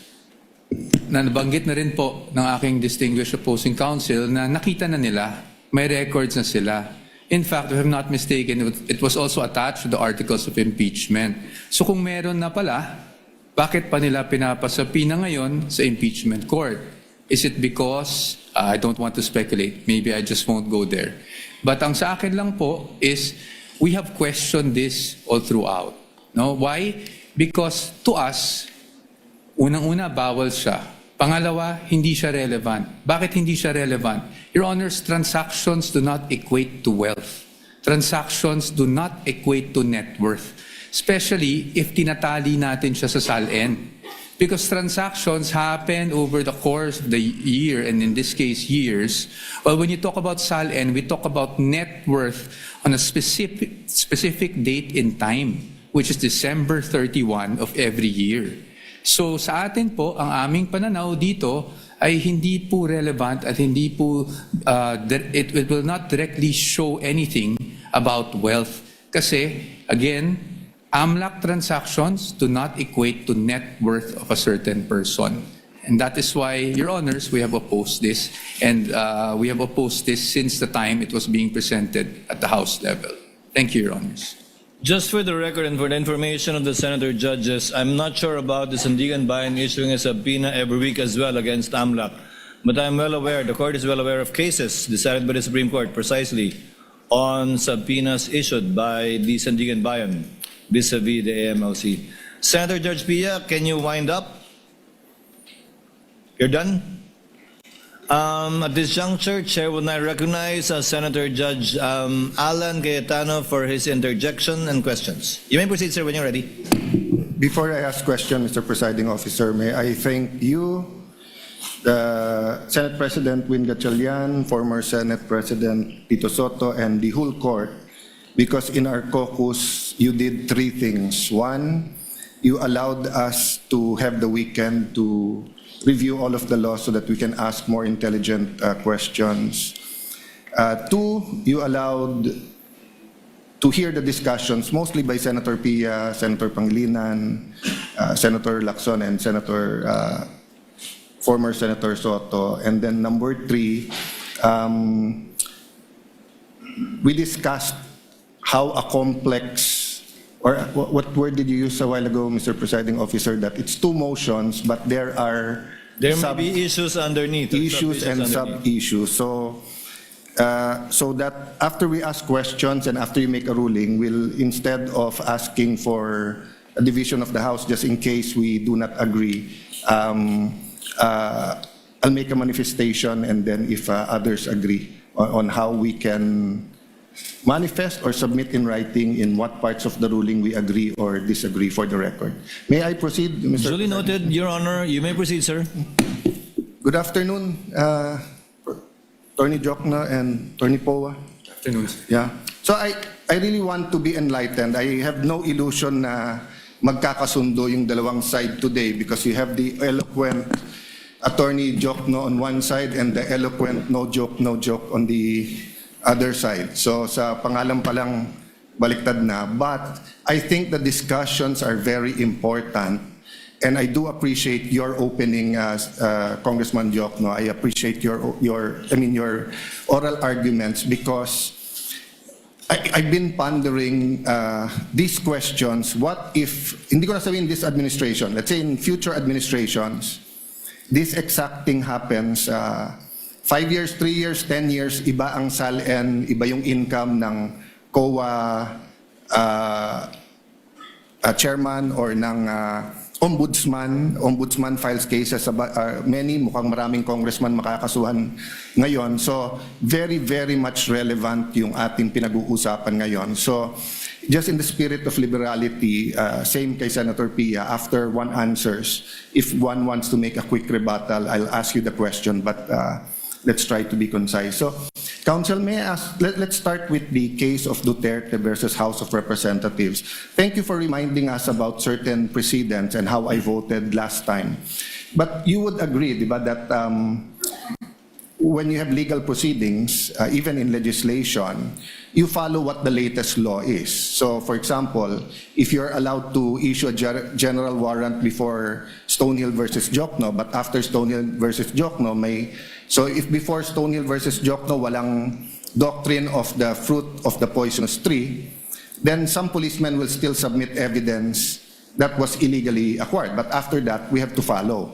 nabanggit na rin po ng aking distinguished opposing counsel na nakita na nila, may records na sila. In fact, if I'm not mistaken, it was also attached to the articles of impeachment. So kung meron na pala, bakit pa nila pinapasapina ngayon sa impeachment court? Is it because, I don't want to speculate, maybe I just won't go there. But ang sa akin lang po is, we have questioned this all throughout. No? Why? Because to us, unang-una, bawal siya. Pangalawa, hindi siya relevant. Bakit hindi siya relevant? Your Honors, transactions do not equate to wealth. Transactions do not equate to net worth. Especially if tinatali natin siya sa SALN. Because transactions happen over the course of the year, and in this case, years. Well, when you talk about SALN, we talk about net worth on a specific date in time, which is December 31 of every year. So sa atin po, ang aming pananaw dito ay hindi po relevant at hindi po, it will not directly show anything about wealth. Kasi, again, AMLAC transactions do not equate to net worth of a certain person. And that is why, Your Honors, we have opposed this. And we have opposed this since the time it was being presented at the House level. Thank you, Your Honors. Just for the record and for the information of the senator judges, I'm not sure about the Sandigan Bayan issuing a subpoena every week as well against AMLAC. But I'm well aware, the court is well aware of cases decided by the Supreme Court precisely on subpoenas issued by the Sandigan Bayan vis-a-vis the AMLC. Senator Judge Pia, can you wind up? You're done? At this juncture, Chair will now recognize Senator Judge Alan Cayetano for his interjection and questions. You may proceed, sir, when you're ready. Before I ask question, Mr. Presiding Officer, may I thank you, the Senate President Win Gatchalian, former Senate President Tito Soto, and the whole court, because in our caucus, you did three things. One, you allowed us to have the weekend to review all of the laws so that we can ask more intelligent questions. Two, you allowed to hear the discussions, mostly by Senator Pia, Senator Pangilinan, Senator Lacson, and former Senator Soto. And then number three, we discussed how a complex, or what word did you use a while ago, Mr. Presiding Officer, that it's two motions, but there may be issues underneath. Issues and sub-issues. So that after we ask questions and after you make a ruling, we'll, instead of asking for a division of the House just in case we do not agree, I'll make a manifestation, and then if others agree on how we can manifest or submit in writing in what parts of the ruling we agree or disagree for the record. May I proceed, Mr. Duly noted, Your Honor. You may proceed, sir. Good afternoon, Attorney Jokna and Attorney Poa. Good afternoon, sir. Yeah. So I really want to be enlightened. I have no illusion na magkakasundo yung dalawang side today because you have the eloquent Attorney Jokno on one side and the eloquent no joke on the other side. So sa pangalan pa lang baliktad na. But I think the discussions are very important and I do appreciate your opening, Congressman Jokno. I appreciate your oral arguments because I've been pondering these questions. What if, hindi ko na sabihin this administration, let's say in future administrations, this exact thing happens, 5 years, 3 years, 10 years, iba ang SALN, iba yung income ng COA chairman or ng ombudsman files cases, mukhang maraming congressman makakasuhan ngayon. So very, very much relevant yung ating pinag-uusapan ngayon. So just in the spirit of liberality, same kay Senator Pia, after one answers, if one wants to make a quick rebuttal, I'll ask you the question, but let's try to be concise. So, Counsel, may I ask, let's start with the case of Duterte versus House of Representatives. Thank you for reminding us about certain precedents and how I voted last time. But you would agree, diba, that when you have legal proceedings, even in legislation, you follow what the latest law is. So, for example, if you're allowed to issue a general warrant before Stonehill versus Jokno, but after Stonehill versus Jokno, so if before Stonehill versus Jokno, walang doctrine of the fruit of the poisonous tree, then some policemen will still submit evidence that was illegally acquired. But after that, we have to follow.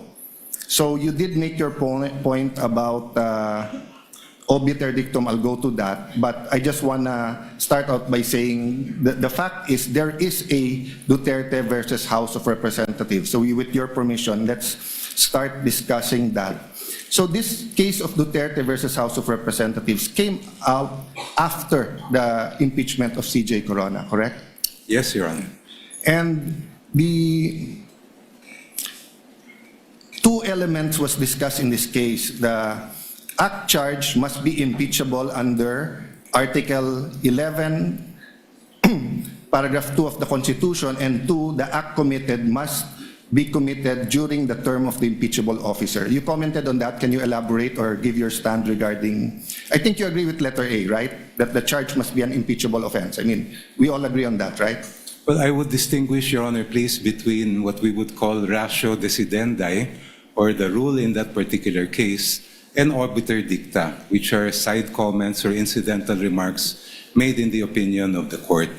So you did make your point about obiter dictum. I'll go to that. But I just want to start out by saying the fact is there is a Duterte versus House of Representatives. So with your permission, let's start discussing that. So this case of Duterte versus House of Representatives came out after the impeachment of CJ Corona, correct? Yes, Your Honor. And the two elements was discussed in this case. The act charge must be impeachable under Article 11, Paragraph 2 of the Constitution, and 2, the act committed must be committed during the term of the impeachable officer. You commented on that. Can you elaborate or give your stand regarding, I think you agree with letter A, right? That the charge must be an impeachable offense. I mean, we all agree on that, right? Well, I would distinguish, Your Honor, please, between what we would call ratio decidendi, or the rule in that particular case, and obiter dicta, which are side comments or incidental remarks made in the opinion of the court.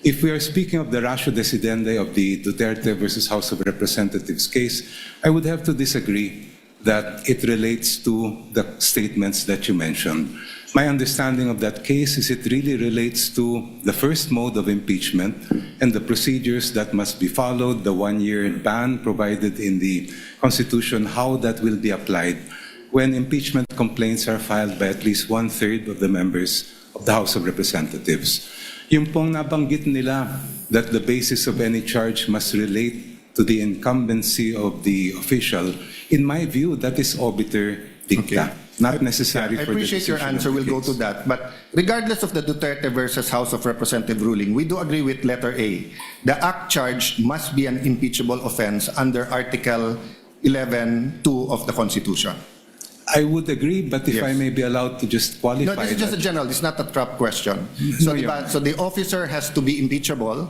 If we are speaking of the ratio decidendi of the Duterte versus House of Representatives case, I would have to disagree that it relates to the statements that you mentioned. My understanding of that case is it really relates to the first mode of impeachment and the procedures that must be followed, the one-year ban provided in the Constitution, how that will be applied when impeachment complaints are filed by at least 1/3 of the members of the House of Representatives. Yung pong nabanggit nila that the basis of any charge must relate to the incumbency of the official, in my view, that is obiter dicta. Okay. Not necessary for the decision. I appreciate your answer. We'll go to that. But regardless of the Duterte versus House of Representatives ruling, we do agree with letter A. The act charge must be an impeachable offense under Article 11(2) of the Constitution. I would agree, but if I may be allowed to just qualify. No, this is just a general. It's not a trap question. So, so the officer has to be impeachable,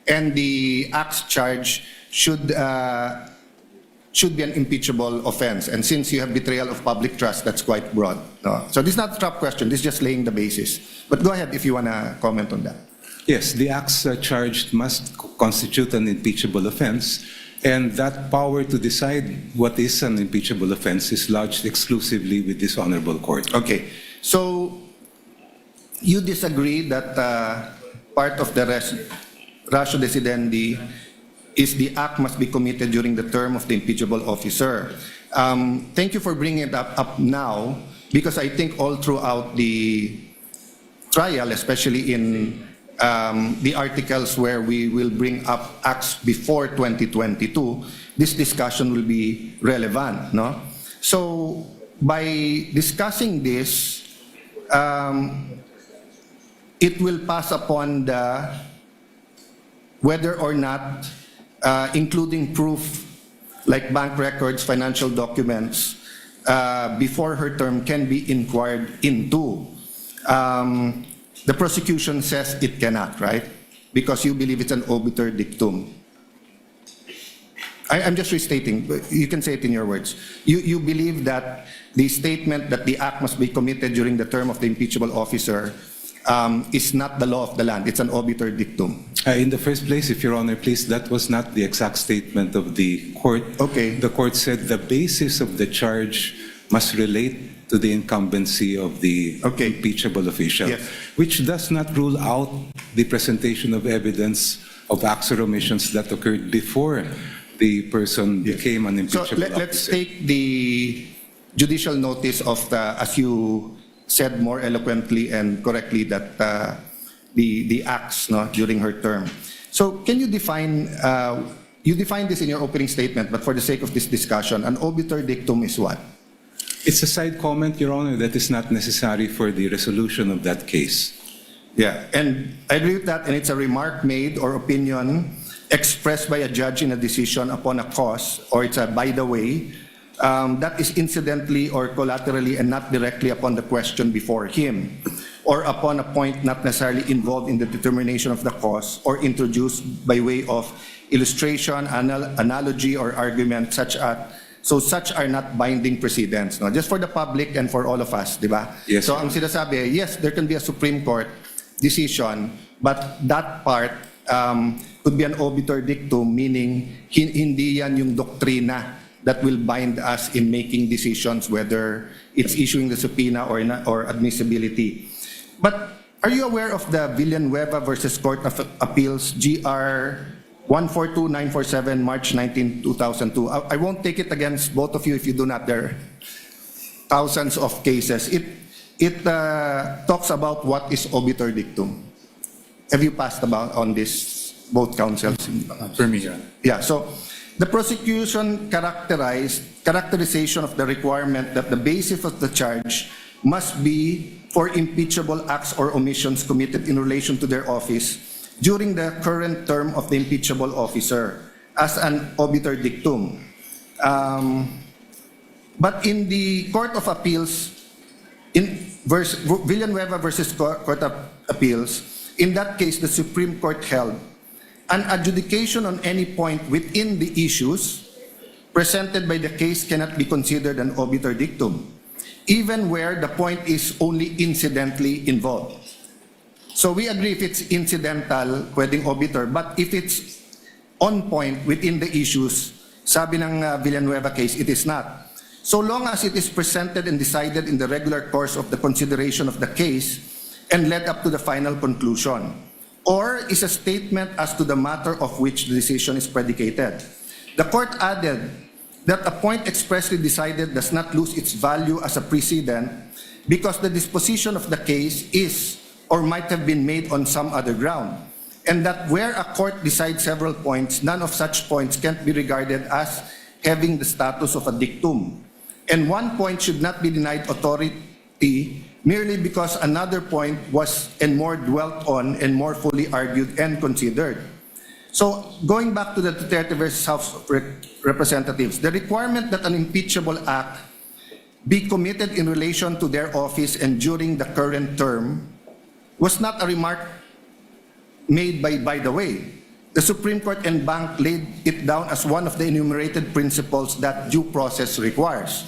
and the act's charge should be an impeachable offense. And since you have betrayal of public trust, that's quite broad. No? So this is not a trap question. This is just laying the basis. But go ahead if you want to comment on that. Yes, the acts charged must constitute an impeachable offense. And that power to decide what is an impeachable offense is lodged exclusively with this honorable court. Okay. So, you disagree that part of the ratio decidendi is the act must be committed during the term of the impeachable officer. Thank you for bringing it up now, because I think all throughout the trial, especially in the articles where we will bring up acts before 2022, this discussion will be relevant, no? So, by discussing this, it will pass upon the whether or not including proof like bank records, financial documents, before her term can be inquired into. The prosecution says it cannot, right? Because you believe it's an obiter dictum. I'm just restating, you can say it in your words. You believe that the statement that the act must be committed during the term of the impeachable officer is not the law of the land, it's an obiter dictum. In the first place, if Your Honor, please, that was not the exact statement of the court. Okay. The court said the basis of the charge must relate to the incumbency of the impeachable official, Yes. which does not rule out the presentation of evidence of acts or omissions that occurred before the person became an So impeachable let's officer. take the judicial notice of the, as you said more eloquently and correctly, that the acts during her term. So can you define, you defined this in your opening statement, but for the sake of this discussion, an obiter dictum is what? It's a side comment, Your Honor, that is not necessary for the resolution of that case. Yeah, and I agree with that, and it's a remark made or opinion expressed by a judge in a decision upon a cause, or it's a by the way, that is incidentally or collaterally and not directly upon the question before him, or upon a point not necessarily involved in the determination of the cause, or introduced by way of illustration, analogy, or argument, such are not binding precedents. No? Just for the public and for all of us, di ba? Yes, So sir. ang sinasabi, yes, there can be a Supreme Court decision, but that part could be an obiter dictum, meaning hindi yan yung doktrina that will bind us in making decisions, whether it's issuing the subpoena or admissibility. But are you aware of the Villanueva versus Court of Appeals, GR 142947, March 19, 2002? I won't take it against both of you if you do not. There are thousands of cases. It talks about what is obiter dictum. Have you passed about on this, both counsels? For me, Your Honor. Yeah, so the prosecution characterization of the requirement that the basis of the charge must be for impeachable acts or omissions committed in relation to their office during the current term of the impeachable officer as an obiter dictum. But in the Court of Appeals, in Villanueva versus Court of Appeals, in that case, the Supreme Court held an adjudication on any point within the issues presented by the case cannot be considered an obiter dictum, even where the point is only incidentally involved. So we agree if it's incidental, pwedeng obiter, but if it's on point within the issues, sabi ng Villanueva case, it is not. So long as it is presented and decided in the regular course of the consideration of the case and led up to the final conclusion, or is a statement as to the matter of which the decision is predicated. The court added that a point expressly decided does not lose its value as a precedent because the disposition of the case is or might have been made on some other ground, and that where a court decides several points, none of such points can be regarded as having the status of a dictum. And one point should not be denied authority merely because another point was and more dwelt on and more fully argued and considered. So going back to the Duterte versus House of Representatives, the requirement that an impeachable act be committed in relation to their office and during the current term was not a remark made by the way. The Supreme Court en banc laid it down as one of the enumerated principles that due process requires,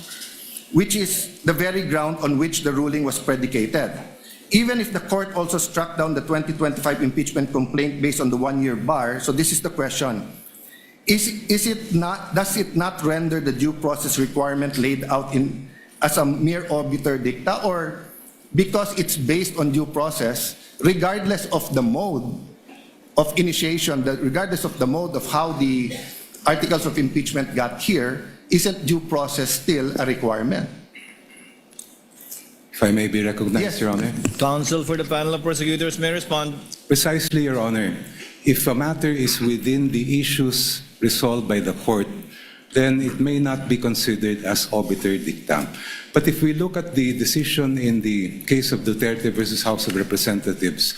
which is the very ground on which the ruling was predicated. Even if the court also struck down the 2025 impeachment complaint based on the one-year bar, so this is the question, does it not render the due process requirement laid out as a mere obiter dicta, or because it's based on due process, regardless of the mode of initiation, regardless of the mode of how the articles of impeachment got here, isn't due process still a requirement? If I may be recognized, Yes. Your Honor. Counsel for the panel of prosecutors may respond. Precisely, Your Honor. If a matter is within the issues resolved by the court, then it may not be considered as obiter dictum. But if we look at the decision in the case of Duterte versus House of Representatives,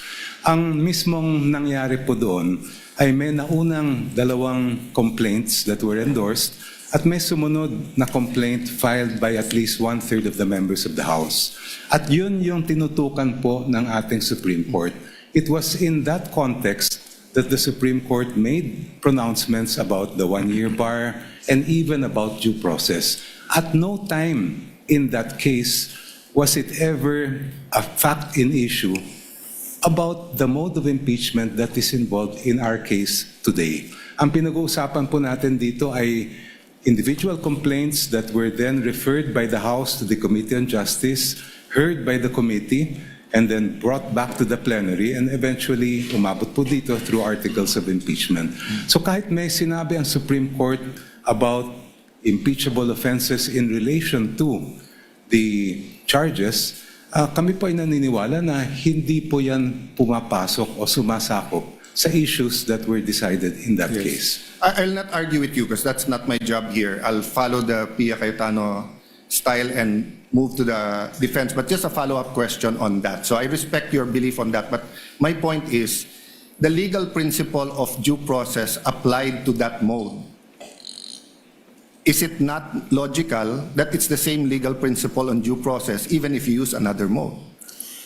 ang mismong nangyari po doon, ay may naunang 2 complaints that were endorsed at may sumunod na complaint filed by at least 1/3 of the members of the House. At yun yung tinutukan po ng ating Supreme Court. It was in that context that the Supreme Court made pronouncements about the 1-year bar and even about due process. At no time in that case was it ever a fact in issue about the mode of impeachment that is involved in our case today. Ang pinag-uusapan po natin dito ay individual complaints that were then referred by the House to the Committee on Justice, heard by the committee, and then brought back to the plenary and eventually umabot po dito through articles of impeachment. So kahit may sinabi ang Supreme Court about impeachable offenses in relation to the charges, kami po ay naniniwala na hindi po yan pumapasok o sumasakop sa issues that were decided in that case. I'll not argue with you because that's not my job here. I'll follow the Pia Cayetano style and move to the defense. But just a follow-up question on that. So I respect your belief on that. But my point is, the legal principle of due process applied to that mode, is it not logical that it's the same legal principle on due process even if you use another mode?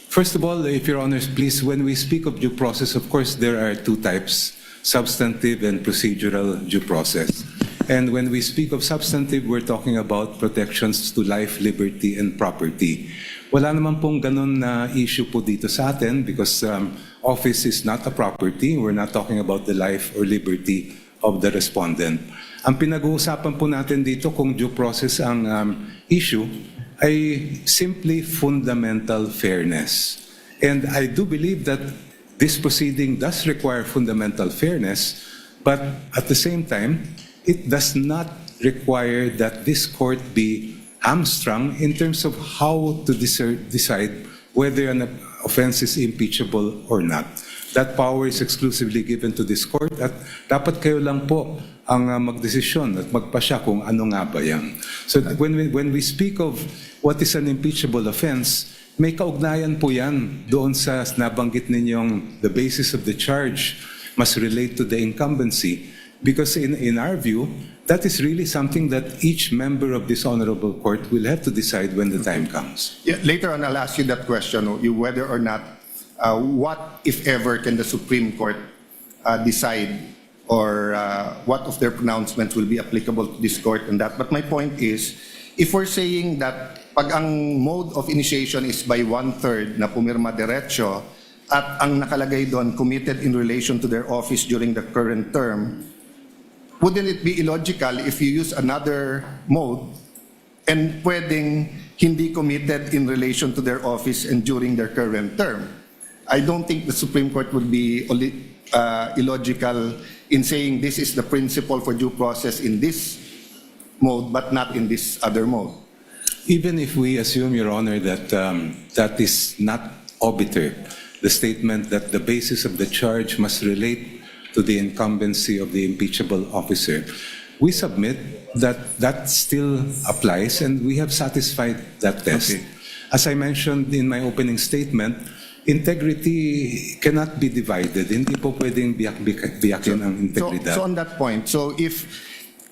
First of all, if Your Honors, please, when we speak of due process, of course, there are 2 types, substantive and procedural due process. And when we speak of substantive, we're talking about protections to life, liberty, and property. Wala naman pong ganun na issue po dito sa atin because office is not a property. We're not talking about the life or liberty of the respondent. Ang pinag-uusapan po natin dito kung due process ang issue ay simply fundamental fairness. And I do believe that this proceeding does require fundamental fairness, but at the same time, it does not require that this court be hamstrung in terms of how to decide whether an offense is impeachable or not. That power is exclusively given to this court at dapat kayo lang po ang magdesisyon at magpasya kung ano nga ba yan. So when we speak of what is an impeachable offense, may kaugnayan po yan doon sa nabanggit ninyong the basis of the charge must relate to the incumbency. Because in our view, that is really something that each member of this honorable court will have to decide when the time comes. Yeah, later on, I'll ask you that question, whether or not, what, if ever, can the Supreme Court decide or what of their pronouncements will be applicable to this court and that. But my point is, if we're saying that pag ang mode of initiation is by 1/3 na pumirma diretso at ang nakalagay doon committed in relation to their office during the current term, wouldn't it be illogical if you use another mode and pwedeng hindi committed in relation to their office and during their current term? I don't think the Supreme Court would be illogical in saying this is the principle for due process in this mode but not in this other mode. Even if we assume, Your Honor, that that is not obiter, the statement that the basis of the charge must relate to the incumbency of the impeachable officer, we submit that that still applies and we have satisfied that test. Okay. As I mentioned in my opening statement, integrity cannot be divided. Hindi po pwedeng biyakin ang integridad. So on that point, so if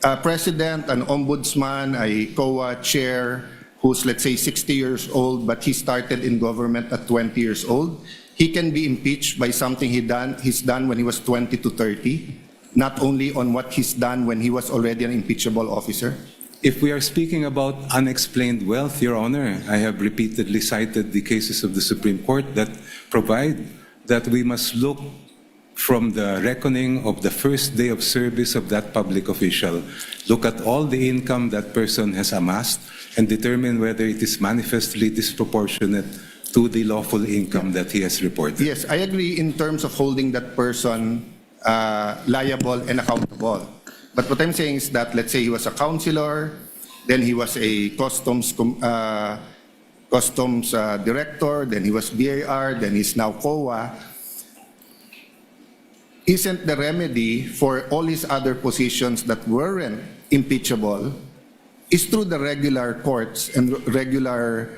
a president, an ombudsman, a COA chair who's let's say 60 years old but he started in government at 20 years old, he can be impeached by something he's done when he was 20 to 30, not only on what he's done when he was already an impeachable officer? If we are speaking about unexplained wealth, Your Honor, I have repeatedly cited the cases of the Supreme Court that provide that we must look from the reckoning of the first day of service of that public official, look at all the income that person has amassed, and determine whether it is manifestly disproportionate to the lawful income that he has reported. Yes, I agree in terms of holding that person liable and accountable. But what I'm saying is that, let's say he was a councilor, then he was a customs director, then he was BAR, then he's now COA. Isn't the remedy for all his other positions that weren't impeachable is through the regular courts and regular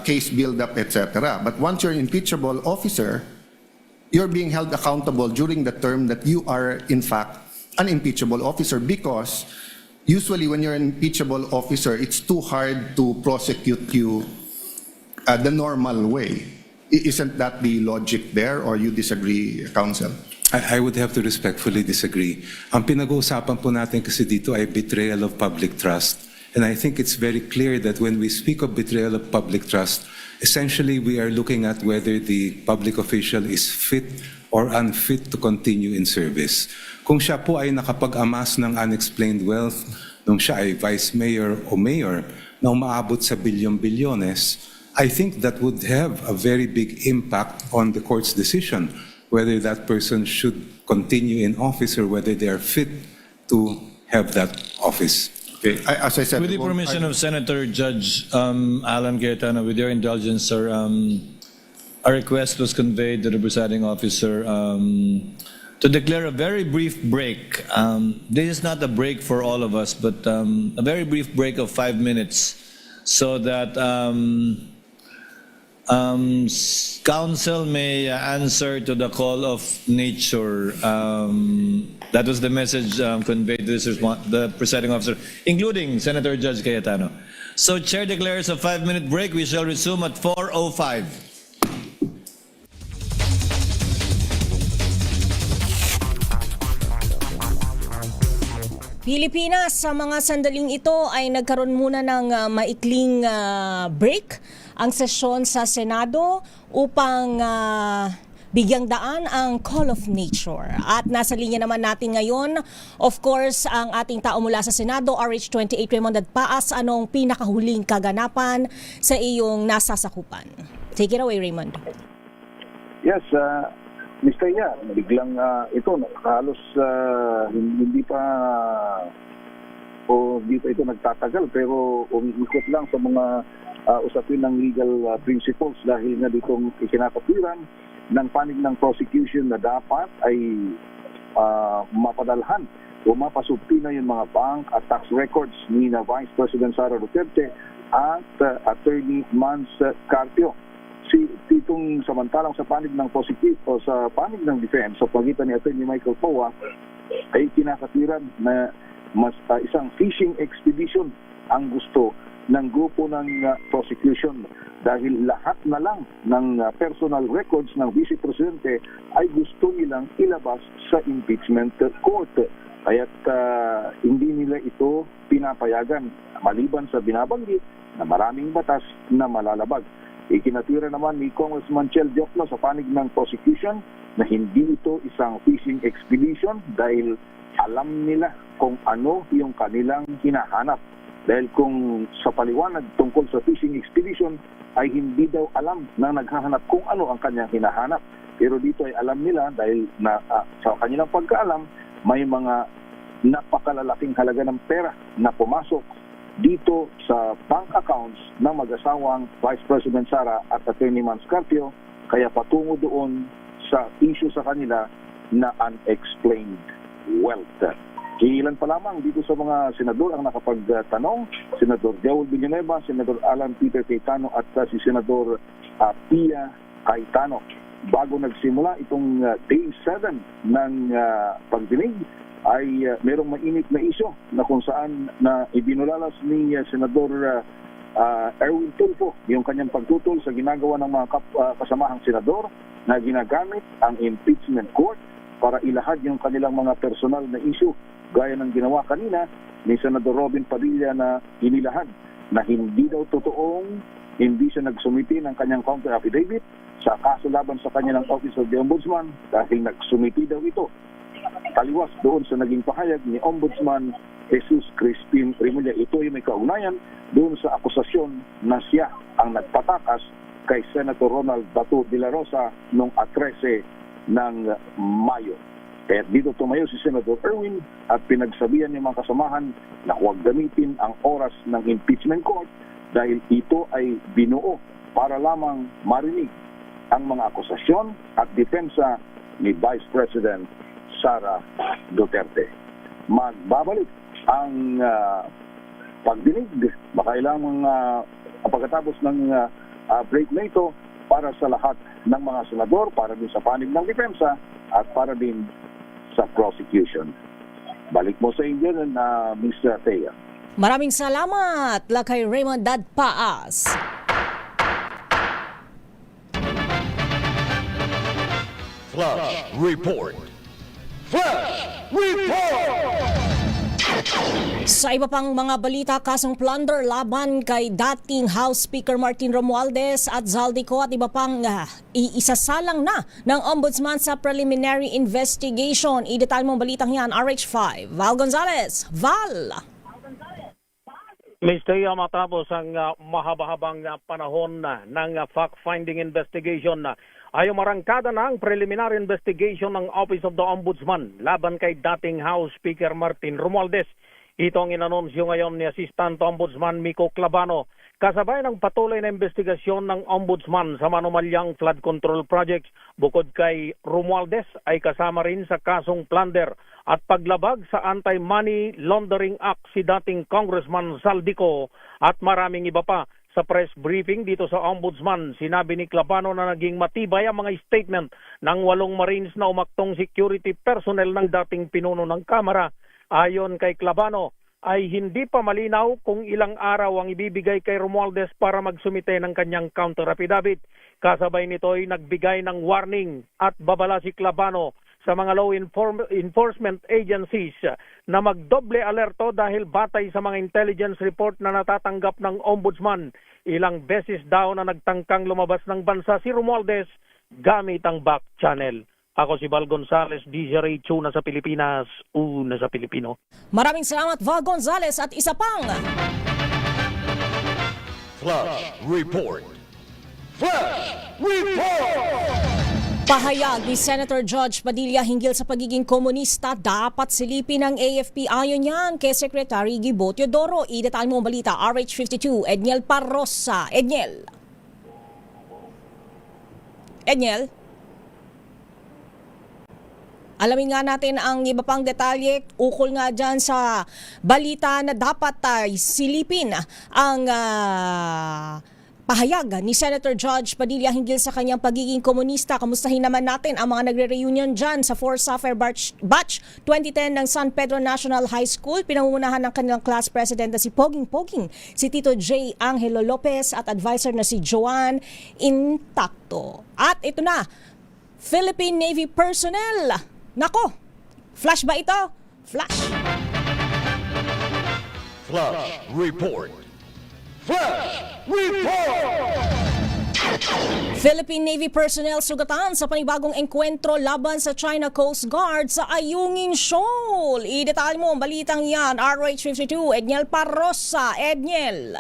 case build-up, etc. But once you're an impeachable officer, you're being held accountable during the term that you are, in fact, an impeachable officer, because usually when you're an impeachable officer, it's too hard to prosecute you the normal way. Isn't that the logic there, or you disagree, Counsel? I would have to respectfully disagree. Ang pinag-uusapan po natin kasi dito ay betrayal of public trust. And I think it's very clear that when we speak of betrayal of public trust, essentially we are looking at whether the public official is fit or unfit to continue in service. Kung siya po ay nakapag-amass ng unexplained wealth, nung siya ay vice mayor o mayor na umaabot sa bilyon-bilyones, I think that would have a very big impact on the court's decision whether that person should continue in office or whether they are fit to have that office. Okay. As I said, With the permission of Senator Judge Alan Cayetano, with your indulgence, sir, a request was conveyed to the presiding officer to declare a very brief break. This is not a break for all of us, but a very brief break of 5 minutes, so that counsel may answer to the call of nature. That was the message conveyed to the presiding officer, including Senator Judge Cayetano. So, Chair declares a 5-minute break. We shall resume at 4:05. Pilipinas, sa mga sandaling ito ay nagkaroon muna ng maikling break ang sesyon sa Senado upang bigyang daan ang call of nature. At nasa linya naman natin ngayon, of course, ang ating tao mula sa Senado, RH28 Raymond Paas. Anong pinakahuling kaganapan sa iyong nasasakupan? Take it away, Raymond. Yes, Mr. Ya, biglang ito, halos hindi pa ito nagtatagal, pero umiikot lang sa mga usapin ng legal principles dahil nga ditong ikinakatuwiran ng panig ng prosecution na dapat ay mapadalhan o mapasubpina yung mga bank at tax records ni na Vice President Sara Duterte at Attorney Mans Carpio. Itong samantalang sa panig ng prosecution o sa panig ng defense sa pagitan ni Attorney Michael Poa ay kinakatiran na mas isang fishing expedition ang gusto ng grupo ng prosecution dahil lahat na lang ng personal records ng Vice Presidente ay gusto nilang ilabas sa impeachment court. Kaya't hindi nila ito pinapayagan maliban sa binabanggit na maraming batas na malalabag. Ikinatwira naman ni Congressman Chel Diokno sa panig ng prosecution na hindi ito isang fishing expedition dahil alam nila kung ano yung kanilang hinahanap. Dahil kung sa paliwanag tungkol sa fishing expedition ay hindi daw alam na naghahanap kung ano ang kanyang hinahanap. Pero dito ay alam nila dahil sa kanilang pagkaalam may mga napakalalaking halaga ng pera na pumasok dito sa bank accounts ng mag-asawang Vice President Sara at Attorney Mans Carpio, kaya patungo doon sa issue sa kanila na unexplained wealth. Ilan pa lamang dito sa mga senador ang nakapagtanong, Senador Joel Villanueva, Senador Alan Peter Cayetano at si Senador Pia Cayetano. Bago nagsimula itong day 7 ng pagdinig, ay merong mainit na isyo na kung saan na ibinulalas ni Senador Erwin Tulfo yung kanyang pagtutol sa ginagawa ng mga kasamahang senador na ginagamit ang impeachment court para ilahad yung kanilang mga personal na issue gaya ng ginawa kanina ni Senador Robin Padilla na inilahad na hindi daw totoong hindi siya nagsumiti ng kanyang counter affidavit sa kaso laban sa kanya ng Office of the Ombudsman dahil nagsumiti daw ito. Taliwas doon sa naging pahayag ni Ombudsman Jesus Crispin Remulla. Ito ay may kaugnayan doon sa akusasyon na siya ang nagpatakas kay Senator Ronald Bato de la Rosa noong 13 ng Mayo. Kaya dito tumayo si Senator Erwin at pinagsabihan ng mga kasamahan na huwag gamitin ang oras ng impeachment court dahil ito ay binuo para lamang marinig ang mga akusasyon at depensa ni Vice President Sara Duterte. Magbabalik ang pagdinig makailangang pagkatapos ng break na ito para sa lahat ng mga senador para din sa panig ng depensa at para din sa prosecution. Balik mo sa inyo na Mr. Thea. Maraming salamat, Lakay Raymond Dadpaas. Flash Report. Flash Report! Sa iba pang mga balita, kasong plunder laban kay dating House Speaker Martin Romualdez at Zaldico at iba pang iisasalang na ng Ombudsman sa preliminary investigation. Idetalye mong balitang yan, RH5. Val Gonzalez. Val! Ms. Thea, matapos ang mahaba-habang panahon ng fact-finding investigation, ay umarangkada na ang preliminary investigation ng Office of the Ombudsman laban kay dating House Speaker Martin Romualdez. Ito ang inanunsyo ngayon ni Assistant Ombudsman Miko Clavano kasabay ng patuloy na investigasyon ng Ombudsman sa manumalyang flood control projects. Bukod kay Romualdez ay kasama rin sa kasong plunder at paglabag sa Anti-Money Laundering Act si dating Congressman Zaldico at maraming iba pa. Sa press briefing dito sa Ombudsman, sinabi ni Clavano na naging matibay ang mga statement ng 8 Marines na umaktong security personnel ng dating pinuno ng Kamara. Ayon kay Clavano, ay hindi pa malinaw kung ilang araw ang ibibigay kay Romualdez para magsumite ng kanyang counter affidavit. Kasabay nito ay nagbigay ng warning at babala si Clavano sa mga law enforcement agencies na magdoble alerto dahil batay sa mga intelligence report na natatanggap ng Ombudsman, ilang beses daw na nagtangkang lumabas ng bansa si Romualdez gamit ang back channel. Ako si Val Gonzalez, DZRH, una sa Pilipinas, una sa Pilipino. Maraming salamat, Val Gonzalez, at isa pang Flash Report. Flash Report! pahayag ni Senator Judge Padilla hinggil sa pagiging komunista dapat silipin ng AFP. Ayon yan kay Secretary Gibo Teodoro. Idetalye mo ang balita, RH52, Edniel Parrosa. Edniel? Alamin nga natin ang iba pang detalye ukol nga dyan sa balita na dapat silipin ang pahayag ni Senator Judge Padilla hinggil sa kanyang pagiging komunista. Kamustahin naman natin ang mga nagre-reunion dyan sa 4 Sapphire Batch 2010 ng San Pedro National High School. Pinangungunahan ng kanilang class president na si Poging, si Tito J. Angelo Lopez at advisor na si Joan Intacto. At ito na, Philippine Navy personnel. Nako, flash ba ito? Flash. Flash Report. Flash Report! Philippine Navy personnel sugatan sa panibagong engkwentro laban sa China Coast Guard sa Ayungin Shoal. Idetalye mo ang balitang yan, RH52, Edniel Parrosa. Edniel.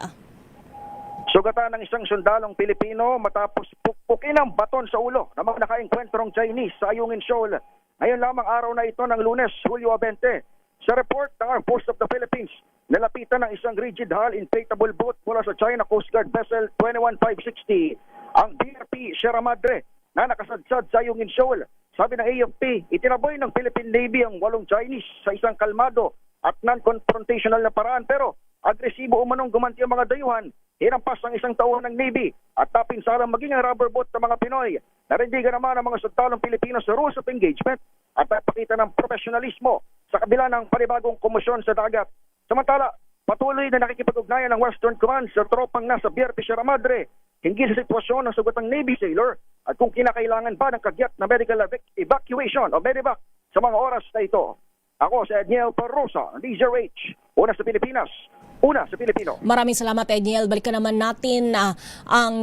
Sugatan ng isang sundalong Pilipino matapos pukpukin ang baton sa ulo ng mga nakaengkwentrong Chinese sa Ayungin Shoal. Ngayon lamang araw na ito ng Lunes, Hulyo 20. Sa report ng Armed Forces of the Philippines, nalapitan ng isang rigid hull inflatable boat mula sa China Coast Guard Vessel 21560, ang BRP Sierra Madre na nakasadsad sa Ayungin Shoal. Sabi ng AFP, itinaboy ng Philippine Navy ang 8 Chinese sa isang kalmado at non-confrontational na paraan, pero agresibo umanong gumanti ang mga dayuhan. Hinampas ang isang tauhan ng Navy at napinsalang maging ang rubber boat ng mga Pinoy. Narindigan naman ang mga sundalong Pilipino sa rules of engagement at napakita ng profesionalismo sa kabila ng panibagong komisyon sa dagat. Samantala, patuloy na nakikipag-ugnayan ng Western Command sa tropang nasa BRP Sierra Madre hinggil sa sitwasyon ng sugatang Navy sailor at kung kinakailangan ba ng kagyat na medical evacuation o medevac sa mga oras na ito. Ako si Edniel Parrosa, DZRH, una sa Pilipinas, una sa Pilipino. Maraming salamat, Edniel. Balikan naman natin ang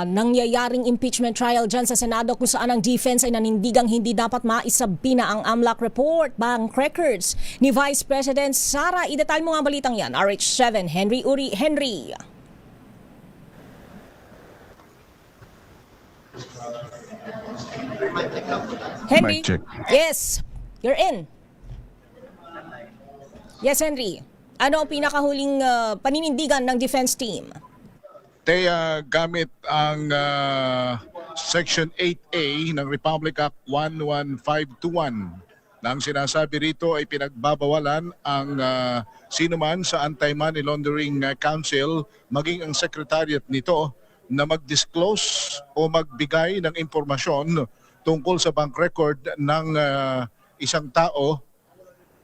nangyayaring impeachment trial dyan sa Senado kung saan ang defense ay nanindigang hindi dapat maisabina ang AMLAC report, bank records ni Vice President Sara. Idetalye mo nga balitang yan. RH7, Henry Uri. Henry. Henry. Yes, you're in. Yes, Henry. Ano ang pinakahuling paninindigan ng defense team? Gamit ang Section 8A ng Republic Act 11521 na ang sinasabi rito ay pinagbabawalan ang sino man sa Anti-Money Laundering Council maging ang secretariat nito na mag-disclose o magbigay ng impormasyon tungkol sa bank record ng isang tao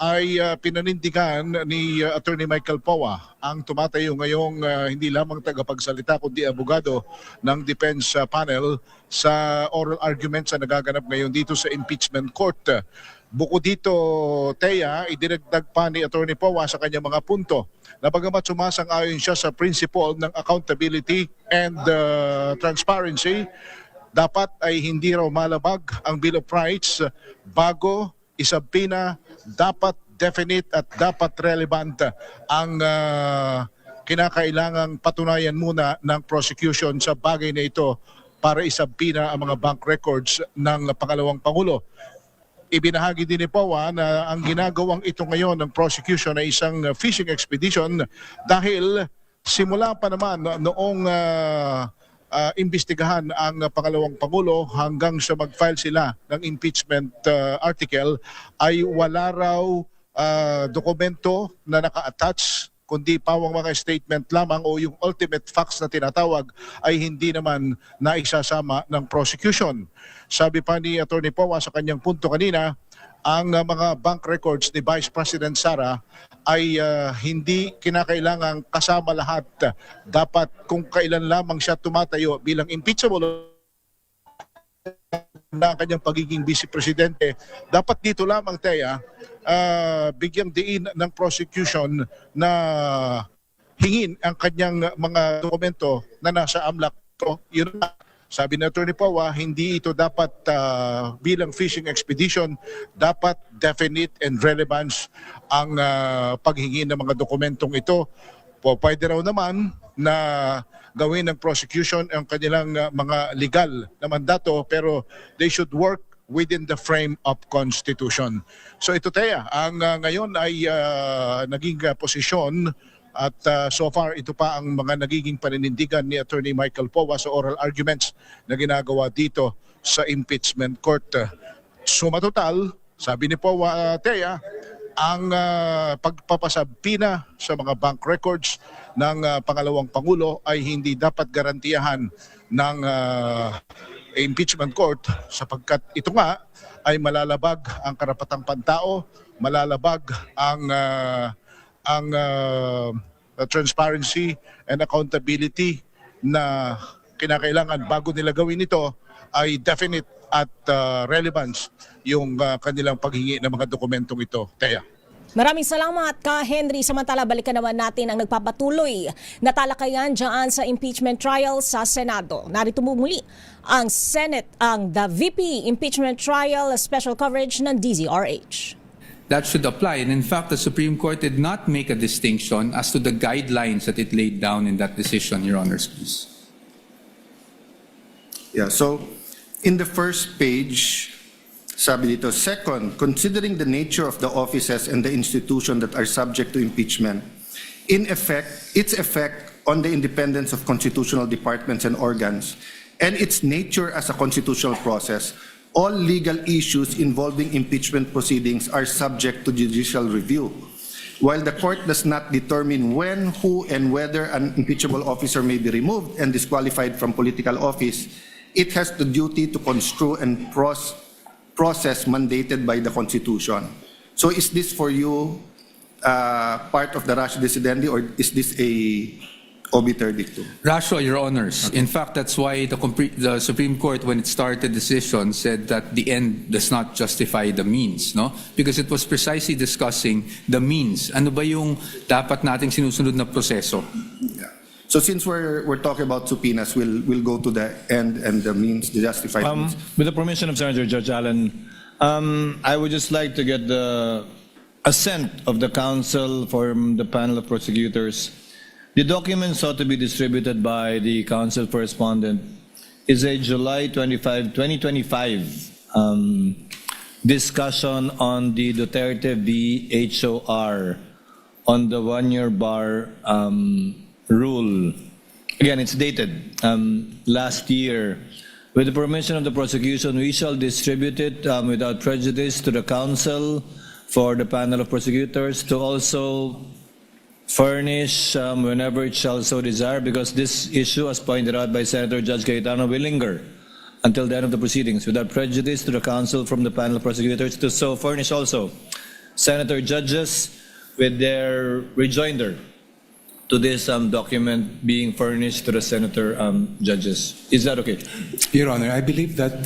ay pinanindigan ni Attorney Michael Powa, ang tumatayo ngayong hindi lamang tagapagsalita kundi abogado ng defense panel sa oral arguments na nagaganap ngayon dito sa impeachment court. Bukod dito, Thea, idinagdag pa ni Attorney Powa sa kanyang mga punto na bagamat sumasang-ayon siya sa principle ng accountability and transparency, dapat ay hindi raw malabag ang Bill of Rights bago isabina, dapat definite at dapat relevant ang kinakailangang patunayan muna ng prosecution sa bagay na ito para isabina ang mga bank records ng pangalawang Pangulo. Ibinahagi din ni Powa na ang ginagawang ito ngayon ng prosecution ay isang fishing expedition dahil simula pa naman noong imbestigahan ang pangalawang Pangulo hanggang sa mag-file sila ng impeachment article ay wala raw dokumento na naka-attach kundi pawang mga statement lamang o yung ultimate facts na tinatawag ay hindi naman naisasama ng prosecution. Sabi pa ni Attorney Powa sa kanyang punto kanina, ang mga bank records ni Vice President Sara ay hindi kinakailangang kasama lahat. Dapat kung kailan lamang siya tumatayo bilang impeachable na ang kanyang pagiging vice presidente, dapat dito lamang Thea, bigyang diin ng prosecution na hingin ang kanyang mga dokumento na nasa AMLAC. Yun na. Sabi ni Attorney Powa, hindi ito dapat bilang fishing expedition, dapat definite and relevance ang paghingi ng mga dokumentong ito. Pwede raw naman na gawin ng prosecution ang kanilang mga legal na mandato, pero they should work within the frame of Constitution. So ito Thea, ang ngayon ay naging posisyon at so far ito pa ang mga nagiging paninindigan ni Attorney Michael Powa sa oral arguments na ginagawa dito sa impeachment court. Suma total, sabi ni Powa, Thea, ang pagpapasabina sa mga bank records ng pangalawang Pangulo ay hindi dapat garantiyahan ng impeachment court sapagkat ito nga ay malalabag ang karapatang pantao, malalabag ang transparency and accountability na kinakailangan bago nila gawin ito ay definite at relevance yung kanilang paghingi ng mga dokumentong ito. Thea. Maraming salamat ka, Henry. Samantala, balikan naman natin ang nagpapatuloy na talakayan dyan sa impeachment trial sa Senado. Narito muli ang Senate, the VP Impeachment Trial Special Coverage ng DZRH. That should apply. And in fact, the Supreme Court did not make a distinction as to the guidelines that it laid down in that decision, Your Honors, please. Yeah, so in the first page, sabi dito, second, considering the nature of the offices and the institution that are subject to impeachment, in effect, its effect on the independence of constitutional departments and organs, and its nature as a constitutional process, all legal issues involving impeachment proceedings are subject to judicial review. While the court does not determine when, who, and whether an impeachable officer may be removed and disqualified from political office, it has the duty to construe and process mandated by the Constitution. So is this for you part of the ratio decidendi, or is this a obiter dictum? Ratio, Your Honors. Okay. In fact, that's why the Supreme Court, when it started the decision, said that the end does not justify the means, no? Because it was precisely discussing the means. Ano ba yung dapat nating sinusunod na proseso? Yeah. So since we're talking about subpoenas, we'll go to the end and the means, the justified means. With the permission of Senator Judge Allen, I would just like to get the assent of the counsel from the panel of prosecutors. The document sought to be distributed by the counsel for respondent is a July 25, 2025 discussion on the Duterte v. HOR on the one-year bar rule. Again, it's dated last year. With the permission of the prosecution, we shall distribute it without prejudice to the counsel for the panel of prosecutors to also furnish whenever it shall so desire, because this issue, as pointed out by Senator Judge Cayetano, will linger until the end of the proceedings, without prejudice to the counsel from the panel of prosecutors to so furnish also Senator judges with their rejoinder to this document being furnished to the Senator judges. Is that okay? Your Honor, I believe that,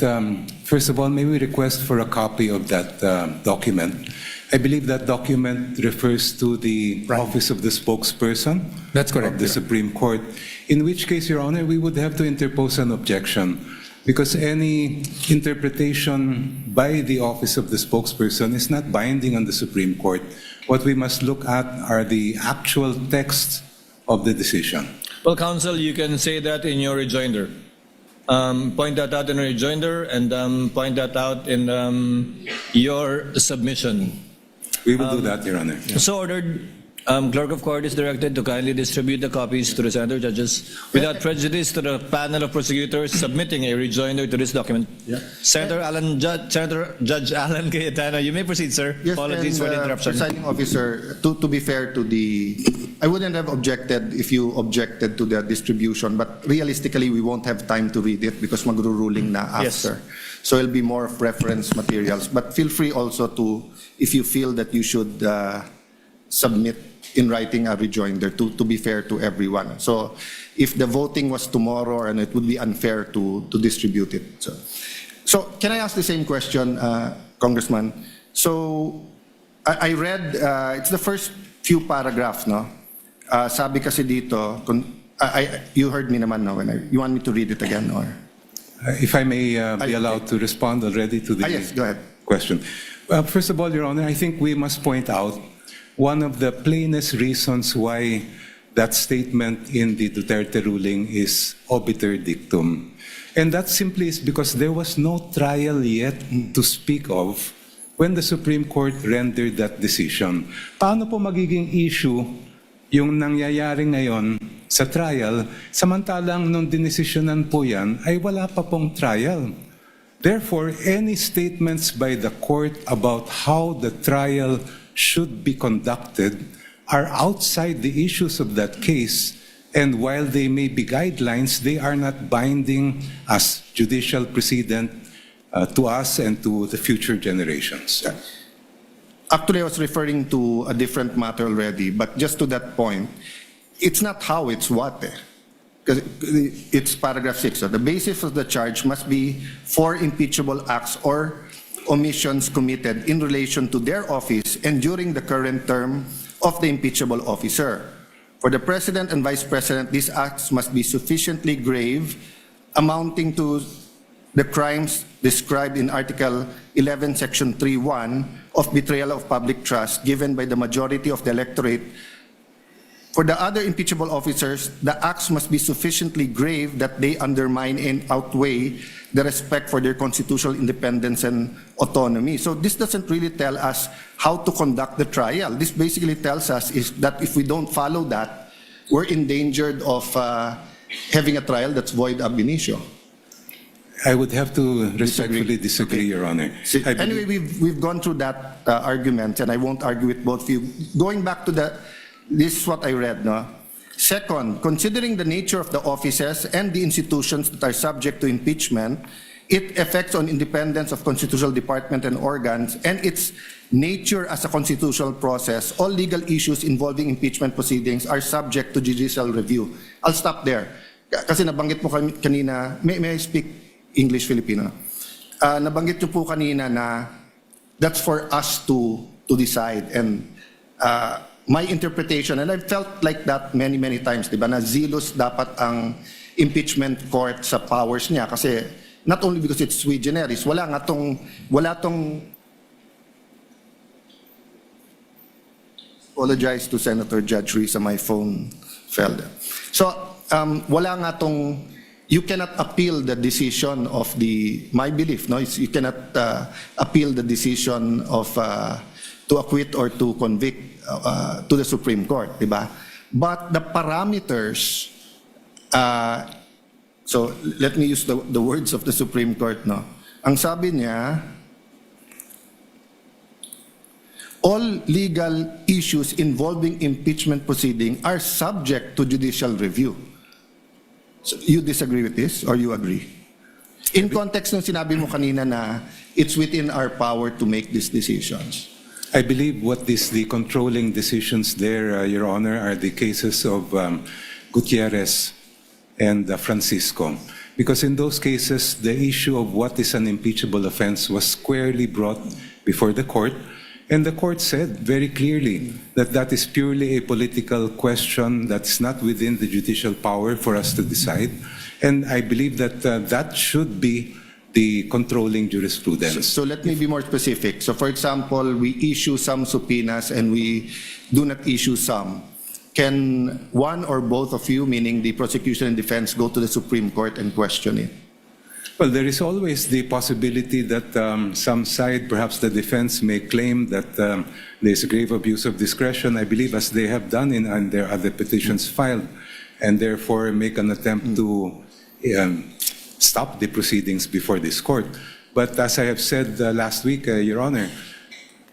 first of all, may we request for a copy of that document. I believe that document refers to the office of the spokesperson. That's correct, Of the Supreme Court, in which case, Your Honor, we would have to interpose an objection because any interpretation by the office of the spokesperson is not binding on the Supreme Court. What we must look at are the actual text of the decision. Well, counsel, you can say that in your rejoinder. Point that out in your rejoinder and point that out in your submission. We will do that, Your Honor. Yeah. So ordered. Clerk of Court is directed to kindly distribute the copies to the Senator judges without prejudice to the panel of prosecutors submitting a rejoinder to this document. Yeah. Senator Judge Alan Cayetano, you may proceed, sir. Yes, Apologies for the interruption. Presiding officer, to be fair to I wouldn't have objected if you objected to the distribution, but realistically, we won't have time to read it because magruruling na after. Yes. So it'll be more of reference materials. But feel free also to, if you feel that you should submit in writing a rejoinder to be fair to everyone. So if the voting was tomorrow, and it would be unfair to distribute it. So can I ask the same question, Congressman? So I read, it's the first few paragraphs, no? Sabi kasi dito, you heard me naman, no? You want me to read it again, or? If I may be allowed to respond already to the yes, go ahead. question. First of all, Your Honor, I think we must point out one of the plainest reasons why that statement in the Duterte ruling is obiter dictum. And that simply is because there was no trial yet to speak of when the Supreme Court rendered that decision. Paano po magiging issue yung nangyayari ngayon sa trial, samantalang nung dinesisyonan po yan ay wala pa pong trial. Therefore, any statements by the court about how the trial should be conducted are outside the issues of that case, and while they may be guidelines, they are not binding as judicial precedent to us and to the future generations. Actually, I was referring to a different matter already, but just to that point, it's not how, it's what. Because it's paragraph 6. So the basis of the charge must be for impeachable acts or omissions committed in relation to their office and during the current term of the impeachable officer. For the President and Vice President, these acts must be sufficiently grave, amounting to the crimes described in Article 11, Section 3.1 of betrayal of public trust given by the majority of the electorate. For the other impeachable officers, the acts must be sufficiently grave that they undermine and outweigh the respect for their constitutional independence and autonomy. So this doesn't really tell us how to conduct the trial. This basically tells us is that if we don't follow that, we're endangered of having a trial that's void ab initio. I would have to respectfully disagree, Your Honor. Anyway, we've gone through that argument, and I won't argue with both of you. Going back to this is what I read, no? Second, considering the nature of the offices and the institutions that are subject to impeachment, its effects on independence of constitutional department and organs, and its nature as a constitutional process, all legal issues involving impeachment proceedings are subject to judicial review. I'll stop there. Kasi nabanggit mo kanina, may I speak English Filipino? Nabanggit nyo po kanina na that's for us to decide, and my interpretation, and I've felt like that many times, diba, na zealous dapat ang impeachment court sa powers niya kasi not only because it's sui generis, wala tong apologize to Senator Judge Risa, my phone fell there. So, wala nga tong, you cannot appeal the decision of my belief, no? You cannot appeal the decision of to acquit or to convict to the Supreme Court, diba? But the parameters, so let me use the words of the Supreme Court, no? Ang sabi niya, all legal issues involving impeachment proceeding are subject to judicial review. So you disagree with this or you agree? In context ng sinabi mo kanina na it's within our power to make these decisions. I believe what is the controlling decisions there, Your Honor, are the cases of Gutierrez and Francisco. Because in those cases, the issue of what is an impeachable offense was squarely brought before the court, and the court said very clearly that that is purely a political question that's not within the judicial power for us to decide. And I believe that that should be the controlling jurisprudence. So let me be more specific. So for example, we issue some subpoenas and we do not issue some. Can one or both of you, meaning the prosecution and defense, go to the Supreme Court and question it? Well, there is always the possibility that some side, perhaps the defense, may claim that there is a grave abuse of discretion, I believe, as they have done in their other petitions filed, and therefore make an attempt to stop the proceedings before this court. But as I have said last week, Your Honor,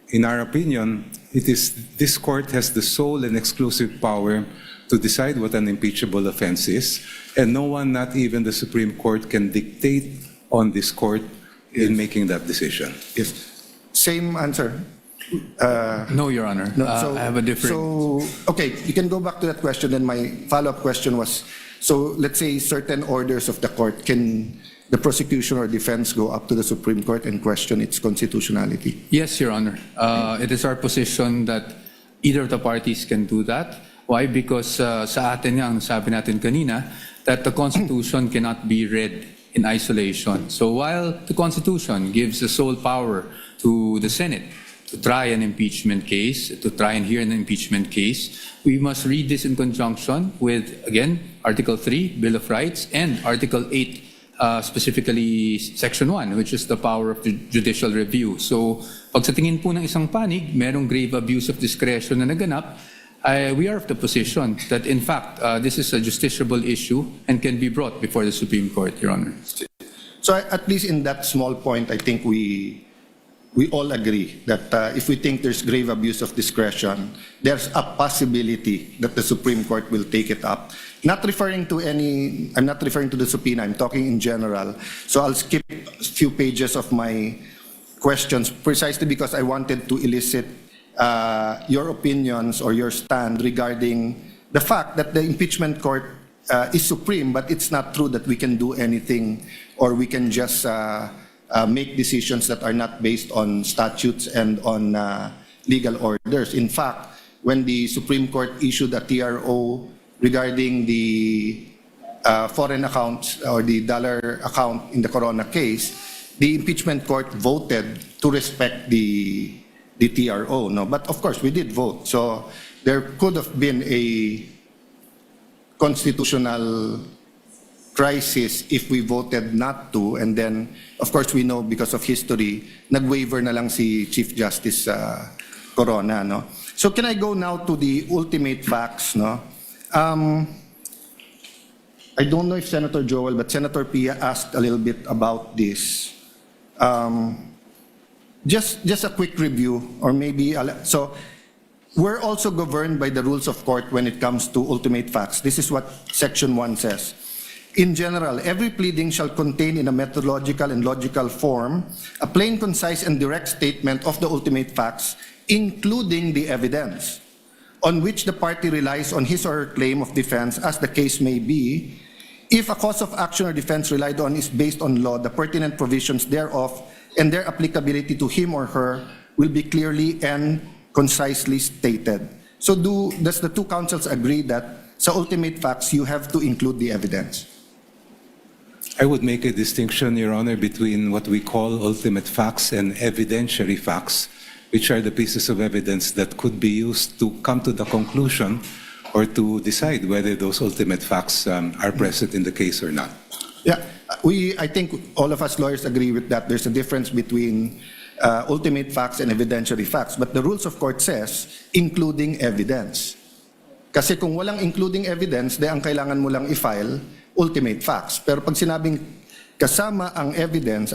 in our opinion, it is this court has the sole and exclusive power to decide what an impeachable offense is, and no one, not even the Supreme Court, can dictate on this court in making that decision. Yes. Same answer. No, Your Honor. No, I have a different... So, okay, you can go back to that question. Then my follow-up question was, so let's say certain orders of the court, can the prosecution or defense go up to the Supreme Court and question its constitutionality? Yes, Your Honor. It is our position that either of the parties can do that. Why? Because sa atin nga, ang sabi natin kanina, that the Constitution cannot be read in isolation. So while the Constitution gives the sole power to the Senate to try an impeachment case, to try and hear an impeachment case, we must read this in conjunction with, again, Article 3, Bill of Rights, and Article 8, specifically Section 1, which is the power of judicial review. So pag sa tingin po ng isang panig, merong grave abuse of discretion na naganap, we are of the position that, in fact, this is a justiciable issue and can be brought before the Supreme Court, Your Honor. So at least in that small point, I think we all agree that if we think there's grave abuse of discretion, there's a possibility that the Supreme Court will take it up. I'm not referring to the subpoena, I'm talking in general. So I'll skip a few pages of my questions precisely because I wanted to elicit your opinions or your stand regarding the fact that the impeachment court is supreme, but it's not true that we can do anything or we can just make decisions that are not based on statutes and on legal orders. In fact, when the Supreme Court issued a TRO regarding the foreign accounts or the dollar account in the Corona case, the impeachment court voted to respect the TRO, no? But of course, we did vote. So there could have been a constitutional crisis if we voted not to. And then, of course, we know because of history, nag-waiver na lang si Chief Justice Corona, no? So can I go now to the ultimate facts, no? I don't know if Senator Joel, but Senator Pia asked a little bit about this. Just a quick review, or maybe, so we're also governed by the rules of court when it comes to ultimate facts. This is what Section 1 says. In general, every pleading shall contain in a methodological and logical form a plain, concise, and direct statement of the ultimate facts, including the evidence, on which the party relies on his or her claim of defense as the case may be. If a cause of action or defense relied on is based on law, the pertinent provisions thereof and their applicability to him or her will be clearly and concisely stated. So does the two councils agree that sa ultimate facts you have to include the evidence? I would make a distinction, Your Honor, between what we call ultimate facts and evidentiary facts, which are the pieces of evidence that could be used to come to the conclusion or to decide whether those ultimate facts are present in the case or not. Yeah, I think all of us lawyers agree with that. There's a difference between ultimate facts and evidentiary facts. But the rules of court says, including evidence. Kasi kung walang including evidence, ang kailangan mo lang i-file, ultimate facts. Pero pag sinabing kasama ang evidence,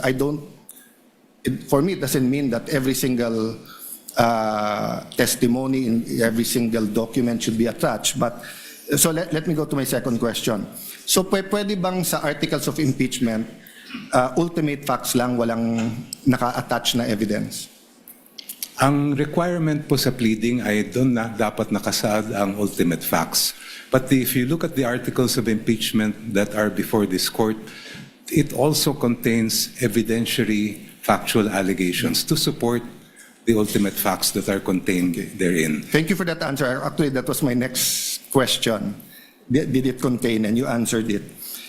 for me, it doesn't mean that every single testimony in every single document should be attached. But so let me go to my second question. So pwede bang sa articles of impeachment, ultimate facts lang, walang naka-attach na evidence? Ang requirement po sa pleading ay doon na dapat nakasaad ang ultimate facts. But if you look at the articles of impeachment that are before this court, it also contains evidentiary factual allegations to support the ultimate facts that are contained therein. Thank you for that answer. Actually, that was my next question. Did it contain? And you answered it.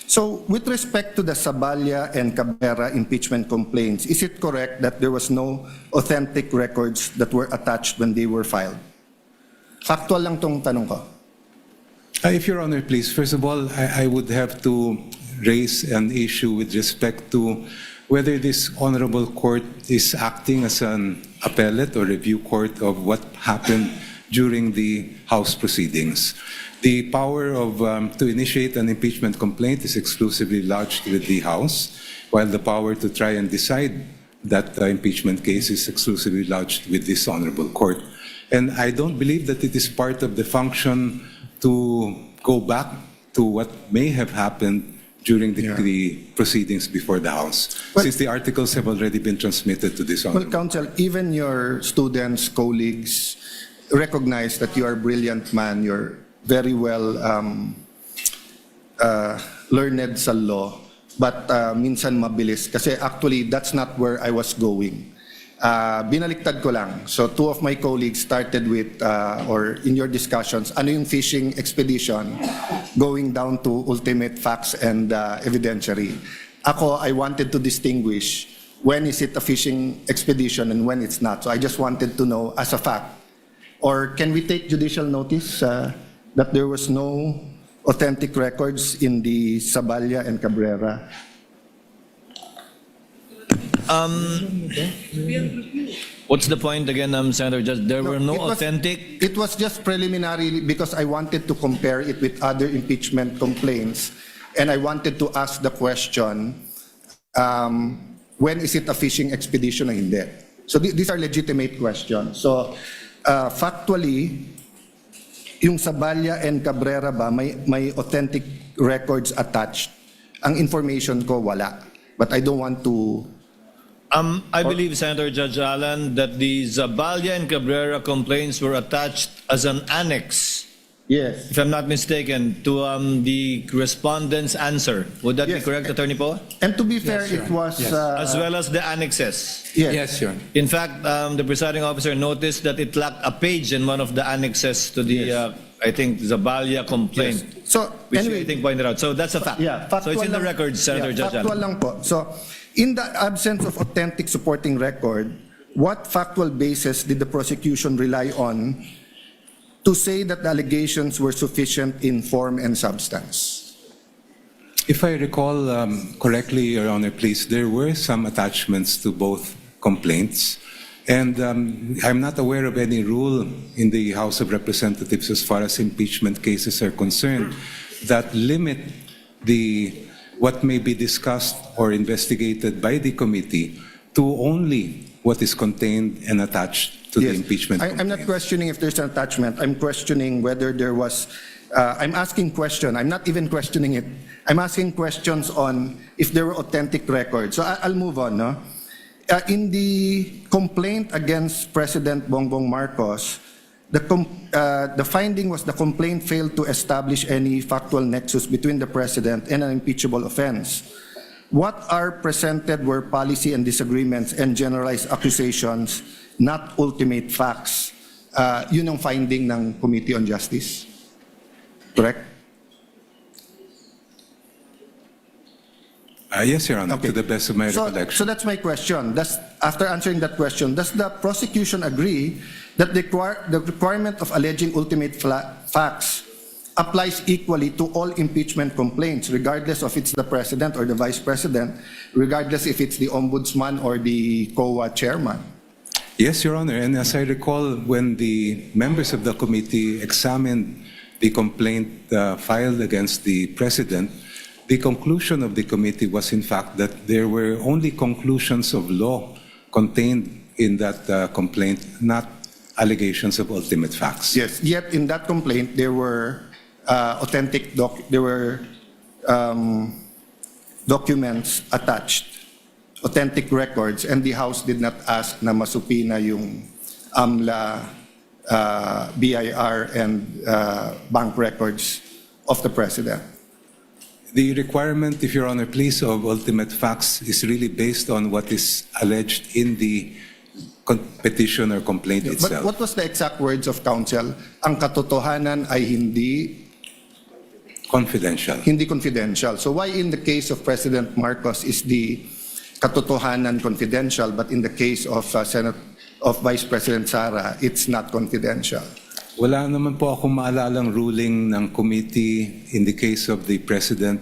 So, with respect to the Saballa and Cabrera impeachment complaints, is it correct that there was no authentic records that were attached when they were filed? Factual lang tong tanong ko. If Your Honor, please, first of all, I would have to raise an issue with respect to whether this honorable court is acting as an appellate or review court of what happened during the House proceedings. The power of to initiate an impeachment complaint is exclusively lodged with the House, while the power to try and decide that impeachment case is exclusively lodged with this honorable court. And I don't believe that it is part of the function to go back to what may have happened during the proceedings before the House, since the articles have already been transmitted to this honorable. Well, Counsel, even your students, colleagues, recognize that you are a brilliant man. You're very well learned sa law, but minsan mabilis. Kasi actually, that's not where I was going. Binaliktad ko lang. So two of my colleagues started with, or in your discussions, ano yung fishing expedition going down to ultimate facts and evidentiary. Ako, I wanted to distinguish when is it a fishing expedition and when it's not. So I just wanted to know as a fact. Or can we take judicial notice that there was no authentic records in the Saballa and Cabrera? What's the point again, Senator Judge? There were no authentic... It was just preliminary because I wanted to compare it with other impeachment complaints, and I wanted to ask the question, when is it a fishing expedition or hindi? So these are legitimate questions. So factually, yung Saballa and Cabrera ba, may authentic records attached. Ang information ko, wala. But I don't want to... I believe, Senator Judge Allen, that the Zaballa and Cabrera complaints were attached as an annex, yes, if I'm not mistaken, to the respondent's answer. Would that be correct, Attorney Poe? And to be fair, it was... as well as the annexes. Yes, Your Honor. In fact, the presiding officer noticed that it lacked a page in one of the annexes to the, I think, Zaballa complaint. Yes. So, which anyway, I think pointed out. So that's a fact. Yeah, so it's in the records, Senator Judge factual Allen. lang po. So, in the absence of authentic supporting record, what factual basis did the prosecution rely on to say that the allegations were sufficient in form and substance? If I recall correctly, Your Honor, please, there were some attachments to both complaints. And I'm not aware of any rule in the House of Representatives as far as impeachment cases are concerned that limit what may be discussed or investigated by the committee to only what is contained and attached to the impeachment complaint. I'm not questioning if there's an attachment. I'm questioning whether there was... I'm asking question. I'm not even questioning it. I'm asking questions on if there were authentic records. So I'll move on. No? In the complaint against President Bongbong Marcos, the finding was the complaint failed to establish any factual nexus between the president and an impeachable offense. What are presented were policy and disagreements and generalized accusations, not ultimate facts. Yun ang finding ng Committee on Justice. Correct? Yes, Your Honor, to the best of my recollection. So that's my question. After answering that question, does the prosecution agree that the requirement of alleging ultimate facts applies equally to all impeachment complaints, regardless of it's the president or the vice president, regardless if it's the ombudsman or the COA chairman? Yes, Your Honor, and as I recall, when the members of the committee examined the complaint filed against the president, the conclusion of the committee was in fact that there were only conclusions of law contained in that complaint not allegations of ultimate facts. Yes, yet in that complaint, there were documents attached, authentic records, and the House did not ask na masupina yung AMLA, BIR, and bank records of the President. The requirement, if Your Honor, please, of ultimate facts is really based on what is alleged in the petition or complaint But itself. what was the exact words of counsel? Ang katotohanan ay Confidential. hindi confidential. So why in the case of President Marcos is the katotohanan confidential, but in the case of Vice President Sara, it's not confidential? Wala naman po akong maalalang ruling ng committee in the case of the President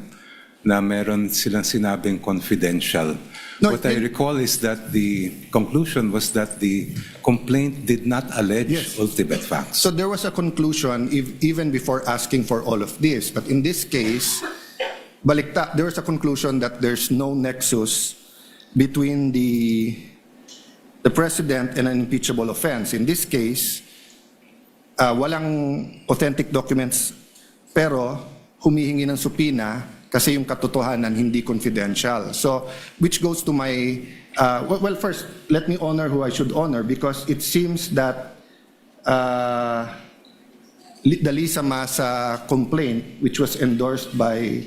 na meron silang sinabing confidential. No, What I recall is that the conclusion was that the complaint did not allege ultimate facts. So there was a conclusion even before asking for all of this. But in this case, balikta, there was a conclusion that there's no nexus between the President and an impeachable offense. In this case, walang authentic documents pero humihingi ng supina kasi yung katotohanan hindi confidential. So, which goes to my, well, first, let me honor who I should honor because it seems that the Lisa Masa complaint, which was endorsed by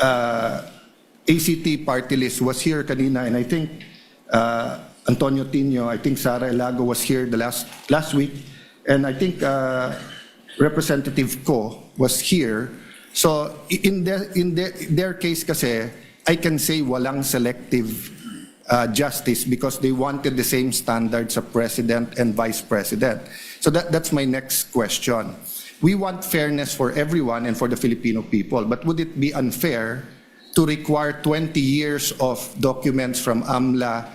ACT party list, was here kanina, and I think Antonio Tino, I think Sara Elago was here the last week, and I think Representative Ko was here. So in their case kasi, I can say walang selective justice because they wanted the same standards of President and Vice President. So that's my next question. We want fairness for everyone and for the Filipino people, but would it be unfair to require 20 years of documents from AMLA,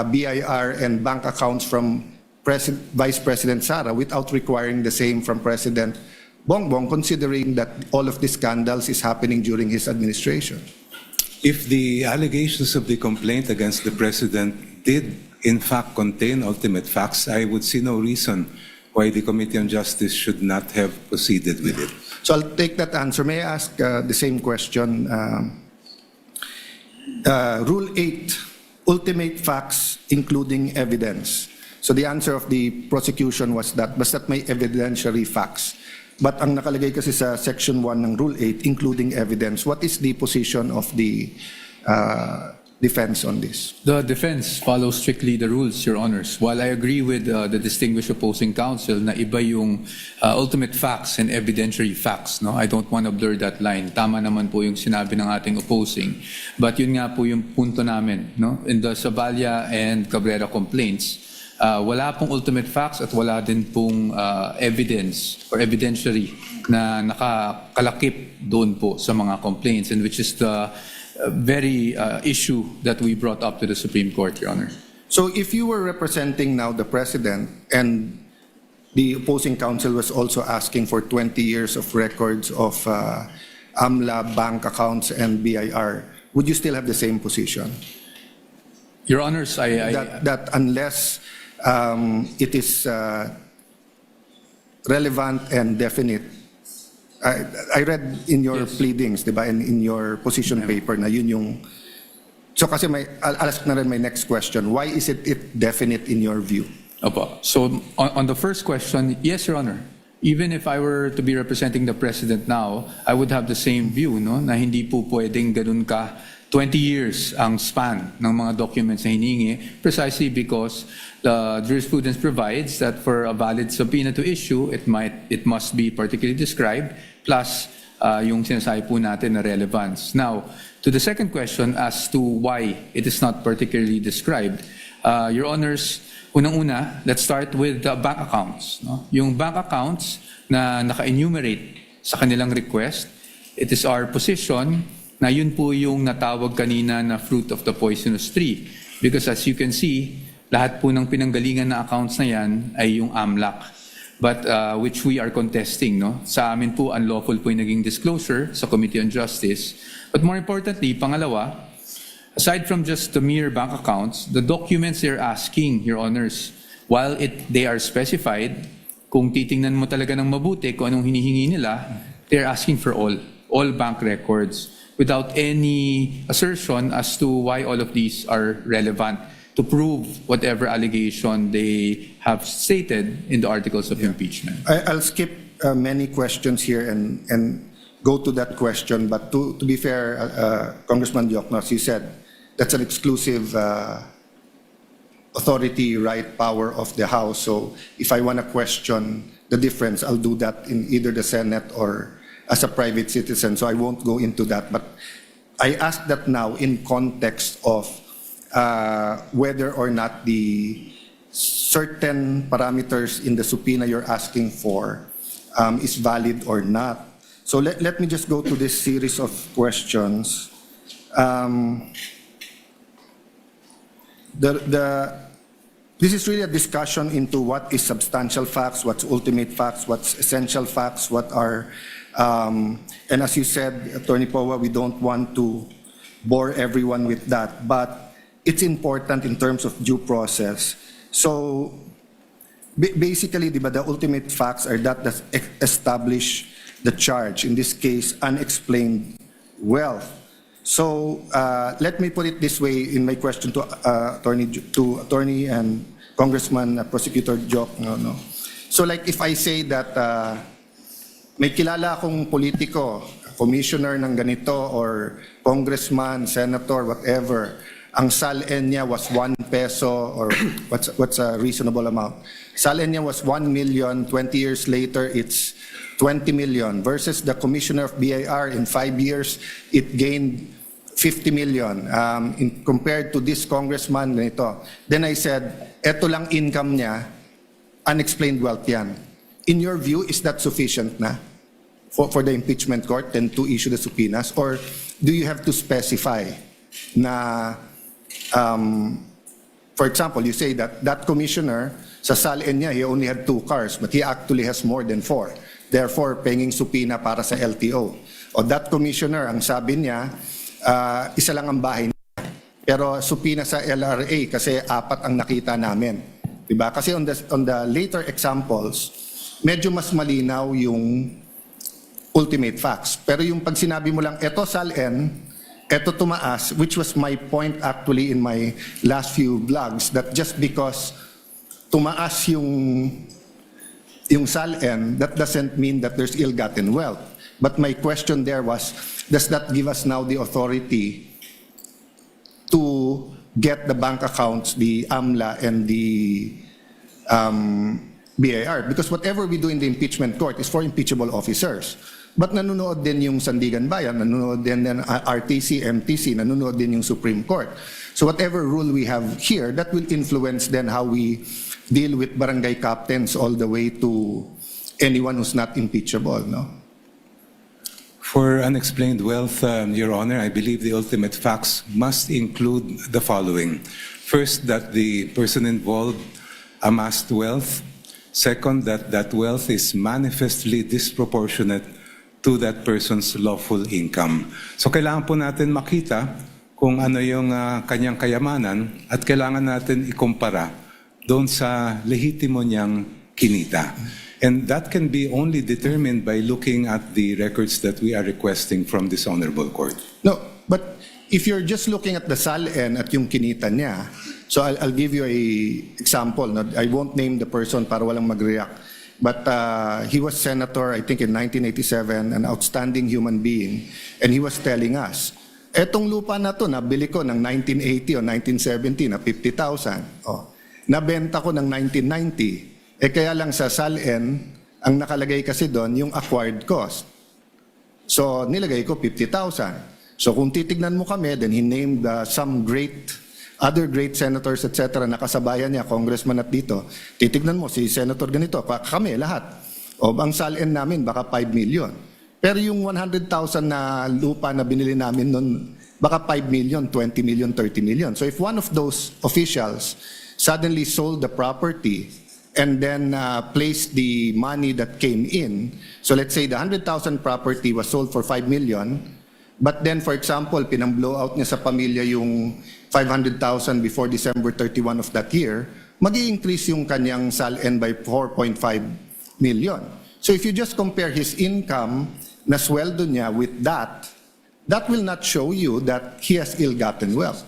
BIR, and bank accounts from Vice President Sara without requiring the same from President Bongbong, considering that all of these scandals is happening during his administration? If the allegations of the complaint against the President did in fact contain ultimate facts, I would see no reason why the Committee on Justice should not have proceeded with it. So I'll take that answer. May I ask the same question? Rule 8, ultimate facts including evidence. So the answer of the prosecution was that basta't may evidentiary facts. But ang nakalagay kasi sa Section 1 ng Rule 8, including evidence, what is the position of the defense on this? The defense follows strictly the rules, Your Honors. While I agree with the distinguished opposing counsel na iba yung ultimate facts and evidentiary facts, no? I don't want to blur that line. Tama naman po yung sinabi ng ating opposing. But yun nga po yung punto namin, no? In the Saballa and Cabrera complaints, wala pong ultimate facts at wala din pong evidence or evidentiary na nakakalakip doon po sa mga complaints, and which is the very issue that we brought up to the Supreme Court, Your Honor. So if you were representing now the President and the opposing counsel was also asking for 20 years of records of AMLA, bank accounts, and BIR, would you still have the same position? Your Honors, that unless it is relevant and definite. I read in your pleadings, diba, and in your position paper na yun yung. So kasi I'll ask na rin my next question. Why is it definite in your view? Opo. So on the first question, yes, Your Honor. Even if I were to be representing the President now, I would have the same view, no? Na hindi po pwedeng ganun ka 20 years ang span ng mga documents na hiningi, precisely because the jurisprudence provides that for a valid subpoena to issue, it must be particularly described, plus yung sinasabi po natin na relevance. Now, to the second question as to why it is not particularly described, Your Honors, unang-una, let's start with the bank accounts. No? Yung bank accounts na naka-enumerate sa kanilang request, it is our position na yun po yung natawag kanina na fruit of the poisonous tree. Because as you can see, lahat po ng pinanggalingan na accounts na yan ay yung AMLAC. But which we are contesting. No? Sa amin po, unlawful po yung naging disclosure sa Committee on Justice. But more importantly, pangalawa, aside from just the mere bank accounts, the documents they're asking, Your Honors, while they are specified, kung titingnan mo talaga ng mabuti kung anong hinihingi nila, they're asking for all bank records without any assertion as to why all of these are relevant to prove whatever allegation they have stated in the articles of impeachment. I'll skip many questions here and go to that question, but to be fair, Congressman Dioknos, you said that's an exclusive authority, right, power of the House. So if I want to question the difference, I'll do that in either the Senate or as a private citizen, so I won't go into that. But I ask that now in context of whether or not the certain parameters in the subpoena you're asking for is valid or not. So let me just go to this series of questions. This is really a discussion into what is substantial facts, what's ultimate facts, what's essential facts, what are, and as you said, Attorney Powa, we don't want to bore everyone with that, but it's important in terms of due process. So basically, diba, the ultimate facts are that establish the charge, in this case, unexplained wealth. So let me put it this way in my question to Attorney and Congressman Prosecutor Joke. No. So like if I say that may kilala akong politiko, commissioner ng ganito or congressman, senator, whatever, ang SALN niya was 1 peso or what's a reasonable amount. SALN niya was 1 million, 20 years later it's 20 million versus the commissioner of BIR in 5 years, it gained 50 million compared to this congressman nito. Then I said, eto lang income niya, unexplained wealth yan. In your view, is that sufficient na for the impeachment court then to issue the subpoenas? Or do you have to specify na, for example, you say that that commissioner, sa SALN niya, he only had 2 cars, but he actually has more than 4. Therefore, penging subpoena para sa LTO. O that commissioner, ang sabi niya, isa lang ang bahay niya. Pero subpoena sa LRA kasi 4 ang nakita namin. Diba? Kasi on the later examples, medyo mas malinaw yung ultimate facts. Pero yung pag sinabi mo lang, eto SALN, eto tumaas, which was my point actually in my last few vlogs, that just because tumaas yung SALN, that doesn't mean that there's ill-gotten wealth. But my question there was, does that give us now the authority to get the bank accounts, the AMLA and the BIR? Because whatever we do in the impeachment court is for impeachable officers. But nanonood din yung Sandigan Bayan, nanonood din RTC, MTC, nanonood din yung Supreme Court. So whatever rule we have here, that will influence then how we deal with barangay captains all the way to anyone who's not impeachable, no? For unexplained wealth, Your Honor, I believe the ultimate facts must include the following. First, that the person involved amassed wealth. Second, that that wealth is manifestly disproportionate to that person's lawful income. So kailangan po natin makita kung ano yung kanyang kayamanan at kailangan natin ikumpara doon sa lehitimo niyang kinita. And that can be only determined by looking at the records that we are requesting from this honorable court. No, but if you're just looking at the SALN at yung kinita niya, so I'll give you a example. No? I won't name the person para walang mag-react. But he was senator, I think in 1987, an outstanding human being. And he was telling us, etong lupa na to, nabili ko ng 1980 o 1970 na 50,000. Oh, nabenta ko ng 1990. Kaya lang sa SALN, ang nakalagay kasi doon yung acquired cost. So nilagay ko 50,000. So kung titignan mo kami, then he named some other great senators, etc. Nakasabayan niya, congressman at dito. Titignan mo, si senator ganito, kami lahat. O ang SALN namin, baka 5 million. Pero yung 100,000 na lupa na binili namin noon, baka 5 million, 20 million, 30 million. So if one of those officials suddenly sold the property and then placed the money that came in, so let's say the 100,000 property was sold for 5 million, But then, for example, pinang-blow out niya sa pamilya yung 500,000 before December 31 of that year, mag-i-increase yung kanyang SALN by 4.5 million. So if you just compare his income na sweldo niya with that will not show you that he has ill-gotten wealth.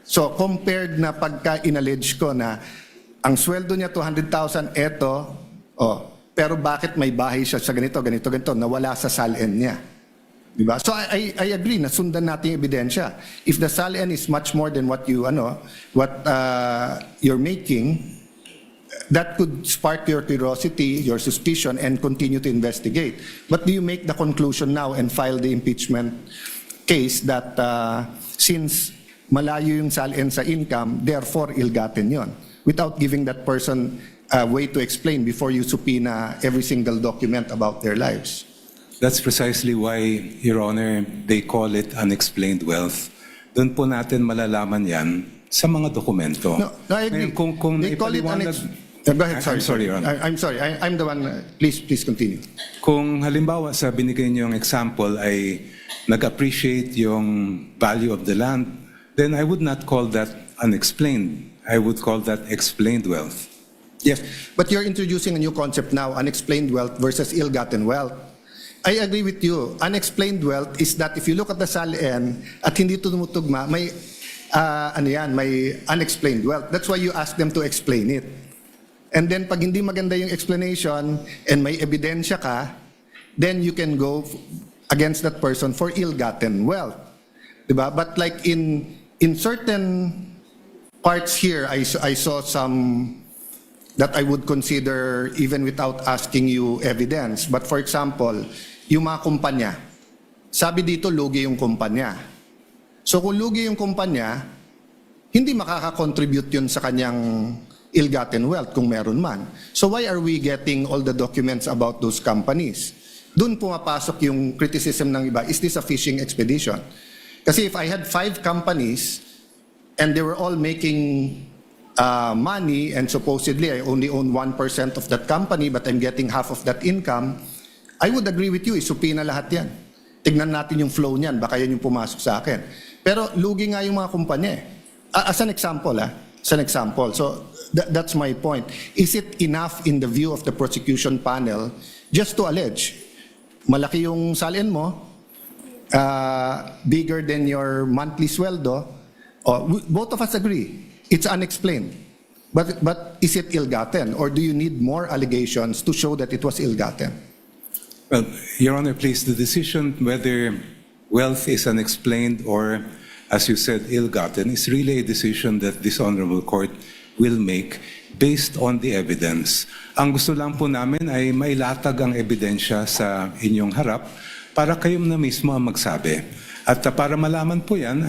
So compared na pagka inallege ko na ang sweldo niya 200,000, pero bakit may bahay siya sa ganito, nawala sa SALN niya. Diba? So I agree na sundan natin yung ebidensya. If the SALN is much more than what you're making, that could spark your curiosity, your suspicion, and continue to investigate. But do you make the conclusion now and file the impeachment case that since malayo yung SALN sa income, therefore ill-gotten yon, without giving that person a way to explain before you subpoena every single document about their lives? That's precisely why, Your Honor, they call it unexplained wealth. Doon po natin malalaman yan sa mga dokumento. No, I agree. Kung they call it go ahead, sorry. I'm sorry, Your Honor. I'm sorry. I'm the one. Please continue. Kung halimbawa sa binigay niyong example ay nag-appreciate yung value of the land, then I would not call that unexplained. I would call that explained wealth. Yes, but you're introducing a new concept now, unexplained wealth versus ill-gotten wealth. I agree with you. Unexplained wealth is that if you look at the SALN at hindi tumutugma, may may unexplained wealth. That's why you ask them to explain it. And then pag hindi maganda yung explanation and may ebidensya ka, then you can go against that person for ill-gotten wealth. Diba? But like in certain parts here, I saw some that I would consider even without asking you evidence. But for example, yung mga kumpanya, sabi dito lugi yung kumpanya. So kung lugi yung kumpanya, hindi makaka-contribute yun sa kanyang ill-gotten wealth kung meron man. So why are we getting all the documents about those companies? Doon pumapasok yung criticism ng iba, is this a fishing expedition? Kasi if I had 5 companies and they were all making money and supposedly I only own 1% of that company but I'm getting half of that income, I would agree with you, isupina lahat yan. Tignan natin yung flow niyan, baka yan yung pumasok sa akin. Pero lugi nga yung mga kumpanya. As an example, So that's my point. Is it enough in the view of the prosecution panel just to allege, malaki yung SALN mo, bigger than your monthly sweldo? Both of us agree, it's unexplained. But is it ill-gotten? Or do you need more allegations to show that it was ill-gotten? Well, Your Honor, please, the decision whether wealth is unexplained or, as you said, ill-gotten is really a decision that this Honorable Court will make based on the evidence. Ang gusto lang po namin ay mailatag ang ebidensya sa inyong harap para kayo na mismo ang magsabi. At para malaman po yan,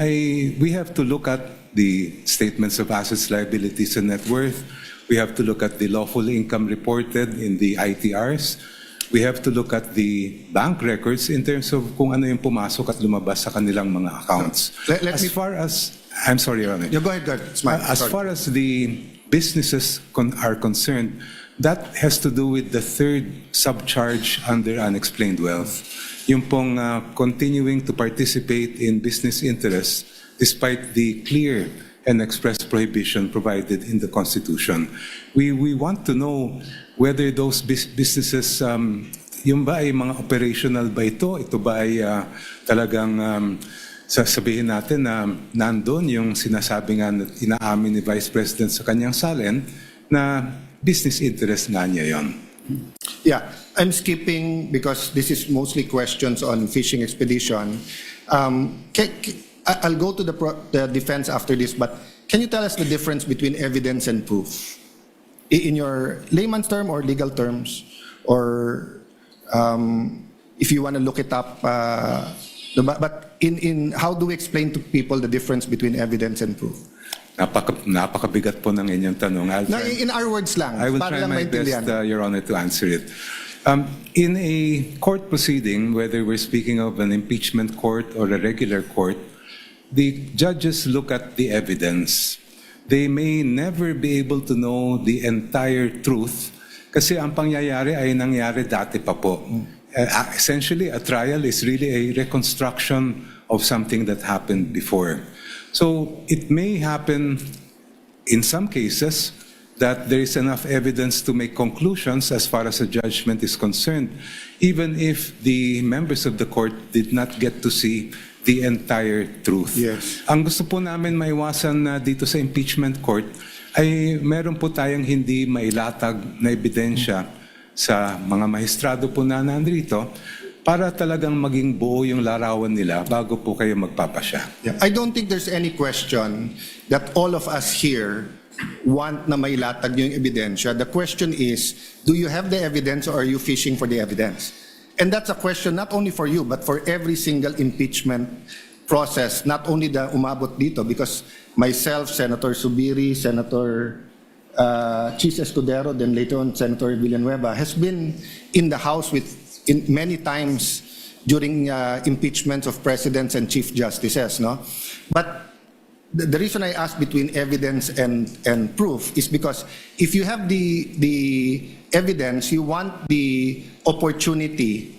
we have to look at the statements of assets, liabilities, and net worth. We have to look at the lawful income reported in the ITRs. We have to look at the bank records in terms of kung ano yung pumasok at lumabas sa kanilang mga accounts. I'm sorry, Your Honor. Yeah, go ahead. As far as the businesses are concerned, that has to do with the third subcharge under unexplained wealth. Yung pong continuing to participate in business interests despite the clear and express prohibition provided in the Constitution. We want to know whether those businesses, yung ba ay mga operational ba ito? Ito ba ay talagang sasabihin natin na nandun yung sinasabi nga na inaamin ni Vice President sa kanyang SALN na business interest nga niya yon. Yeah, I'm skipping because this is mostly questions on fishing expedition. I'll go to the defense after this, but can you tell us the difference between evidence and proof? In your layman's term or legal terms, or if you want to look it up, but in how do we explain to people the difference between evidence and proof? Napakabigat po ng inyong tanong. In our words lang. I will try my best, Your Honor, to answer it. In a court proceeding, whether we're speaking of an impeachment court or a regular court, the judges look at the evidence. They may never be able to know the entire truth kasi ang pangyayari ay nangyari dati pa po. Essentially, a trial is really a reconstruction of something that happened before. So it may happen in some cases that there is enough evidence to make conclusions as far as a judgment is concerned, even if the members of the court did not get to see the entire truth. Yes. Ang gusto po namin maiwasan dito sa impeachment court ay meron po tayong hindi mailatag na ebidensya sa mga maestrado po na nandito para talagang maging buo yung larawan nila bago po kayo magpapasya. Yeah. I don't think there's any question that all of us here want na mailatag yung ebidensya. The question is, do you have the evidence or are you fishing for the evidence? And that's a question not only for you, but for every single impeachment process, not only the umabot dito, because myself, Senator Subiri, Senator Chis Escudero, then later on Senator Villanueva, has been in the House many times during impeachments of presidents and chief justices. No? But the reason I ask between evidence and proof is because if you have the evidence, you want the opportunity,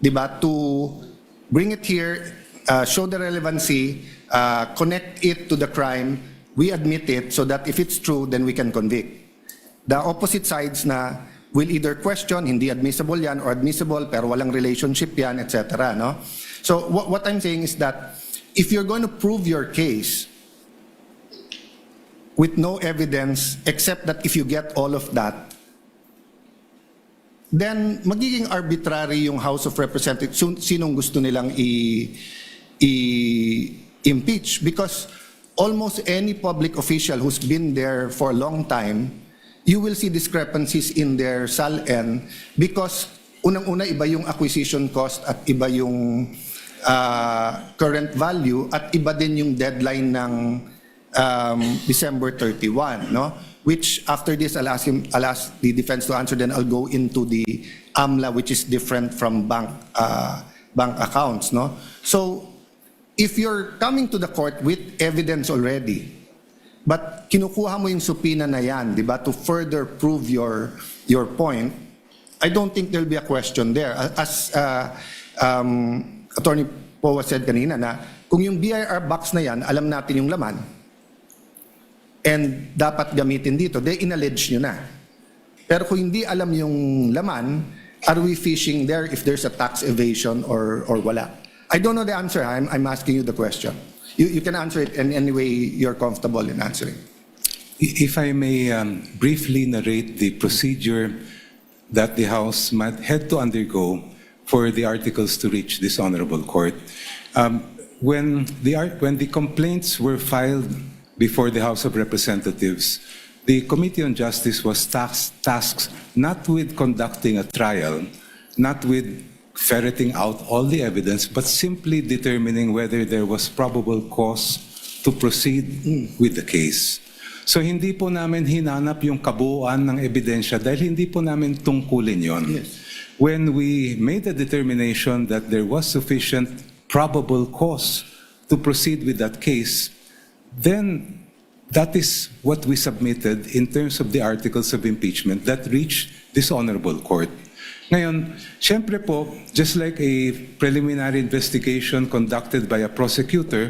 diba, to bring it here, show the relevancy, connect it to the crime, we admit it so that if it's true, then we can convict. The opposite sides na will either question, hindi admissible yan, or admissible pero walang relationship yan, etc. No? So what I'm saying is that if you're going to prove your case with no evidence except that if you get all of that, then magiging arbitrary yung House of Representatives, sinong gusto nilang i-impeach, because almost any public official who's been there for a long time, you will see discrepancies in their SALN because unang-una iba yung acquisition cost at iba yung current value at iba din yung deadline ng December 31, no? Which after this I'll ask the defense to answer, then I'll go into the AMLA, which is different from bank accounts, no? So if you're coming to the court with evidence already, but kinukuha mo yung subpoena na yan, di ba, to further prove your point, I don't think there'll be a question there. As Attorney Powa said kanina na kung yung BIR box na yan, alam natin yung laman, and dapat gamitin dito, they inallege nyo na. Pero kung hindi alam yung laman, are we fishing there if there's a tax evasion or wala? I don't know the answer. I'm asking you the question. You can answer it in any way you're comfortable in answering. If I may briefly narrate the procedure that the House might had to undergo for the articles to reach this honorable court. When the complaints were filed before the House of Representatives, the Committee on Justice was tasked not with conducting a trial, not with ferreting out all the evidence, but simply determining whether there was probable cause to proceed with the case. So hindi po namin hinanap yung kabuuan ng ebidensya dahil hindi po namin tungkulin yon. Yes. When we made the determination that there was sufficient probable cause to proceed with that case, then that is what we submitted in terms of the articles of impeachment that reached this honorable court. Ngayon, siyempre po, just like a preliminary investigation conducted by a prosecutor,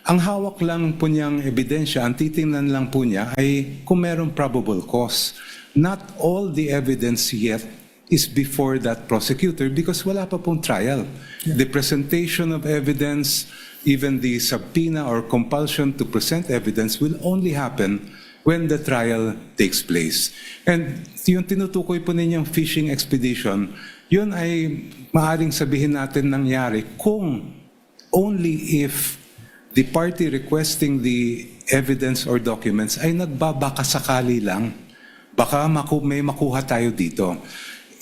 ang hawak lang po niyang ebidensya, ang titingnan lang po niya ay kung merong probable cause. Not all the evidence yet is before that prosecutor because wala pa pong trial. Yeah. The presentation of evidence, even the subpoena or compulsion to present evidence will only happen when the trial takes place. And yung tinutukoy po ninyong fishing expedition, yun ay maaaring sabihin natin nangyari kung only if the party requesting the evidence or documents ay nagbabaka sakali lang, baka may makuha tayo dito.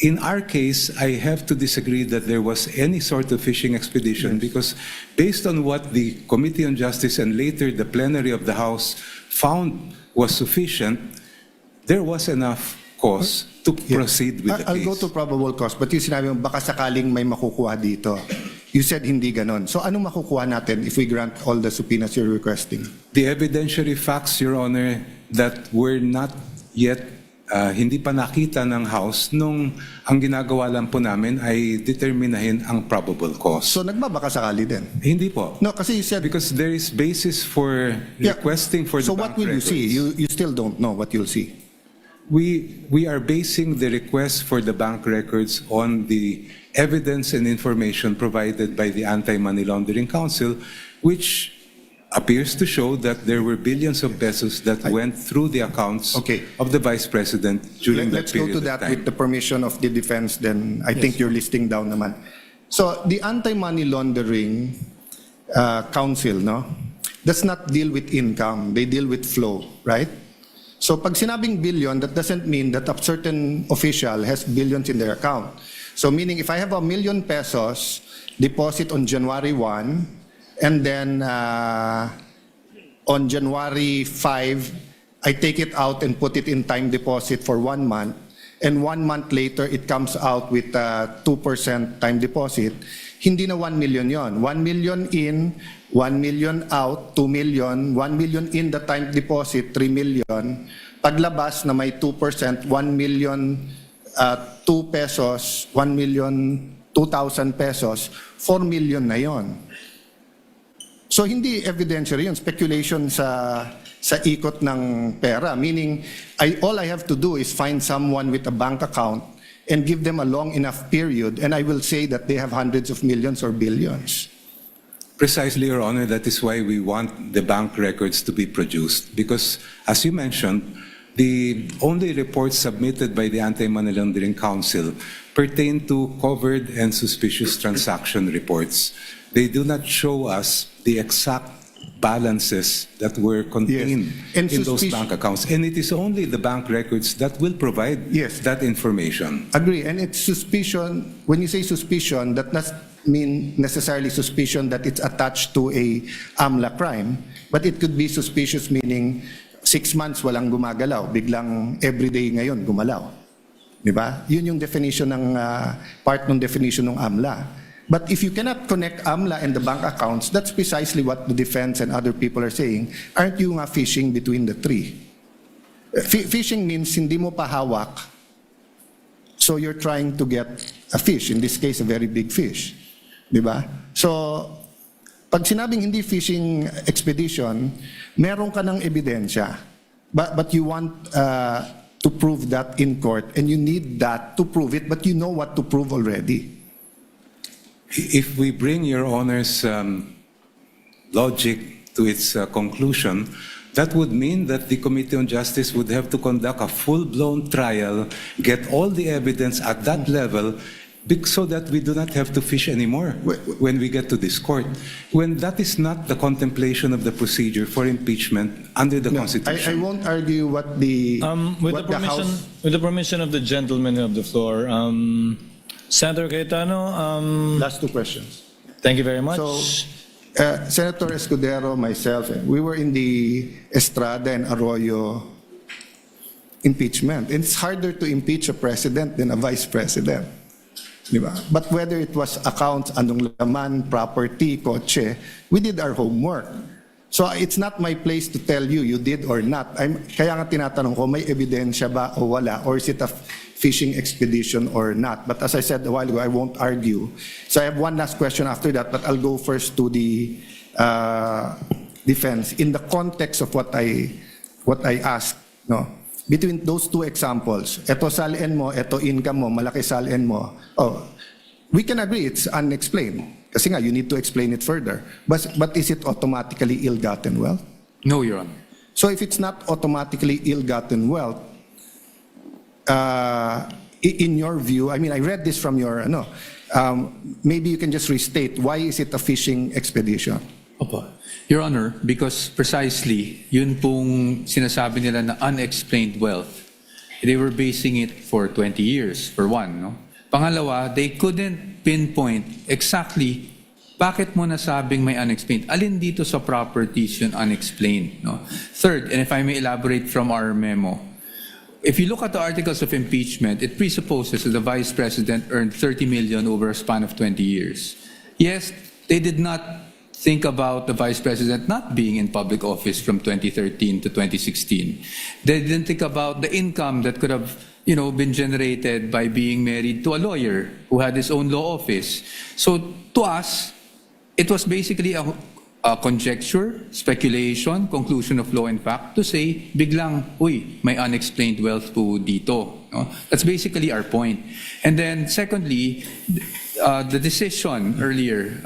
In our case, I have to disagree that there was any sort of fishing expedition because based on what the Committee on Justice and later the plenary of the House found was sufficient, there was enough cause to proceed with the case. I'll go to probable cause, but yung sinabi mo, baka sakaling may makukuha dito. You said hindi ganon. So anong makukuha natin if we grant all the subpoenas you're requesting? The evidentiary facts, Your Honor, that were not yet hindi pa nakita ng House nung ang ginagawa lang po namin ay determinahin ang probable cause. So nagbabaka sakali din? Hindi po. No, kasi you said... Because there is basis for requesting for the So bank what will you records. see? You still don't know what you'll see? We are basing the request for the bank records on the evidence and information provided by the Anti-Money Laundering Council, which appears to show that there were billions of pesos that went through the accounts of the Vice President during that Let's go period to of that time. with the permission of the defense, then I think you're listing down naman. So the Anti-Money Laundering Council, no, does not deal with income. They deal with flow, right? So pag sinabing billion, that doesn't mean that a certain official has billions in their account. So meaning if I have 1 million pesos deposit on January 1, and then on January 5, I take it out and put it in time deposit for 1 month, and 1 month later it comes out with 2% time deposit, hindi na 1 million yon. 1 million in, 1 million out, 2 million, 1 million in the time deposit, 3 million. Paglabas na may 2%, 1 million 2 pesos, 1 million 2,000 pesos, 4 million na yon. So hindi evidentiary yun, speculation sa ikot ng pera. Meaning, all I have to do is find someone with a bank account and give them a long enough period, and I will say that they have hundreds of millions or billions. Precisely, Your Honor, that is why we want the bank records to be produced. Because, as you mentioned, the only reports submitted by the Anti-Money Laundering Council pertain to covered and suspicious transaction reports. They do not show us the exact balances that were contained in those bank accounts. And it is only the bank records that will provide that information. Agree. And it's suspicion. When you say suspicion, that doesn't mean necessarily suspicion that it's attached to a AMLA crime, but it could be suspicious meaning 6 months walang gumagalaw, biglang everyday ngayon gumalaw. Di ba? Yun yung definition ng part ng definition ng AMLA. But if you cannot connect AMLA and the bank accounts, that's precisely what the defense and other people are saying. Aren't you nga fishing between the three? Fishing means hindi mo pa hawak, so you're trying to get a fish, in this case a very big fish. Di ba? So, pag sinabing hindi fishing expedition, meron ka ng ebidensya, but you want to prove that in court, and you need that to prove it, but you know what to prove already. If we bring Your Honor's logic to its conclusion, that would mean that the Committee on Justice would have to conduct a full-blown trial, get all the evidence at that level, so that we do not have to fish anymore when we get to this court. When that is not the contemplation of the procedure for impeachment under the Constitution. I won't argue what the With the permission of the gentleman of the floor, Senator Cayetano. Last 2 questions. Thank you very much. So, Senator Escudero, myself, we were in the Estrada and Arroyo impeachment. And it's harder to impeach a president than a vice president. Diba? But whether it was accounts, anong laman, property, kotse, we did our homework. So it's not my place to tell you did or not. Kaya nga tinatanong ko, may ebidensya ba o wala? Or is it a fishing expedition or not? But as I said a while ago, I won't argue. So I have one last question after that, but I'll go first to the defense. In the context of what I asked, no? Between those 2 examples, eto salin mo, eto income mo, malaki salin mo, we can agree it's unexplained. Kasi nga, you need to explain it further. But is it automatically ill-gotten wealth? No, Your Honor. So if it's not automatically ill-gotten wealth, in your view, I mean, I read this from your, maybe you can just restate, why is it a fishing expedition? Opo. Your Honor, because precisely, yun pong sinasabi nila na unexplained wealth, they were basing it for 20 years, for one, no? Pangalawa, they couldn't pinpoint exactly bakit mo nasabing may unexplained. Alin dito sa properties yun unexplained, no? Third, and if I may elaborate from our memo, if you look at the articles of impeachment, it presupposes that the Vice President earned 30 million over a span of 20 years. Yes, they did not think about the Vice President not being in public office from 2013 to 2016. They didn't think about the income that could have been generated by being married to a lawyer who had his own law office. So to us, it was basically a conjecture, speculation, conclusion of law and fact to say, biglang, uy, may unexplained wealth po dito. No? That's basically our point. And then secondly, the decision earlier,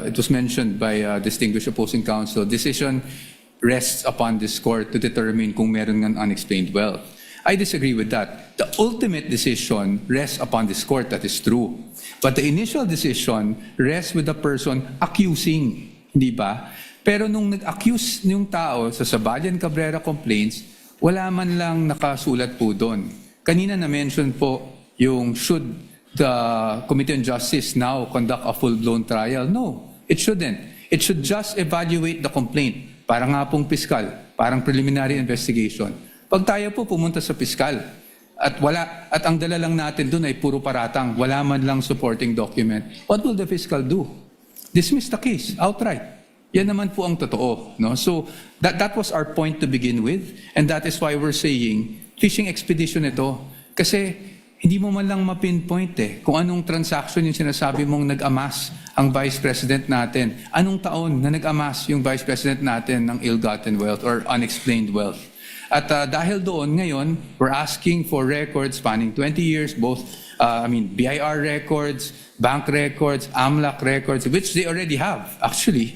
it was mentioned by distinguished opposing counsel, decision rests upon this court to determine kung meron ng unexplained wealth. I disagree with that. The ultimate decision rests upon this court, that is true. But the initial decision rests with the person accusing, di ba? Pero nung nag-accuse yung tao sa Sabalian Cabrera complaints, wala man lang nakasulat po doon. Kanina na-mention po yung should the Committee on Justice now conduct a full-blown trial? No, it shouldn't. It should just evaluate the complaint. Para nga pong piskal, parang preliminary investigation. Pag tayo po pumunta sa piskal at ang dala lang natin doon ay puro paratang, wala man lang supporting document, what will the fiscal do? Dismiss the case outright. Yan naman po ang totoo. No? So that was our point to begin with, and that is why we're saying fishing expedition ito. Kasi hindi mo man lang ma-pinpoint kung anong transaction yung sinasabi mong nag-amass ang Vice President natin. Anong taon na nag-amass yung Vice President natin ng ill-gotten wealth or unexplained wealth. At dahil doon ngayon, we're asking for records spanning 20 years, both BIR records, bank records, AMLAC records, which they already have, actually,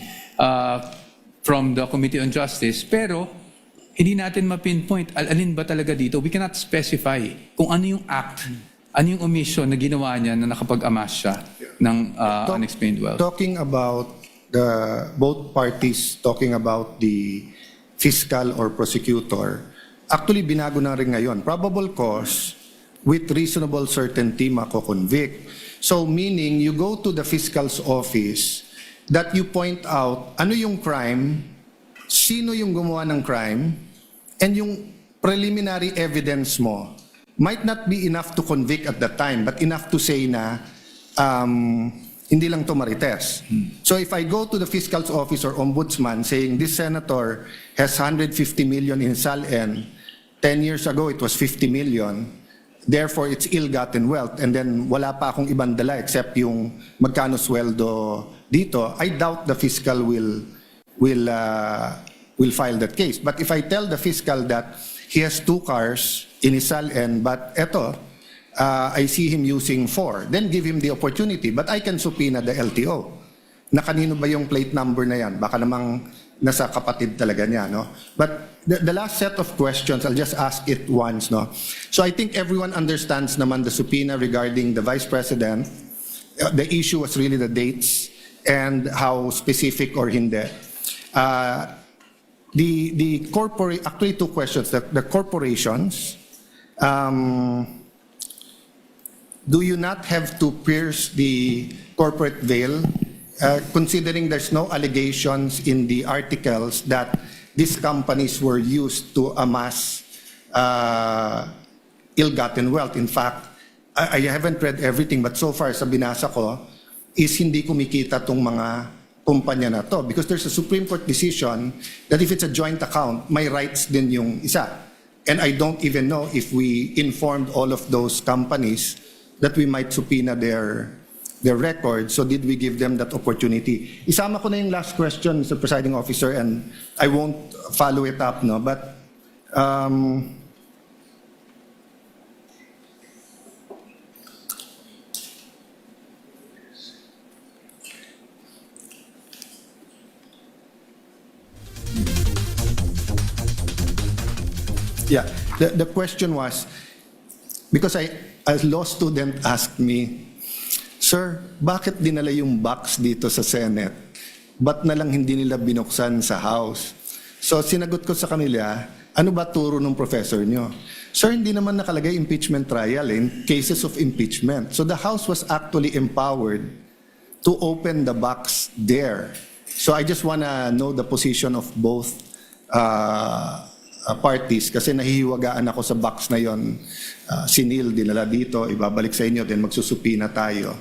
from the Committee on Justice. Pero hindi natin ma-pinpoint alin ba talaga dito. We cannot specify kung ano yung act, ano yung omission na ginawa niya na nakapag-amass siya ng unexplained wealth. Talking about both parties talking about the fiscal or prosecutor, actually binago na rin ngayon. Probable cause with reasonable certainty mako-convict. So meaning you go to the fiscal's office that you point out ano yung crime, sino yung gumawa ng crime, and yung preliminary evidence mo might not be enough to convict at that time, but enough to say na hindi lang to marites. So if I go to the fiscal's office or ombudsman saying this senator has 150 million in SALN, 10 years ago it was 50 million, therefore it's ill-gotten wealth, and then wala pa akong ibang dala except yung magkano sweldo dito, I doubt the fiscal will file that case. But if I tell the fiscal that he has 2 cars in his SALN, but eto, I see him using 4, then give him the opportunity. But I can subpoena the LTO. Na kanino ba yung plate number na yan? Baka namang nasa kapatid talaga niya, no? But the last set of questions, I'll just ask it once, no? So I think everyone understands naman the subpoena regarding the Vice President. The issue was really the dates and how specific or hindi. Actually 2 questions. The corporations, do you not have to pierce the corporate veil, considering there's no allegations in the articles that these companies were used to amass ill-gotten wealth? In fact, I haven't read everything, but so far sa binasa ko, is hindi kumikita tong mga kumpanya na to. Because there's a Supreme Court decision that if it's a joint account, may rights din yung isa. And I don't even know if we informed all of those companies that we might subpoena their records. So did we give them that opportunity? Isama ko na yung last question, Mr. Presiding Officer, and I won't follow it up, no? But yeah, the question was, because a law student asked me, Sir, bakit dinala yung box dito sa Senate? Ba't na lang hindi nila binuksan sa House? So sinagot ko sa kanila, ano ba turo ng professor nyo? Sir, hindi naman nakalagay impeachment trial in cases of impeachment. So the House was actually empowered to open the box there. So I just wanna know the position of both parties, kasi nahihiwagaan ako sa box na yon. Sinil, dinala dito, ibabalik sa inyo, then magsusupina tayo.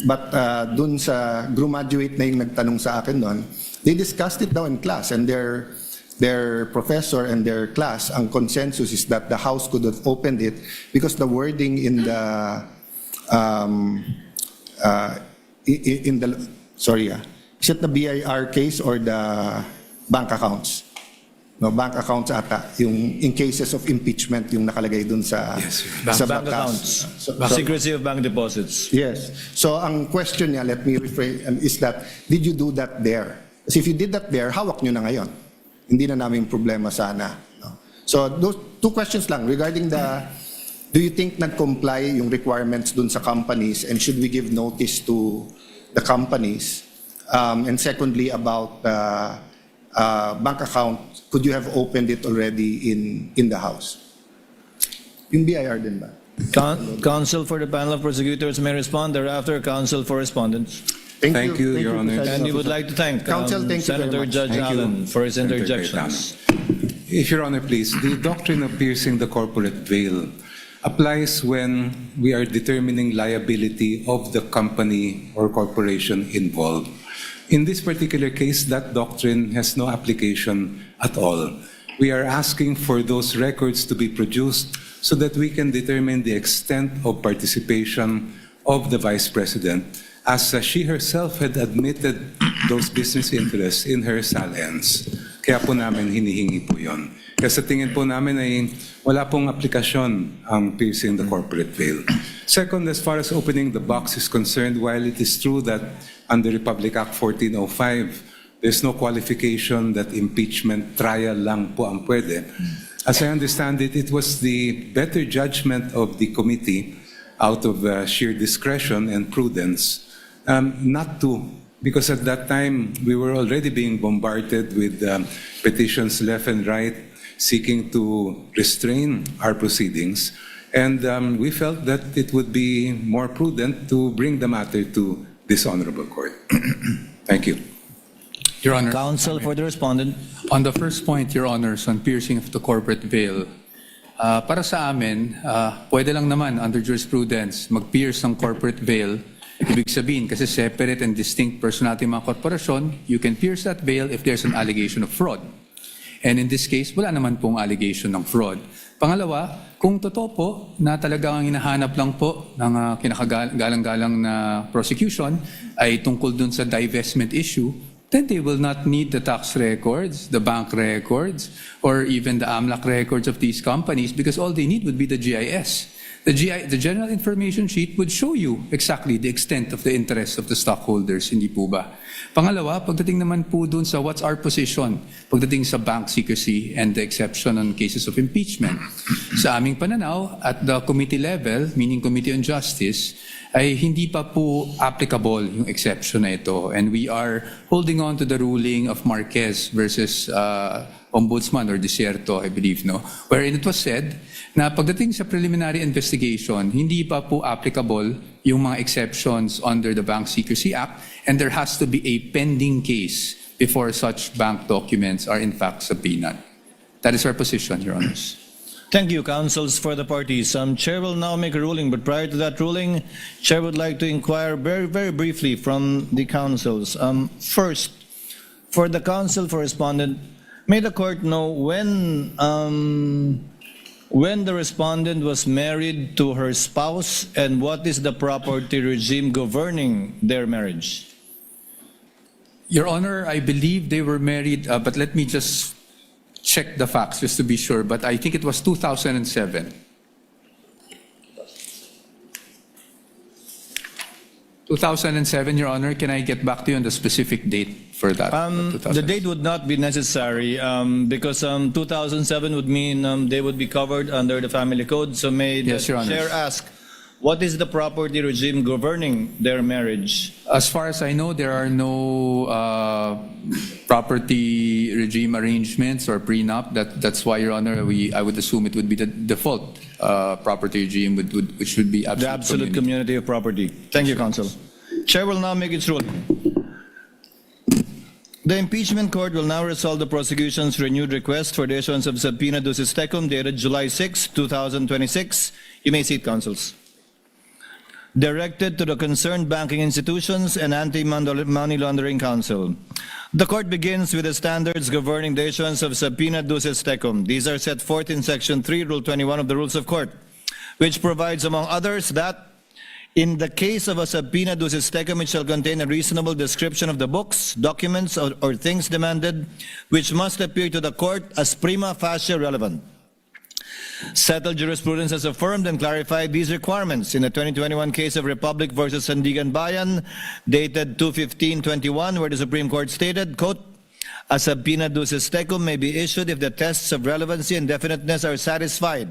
But dun sa graduate na yung nagtanong sa akin doon, They discussed it daw in class, and their professor and their class, ang consensus is that the House could have opened it because the wording in the is it the BIR case or the bank accounts? No, bank accounts ata, yung in cases of impeachment yung nakalagay dun sa sa Bank batas. accounts. Secrecy of bank deposits. Yes. So ang question niya, let me rephrase, is that, did you do that there? Kasi if you did that there, hawak nyo na ngayon. Hindi na namin problema sana. No? So those two questions lang regarding the, do you think nag-comply yung requirements dun sa companies, and should we give notice to the companies? And secondly, about bank account, could you have opened it already in the House? Yung BIR din ba? Counsel for the panel of prosecutors may respond. Thereafter, counsel for respondents. Thank you, Your Honor. And we would like to thank Counsel, thank you very Senator much. Judge Thank you, Allen for his Senator interjections. If Your Honor, please, the doctrine of piercing the corporate veil applies when we are determining liability of the company or corporation involved. In this particular case, that doctrine has no application at all. We are asking for those records to be produced so that we can determine the extent of participation of the Vice President, as she herself had admitted those business interests in her salience. Kaya po namin hinihingi po yun. Kaya sa tingin po namin ay wala pong aplikasyon ang piercing the corporate veil. Second, as far as opening the box is concerned, while it is true that under Republic Act 1405, there's no qualification that impeachment trial lang po ang pwede. As I understand it, it was the better judgment of the committee out of sheer discretion and prudence not to, because at that time we were already being bombarded with petitions left and right seeking to restrain our proceedings, and we felt that it would be more prudent to bring the matter to this honorable court. Thank you. Your Honor. Counsel for the respondent. On the first point, Your Honors, on piercing of the corporate veil, para sa amin, pwede lang naman under jurisprudence mag-pierce ng corporate veil. Ibig sabihin, kasi separate and distinct personality mga korporasyon, you can pierce that veil if there's an allegation of fraud. And in this case, wala naman pong allegation ng fraud. Pangalawa, kung totoo po na talagang hinahanap lang po ng kinakagalang-galang na prosecution ay tungkol dun sa divestment issue, then they will not need the tax records, the bank records, or even the AMLAC records of these companies, because all they need would be the GIS. The General Information Sheet would show you exactly the extent of the interest of the stockholders, hindi po ba? Pangalawa, pagdating naman po dun sa what's our position, pagdating sa bank secrecy and the exception on cases of impeachment. Sa aming pananaw, at the committee level, meaning Committee on Justice, ay hindi pa po applicable yung exception na ito. And we are holding on to the ruling of Marquez versus Ombudsman or Desierto, I believe, no? Wherein it was said na pagdating sa preliminary investigation, hindi pa po applicable yung mga exceptions under the Bank Secrecy Act, and there has to be a pending case before such bank documents are in fact subpoenaed. That is our position, Your Honors. Thank you, counsels for the parties. Chair will now make a ruling, but prior to that ruling, Chair would like to inquire very, very briefly from the counsels. First, for the counsel for respondent, may the court know when the respondent was married to her spouse, and what is the property regime governing their marriage? Your Honor, I believe they were married, but let me just check the facts just to be sure, but I think it was 2007. 2007, Your Honor. Can I get back to you on the specific date for that? The date would not be necessary because 2007 would mean they would be covered under the family code. So may the Yes, Your Honor. chair ask, what is the property regime governing their marriage? As far as I know, there are no property regime arrangements or prenup. That's why, Your Honor, I would assume it would be the default property regime, which would be The absolute community of property. Thank you, counsel. Chair will now make its ruling. The impeachment court will now resolve the prosecution's renewed request for the issuance of subpoena ducis tecum dated July 6, 2026. You may seat, counsels. Directed to the concerned banking institutions and anti-money laundering council. The court begins with the standards governing the issuance of subpoena duces tecum. These are set forth in Section 3, Rule 21 of the Rules of Court, which provides, among others, that in the case of a subpoena duces tecum, it shall contain a reasonable description of the books, documents, or things demanded, which must appear to the court as prima facie relevant. Settled jurisprudence has affirmed and clarified these requirements in the 2021 case of Republic versus Sandigan Bayan, dated 2/15/21, where the Supreme Court stated, quote, "A subpoena duces tecum may be issued if the tests of relevancy and definiteness are satisfied.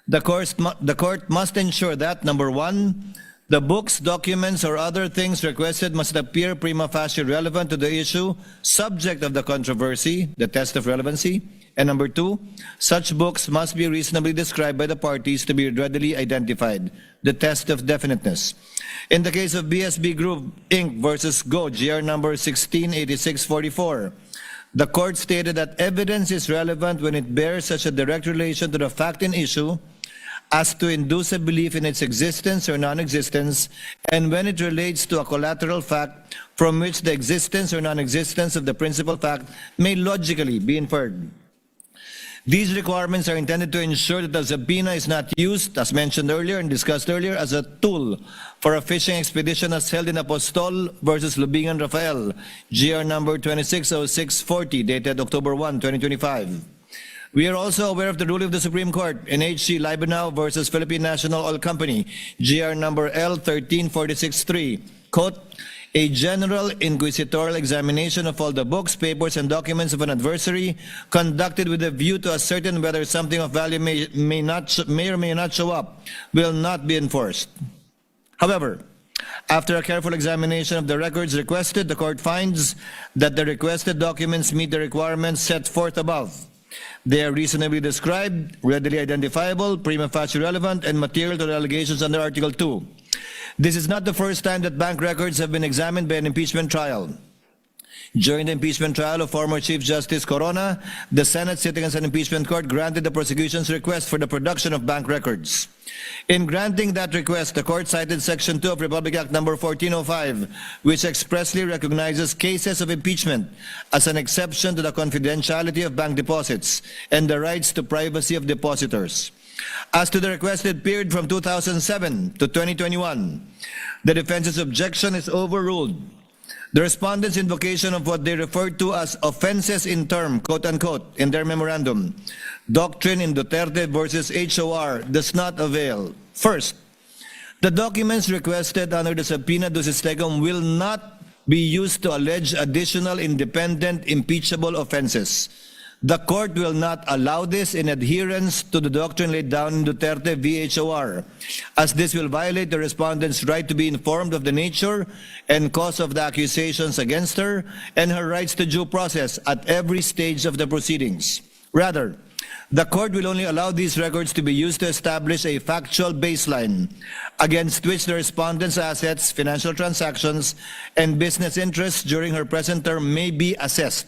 The court must ensure that, number one, the books, documents, or other things requested must appear prima facie relevant to the issue, subject of the controversy, the test of relevancy. And number two, such books must be reasonably described by the parties to be readily identified, the test of definiteness." In the case of BSB Group Inc. versus Go, GR number 168644, the court stated that evidence is relevant when it bears such a direct relation to the fact in issue as to induce a belief in its existence or non-existence, and when it relates to a collateral fact from which the existence or non-existence of the principal fact may logically be inferred. These requirements are intended to ensure that the subpoena is not used, as mentioned earlier and discussed earlier, as a tool for a fishing expedition as held in Apostol versus Lubingan Rafael, GR number 260640, dated October 1, 2025. We are also aware of the ruling of the Supreme Court in HC Libanao versus Philippine National Oil Company, GR number L13463, quote, "A general inquisitorial examination of all the books, papers, and documents of an adversary conducted with a view to ascertain whether something of value may or may not show up will not be enforced." However, after a careful examination of the records requested, the court finds that the requested documents meet the requirements set forth above. They are reasonably described, readily identifiable, prima facie relevant, and material to the allegations under Article 2. This is not the first time that bank records have been examined by an impeachment trial. During the impeachment trial of former Chief Justice Corona, the Senate, sitting as an impeachment court, granted the prosecution's request for the production of bank records. In granting that request, the court cited Section 2 of Republic Act No. 1405, which expressly recognizes cases of impeachment as an exception to the confidentiality of bank deposits and the rights to privacy of depositors. As to the requested period from 2007 to 2021, the defense's objection is overruled. The respondents' invocation of what they referred to as offenses in term, quote-unquote, in their memorandum, doctrine in Duterte versus HOR, does not avail. First, the documents requested under the subpoena duces tecum will not be used to allege additional independent impeachable offenses. The court will not allow this in adherence to the doctrine laid down in Duterte v. HOR, as this will violate the respondent's right to be informed of the nature and cause of the accusations against her and her rights to due process at every stage of the proceedings. Rather, the court will only allow these records to be used to establish a factual baseline against which the respondent's assets, financial transactions, and business interests during her present term may be assessed.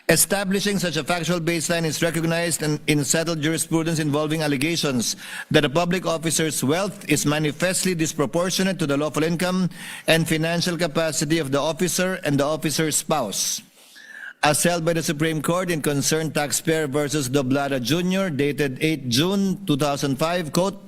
Establishing such a factual baseline is recognized in settled jurisprudence involving allegations that a public officer's wealth is manifestly disproportionate to the lawful income and financial capacity of the officer and the officer's spouse. As held by the Supreme Court in Concerned Taxpayer versus Doblada Jr., dated 8 June 2005, quote,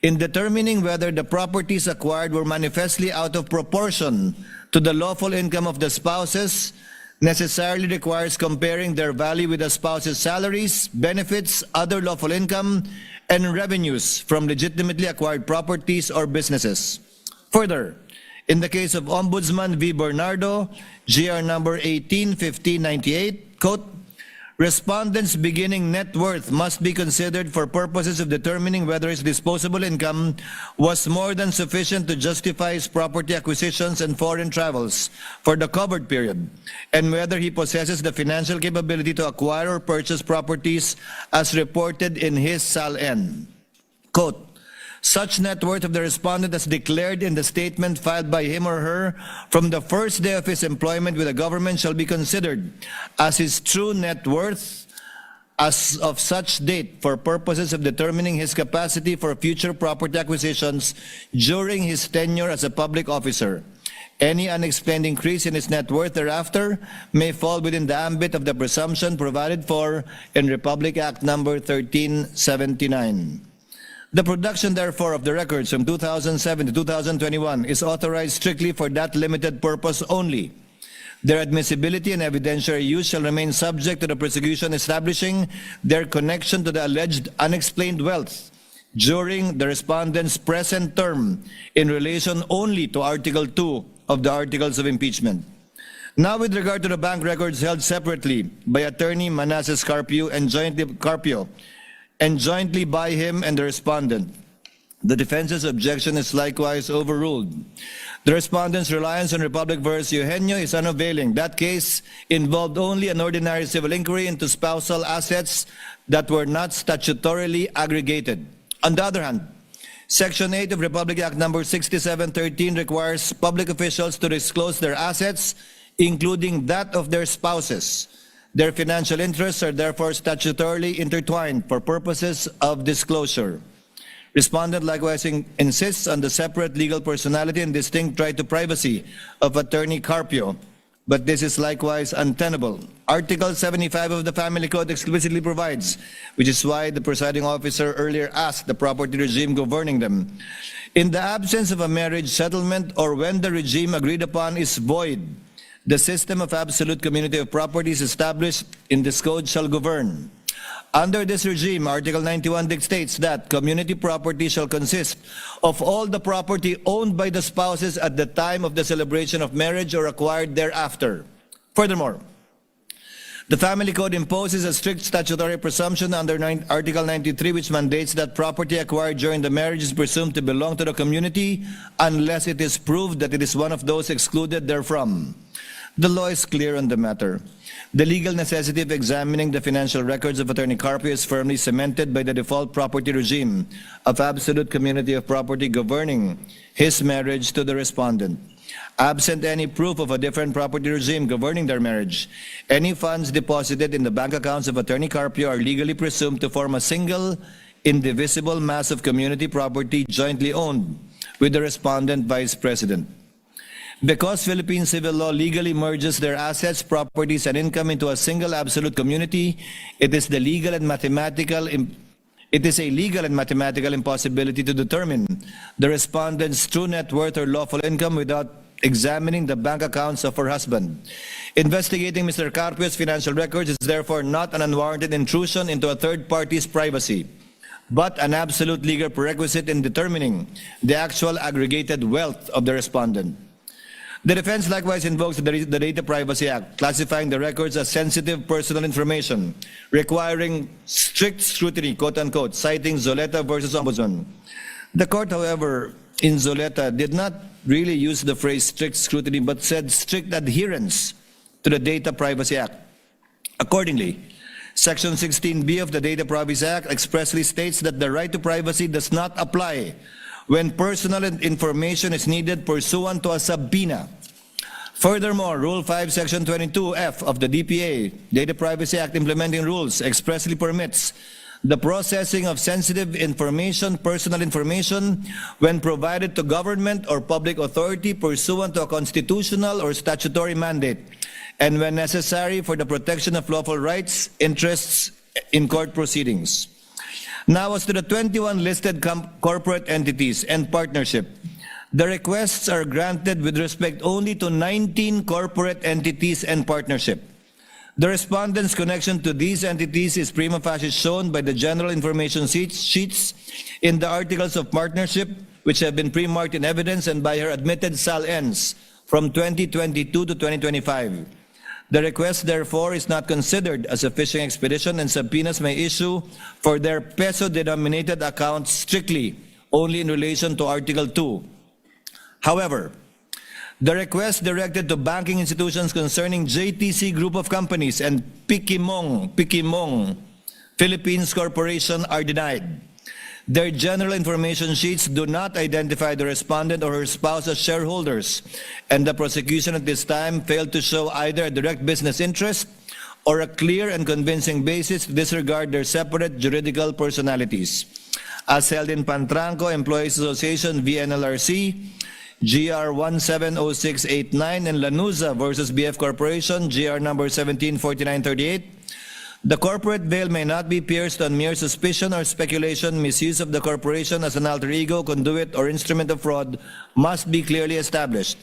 "In determining whether the properties acquired were manifestly out of proportion to the lawful income of the spouses, necessarily requires comparing their value with the spouse's salaries, benefits, other lawful income, and revenues from legitimately acquired properties or businesses." Further, in the case of Ombudsman v. Bernardo, GR number 181598, quote, "Respondents' beginning net worth must be considered for purposes of determining whether his disposable income was more than sufficient to justify his property acquisitions and foreign travels for the covered period, and whether he possesses the financial capability to acquire or purchase properties as reported in his SAL-N." Quote, "Such net worth of the respondent as declared in the statement filed by him or her from the first day of his employment with the government shall be considered as his true net worth as of such date for purposes of determining his capacity for future property acquisitions during his tenure as a public officer. Any unexplained increase in its net worth thereafter may fall within the ambit of the presumption provided for in Republic Act number 1379. The production, therefore, of the records from 2007 to 2021 is authorized strictly for that limited purpose only. Their admissibility and evidentiary use shall remain subject to the prosecution establishing their connection to the alleged unexplained wealth during the respondent's present term in relation only to Article 2 of the Articles of Impeachment. Now, with regard to the bank records held separately by Attorney Manasseh Carpio and jointly by him and the respondent, the defense's objection is likewise overruled. The respondent's reliance on Republic v. Eugenio is unavailing. That case involved only an ordinary civil inquiry into spousal assets that were not statutorily aggregated. On the other hand, Section 8 of Republic Act number 6713 requires public officials to disclose their assets, including that of their spouses. Their financial interests are therefore statutorily intertwined for purposes of disclosure. Respondent likewise insists on the separate legal personality and distinct right to privacy of Attorney Carpio, but this is likewise untenable. Article 75 of the Family Code explicitly provides, which is why the presiding officer earlier asked the property regime governing them. In the absence of a marriage settlement or when the regime agreed upon is void, the system of absolute community of properties established in this code shall govern. Under this regime, Article 91 dictates that community property shall consist of all the property owned by the spouses at the time of the celebration of marriage or acquired thereafter. Furthermore, the Family Code imposes a strict statutory presumption under Article 93, which mandates that property acquired during the marriage is presumed to belong to the community unless it is proved that it is one of those excluded therefrom. The law is clear on the matter. The legal necessity of examining the financial records of Attorney Carpio is firmly cemented by the default property regime of absolute community of property governing his marriage to the respondent. Absent any proof of a different property regime governing their marriage, any funds deposited in the bank accounts of Attorney Carpio are legally presumed to form a single, indivisible mass of community property jointly owned with the respondent vice president. Because Philippine civil law legally merges their assets, properties, and income into a single absolute community, it is a legal and mathematical impossibility to determine the respondent's true net worth or lawful income without examining the bank accounts of her husband. Investigating Mr. Carpio's financial records is therefore not an unwarranted intrusion into a third party's privacy, but an absolute legal prerequisite in determining the actual aggregated wealth of the respondent. The defense likewise invokes the Data Privacy Act, classifying the records as sensitive personal information, requiring strict scrutiny, quote-unquote, citing Zoleta versus Ombudsman. The court, however, in Zoleta did not really use the phrase strict scrutiny, but said strict adherence to the Data Privacy Act. Accordingly, Section 16B of the Data Privacy Act expressly states that the right to privacy does not apply when personal information is needed pursuant to a subpoena. Furthermore, Rule 5, Section 22F of the DPA, Data Privacy Act Implementing Rules, expressly permits the processing of sensitive information, personal information, when provided to government or public authority pursuant to a constitutional or statutory mandate, and when necessary for the protection of lawful rights, interests in court proceedings. Now, as to the 21 listed corporate entities and partnership, the requests are granted with respect only to 19 corporate entities and partnership. The respondent's connection to these entities is prima facie shown by the general information sheets in the articles of partnership, which have been pre-marked in evidence, and by her admitted sal-ends from 2022 to 2025. The request, therefore, is not considered as a fishing expedition, and subpoenas may issue for their peso-denominated accounts strictly only in relation to Article 2. However, the request directed to banking institutions concerning JTC Group of Companies and Pikimong Philippines Corporation are denied. Their general information sheets do not identify the respondent or her spouse as shareholders, and the prosecution at this time failed to show either a direct business interest or a clear and convincing basis to disregard their separate juridical personalities. As held in Pantranco Employees Association v. NLRC, GR 170689, and Lanuza versus BF Corporation, GR number 174938. The corporate veil may not be pierced on mere suspicion or speculation. Misuse of the corporation as an alter ego, conduit, or instrument of fraud must be clearly established.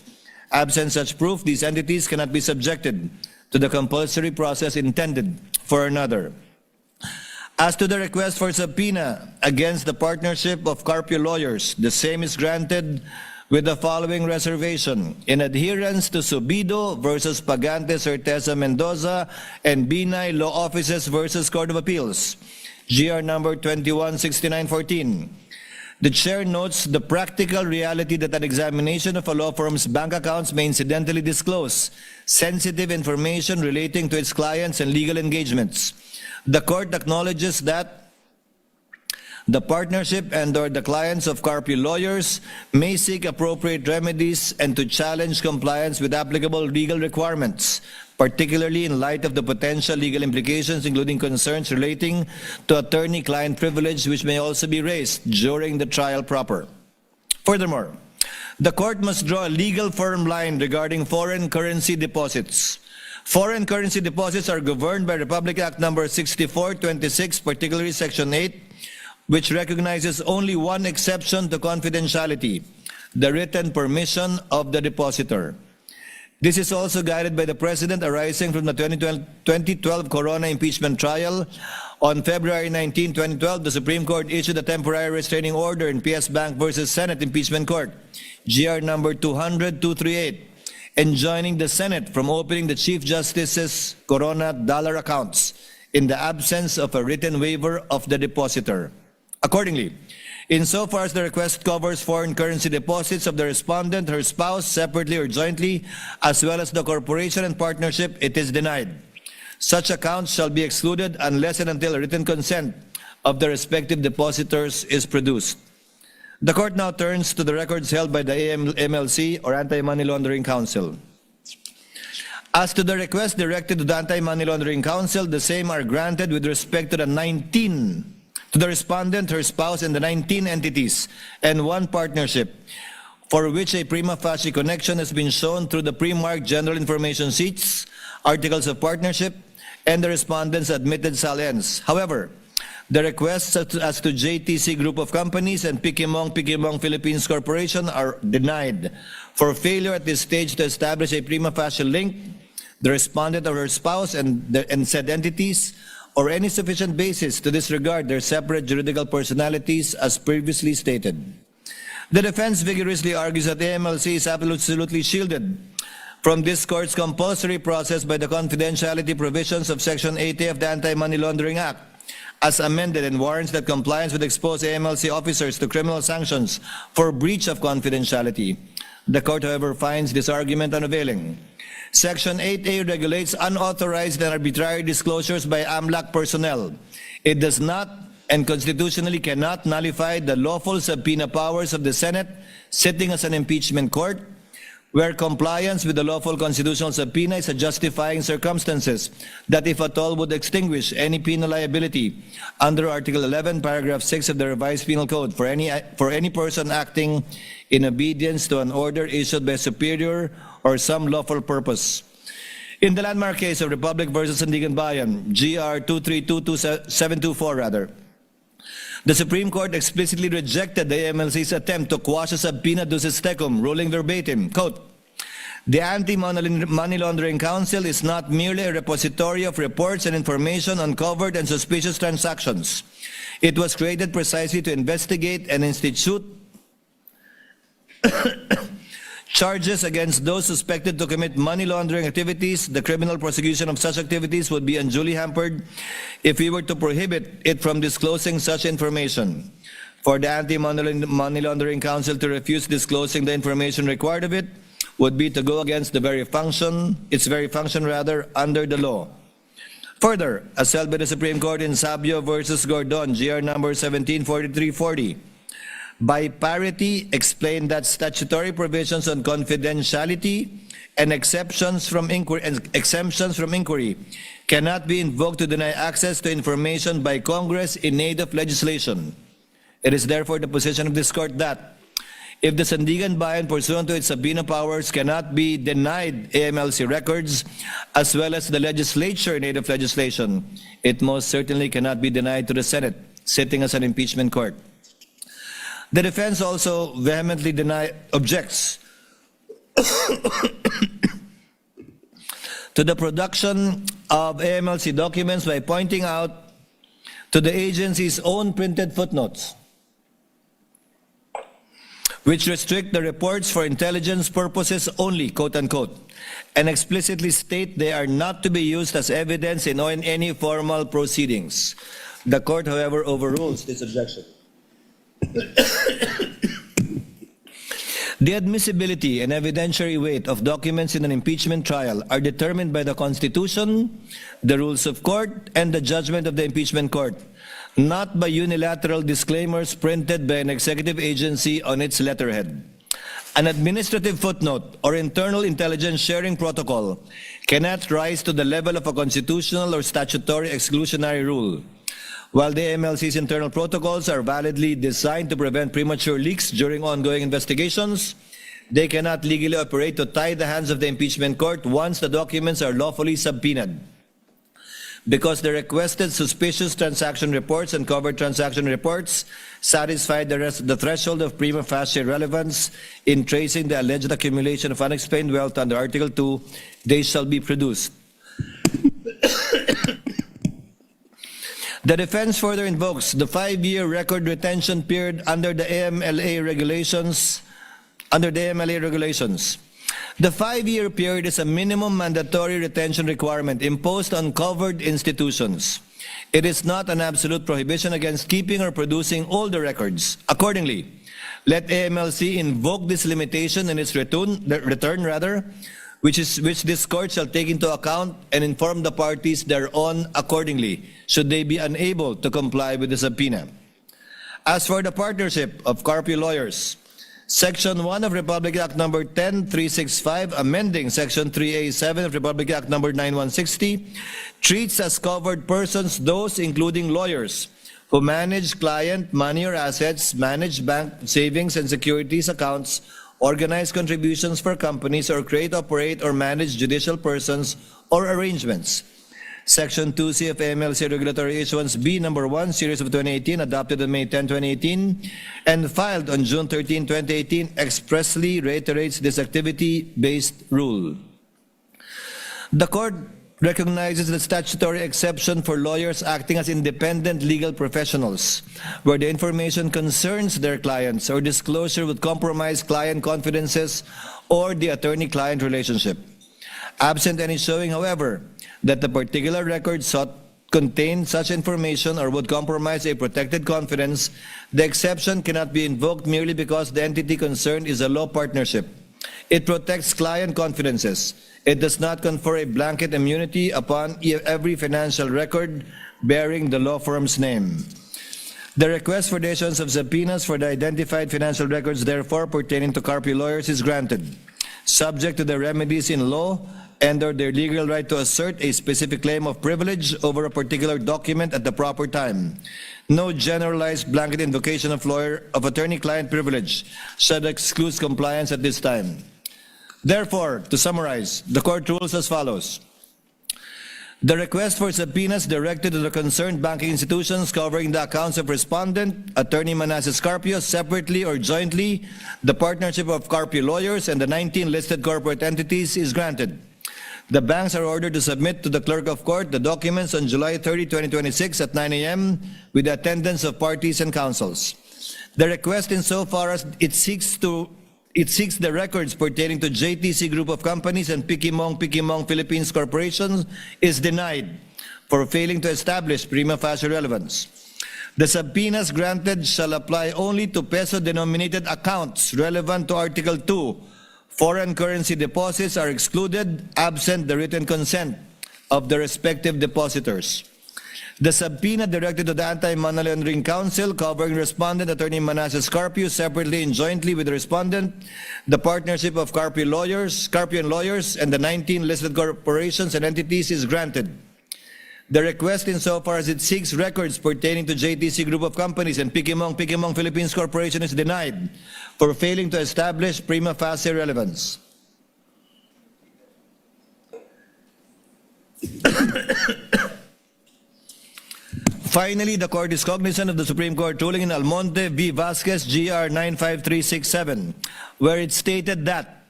Absent such proof, these entities cannot be subjected to the compulsory process intended for another. As to the request for subpoena against the partnership of Carpio lawyers, the same is granted with the following reservation: in adherence to Subido versus Pagante Certeza Mendoza and Binay Law Offices versus Court of Appeals, GR number 216914. The chair notes the practical reality that an examination of a law firm's bank accounts may incidentally disclose sensitive information relating to its clients and legal engagements. The court acknowledges that the partnership and/or the clients of Carpio lawyers may seek appropriate remedies and to challenge compliance with applicable legal requirements, particularly in light of the potential legal implications, including concerns relating to attorney-client privilege, which may also be raised during the trial proper. Furthermore, the court must draw a legal firm line regarding foreign currency deposits. Foreign currency deposits are governed by Republic Act number 6426, particularly Section 8, which recognizes only one exception to confidentiality: the written permission of the depositor. This is also guided by the President, arising from the 2012 Corona impeachment trial. On February 19, 2012, the Supreme Court issued a temporary restraining order in PS Bank versus Senate Impeachment Court, GR number 200-238, enjoining the Senate from opening the Chief Justice's Corona dollar accounts in the absence of a written waiver of the depositor. Accordingly, insofar as the request covers foreign currency deposits of the respondent, her spouse, separately or jointly, as well as the corporation and partnership, it is denied. Such accounts shall be excluded unless and until a written consent of the respective depositors is produced. The court now turns to the records held by the AMLC, or Anti-Money Laundering Council. As to the request directed to the Anti-Money Laundering Council, the same are granted with respect to the respondent, her spouse, and the 19 entities and one partnership for which a prima facie connection has been shown through the pre-marked general information sheets, articles of partnership, and the respondent's admitted salience. However, the requests as to JTC Group of Companies and Pikimong Philippines Corporation are denied for failure at this stage to establish a prima facie link, the respondent or her spouse and said entities, or any sufficient basis to disregard their separate juridical personalities as previously stated. The defense vigorously argues that AMLC is absolutely shielded from this court's compulsory process by the confidentiality provisions of Section 80 of the Anti-Money Laundering Act, as amended, and warrants that compliance would expose AMLC officers to criminal sanctions for breach of confidentiality. The court, however, finds this argument unavailing. Section 8A regulates unauthorized and arbitrary disclosures by AMLAC personnel. It does not and constitutionally cannot nullify the lawful subpoena powers of the Senate sitting as an impeachment court, where compliance with the lawful constitutional subpoena is a justifying circumstances that, if at all, would extinguish any penal liability under Article 11, Paragraph 6 of the Revised Penal Code for any person acting in obedience to an order issued by a superior or some lawful purpose. In the landmark case of Republic versus Sandigan Bayan, GR 2322724, the Supreme Court explicitly rejected the AMLC's attempt to quash a subpoena ducis tecum, ruling verbatim, quote, "The Anti-Money Laundering Council is not merely a repository of reports and information on covert and suspicious transactions. It was created precisely to investigate and institute charges against those suspected to commit money laundering activities. The criminal prosecution of such activities would be unduly hampered if we were to prohibit it from disclosing such information. For the Anti-Money Laundering Council to refuse disclosing the information required of it would be to go against its very function under the law." Further, as held by the Supreme Court in Sabio versus Gordon, GR number 174340, by parity explained that statutory provisions on confidentiality and exemptions from inquiry cannot be invoked to deny access to information by Congress in aid of legislation. It is therefore the position of this court that, If the Sandigan Bayan, pursuant to its subpoena powers, cannot be denied AMLC records, as well as the legislature in aid of legislation, it most certainly cannot be denied to the Senate, sitting as an impeachment court. The defense also vehemently objects to the production of AMLC documents by pointing out to the agency's own printed footnotes, which restrict the reports for intelligence purposes only, quote unquote, and explicitly state they are not to be used as evidence in any formal proceedings. The court, however, overrules this objection. The admissibility and evidentiary weight of documents in an impeachment trial are determined by the Constitution, the rules of court, and the judgment of the impeachment court, not by unilateral disclaimers printed by an executive agency on its letterhead. An administrative footnote or internal intelligence sharing protocol cannot rise to the level of a constitutional or statutory exclusionary rule. While the MLC's internal protocols are validly designed to prevent premature leaks during ongoing investigations, they cannot legally operate to tie the hands of the impeachment court once the documents are lawfully subpoenaed. Because the requested suspicious transaction reports and covered transaction reports satisfy the threshold of prima facie relevance in tracing the alleged accumulation of unexplained wealth under Article 2, they shall be produced. The defense further invokes the 5-year record retention period under the AMLA regulations. The 5-year period is a minimum mandatory retention requirement imposed on covered institutions. It is not an absolute prohibition against keeping or producing all the records. Accordingly, let AMLC invoke this limitation in its return, which this court shall take into account and inform the parties thereon accordingly, should they be unable to comply with the subpoena. As for the partnership of Carpio lawyers, Section 1 of Republic Act No. 10365, amending Section 3A7 of Republic Act No. 9160, treats as covered persons those, including lawyers, who manage client money or assets, manage bank savings and securities accounts, organize contributions for companies, or create, operate, or manage judicial persons or arrangements. Section 2C of AMLC Regulatory Issuance B No. 1, Series of 2018, adopted on May 10, 2018, and filed on June 13, 2018, expressly reiterates this activity-based rule. The court recognizes the statutory exception for lawyers acting as independent legal professionals, where the information concerns their clients or disclosure would compromise client confidences or the attorney-client relationship. Absent any showing, however, that the particular record sought contained such information or would compromise a protected confidence, the exception cannot be invoked merely because the entity concerned is a law partnership. It protects client confidences. It does not confer a blanket immunity upon every financial record bearing the law firm's name. The request for the issuance of subpoenas for the identified financial records, therefore, pertaining to Carpio lawyers is granted, subject to the remedies in law and/or their legal right to assert a specific claim of privilege over a particular document at the proper time. No generalized blanket invocation of attorney-client privilege should exclude compliance at this time. Therefore, to summarize, the court rules as follows. The request for subpoenas directed to the concerned banking institutions covering the accounts of respondent, Attorney Manasseh Carpio, separately or jointly, the partnership of Carpio lawyers, and the 19 listed corporate entities is granted. The banks are ordered to submit to the clerk of court the documents on July 30, 2026 at 9 a.m. with the attendance of parties and counsels. The request, insofar as it seeks the records pertaining to JTC Group of Companies and Pikimong Philippines Corporation, is denied for failing to establish prima facie relevance. The subpoenas granted shall apply only to peso-denominated accounts relevant to Article 2. Foreign currency deposits are excluded absent the written consent of the respective depositors. The subpoena directed to the Anti-Money Laundering Council covering respondent Attorney Manasseh Carpio separately and jointly with the respondent, the partnership of Carpio lawyers, and the 19 listed corporations and entities is granted. The request insofar as it seeks records pertaining to JTC Group of Companies and Pikimong Philippines Corporation is denied for failing to establish prima facie relevance. Finally, the court is cognizant of the Supreme Court ruling in Almonte v. Vasquez, GR 95367, where it stated that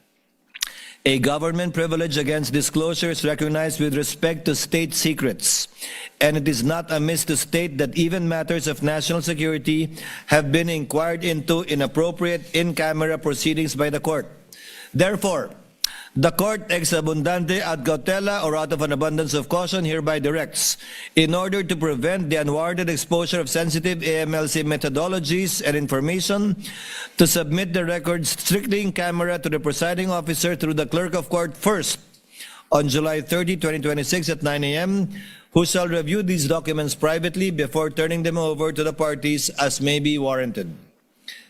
a government privilege against disclosure is recognized with respect to state secrets, and it is not amiss to state that even matters of national security have been inquired into in appropriate in-camera proceedings by the court. Therefore, the court ex abundante ad cautela or out of an abundance of caution hereby directs, in order to prevent the unwarranted exposure of sensitive AMLC methodologies and information, to submit the records strictly in camera to the presiding officer through the clerk of court first on July 30, 2026 at 9 a.m., who shall review these documents privately before turning them over to the parties as may be warranted.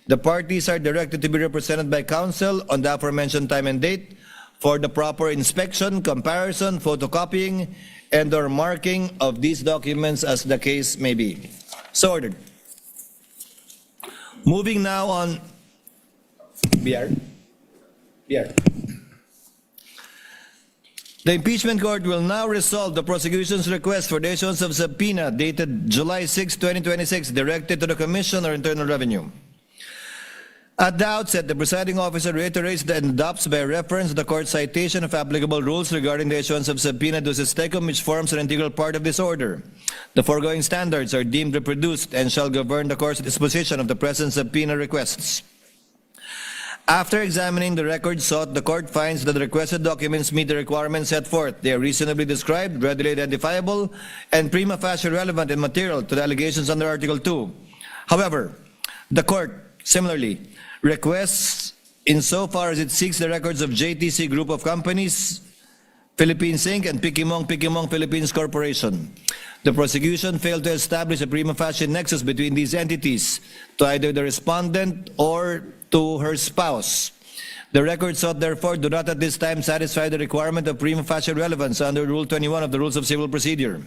The parties are directed to be represented by counsel on the aforementioned time and date for the proper inspection, comparison, photocopying, and or marking of these documents as the case may be. So ordered. Moving now on. BR. The impeachment court will now resolve the prosecution's request for the issuance of subpoena dated July 6, 2026, directed to the Commission or Internal Revenue. At the outset, the presiding officer reiterates and adopts by reference the court citation of applicable rules regarding the issuance of subpoena ducis tecum, which forms an integral part of this order. The foregoing standards are deemed reproduced and shall govern the court's disposition of the present subpoena requests. After examining the records sought, the court finds that the requested documents meet the requirements set forth. They are reasonably described, readily identifiable, and prima facie relevant and material to the allegations under Article 2. However, the court, similarly, requests insofar as it seeks the records of JTC Group of Companies, Philippines Inc., and Pikimong Philippines Corporation. The prosecution failed to establish a prima facie nexus between these entities to either the respondent or to her spouse. The records sought, therefore, do not at this time satisfy the requirement of prima facie relevance under Rule 21 of the Rules of Civil Procedure.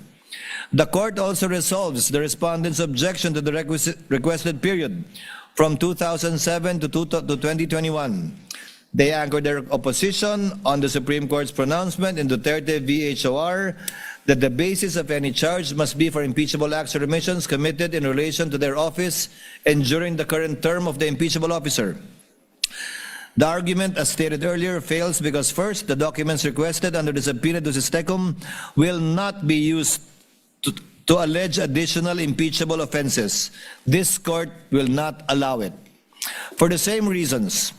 The court also resolves the respondent's objection to the requested period from 2007 to 2021. They anchored their opposition on the Supreme Court's pronouncement in Duterte v. HOR that the basis of any charge must be for impeachable acts or omissions committed in relation to their office and during the current term of the impeachable officer. The argument, as stated earlier, fails because first, the documents requested under the subpoena ducis tecum will not be used to allege additional impeachable offenses. This court will not allow it. For the same reasons